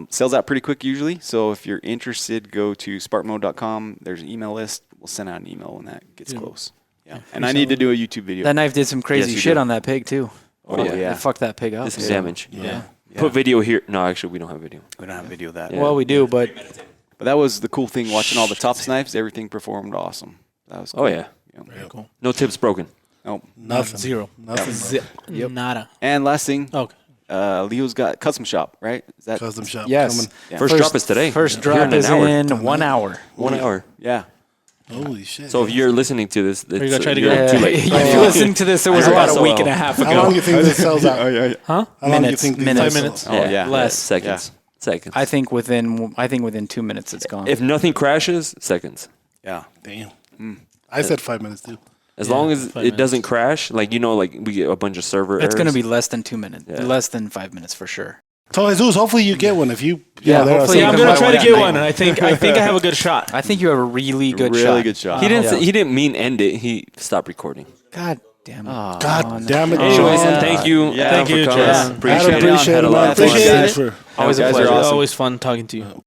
Sells out pretty quick usually. So if you're interested, go to spartanmode.com. There's an email list. We'll send out an email when that gets close. Yeah. And I need to do a YouTube video. That knife did some crazy Yes, you shit do. on that pig too. Oh, yeah. It fucked that pig up. this is damage. Yeah. Put video here. No, actually, we don't have video. We don't have a video of that. Yeah. Well, we do, but But that was the cool thing watching all the Tops knives. Everything performed awesome. That was cool. Oh yeah. Yeah. No tips broken. Oh. Nothing. Zero. Nothing. Yep. Nada. And last thing, Okay. Leo's got custom shop, right? Is that Custom shop. yes. Coming. Yeah. First drop is today. First Here drop an is hour. in 1 hour. 1 hour. Yeah. Holy shit. So if you're listening to this, you gonna try to you're get too Yeah, late. if you're listening to this, it was I about a also week will. and a half how long do ago. you think this sells out? Huh? How long do you Minutes. think these Minutes. 5 minutes. sell out? Oh, yeah. Less. Seconds. Seconds. I think within 2 minutes it's gone. If nothing crashes, seconds. Yeah. Damn. I said 5 minutes too. As long as 5 it doesn't crash, like like we get a bunch of server It's going to errors. be less than 2 minutes. Yeah. Less than 5 minutes for sure. So Jesus, hopefully you get one. If you, Yeah, there are hopefully some Yeah, I'm you gonna can try buy to one get at one, night. and I think I have a good shot. I think you have a really good Really shot. good shot. He didn't. Yeah. Say, he didn't mean end it. He stopped recording. God damn it. God damn it, Anyways, John. thank you. Yeah. Adam, Thank you, for coming. John. Appreciate I it. appreciate Had it, a man. lot of fun. Appreciate Appreciate it. it. Always a Guys are pleasure. awesome. Always fun talking to you.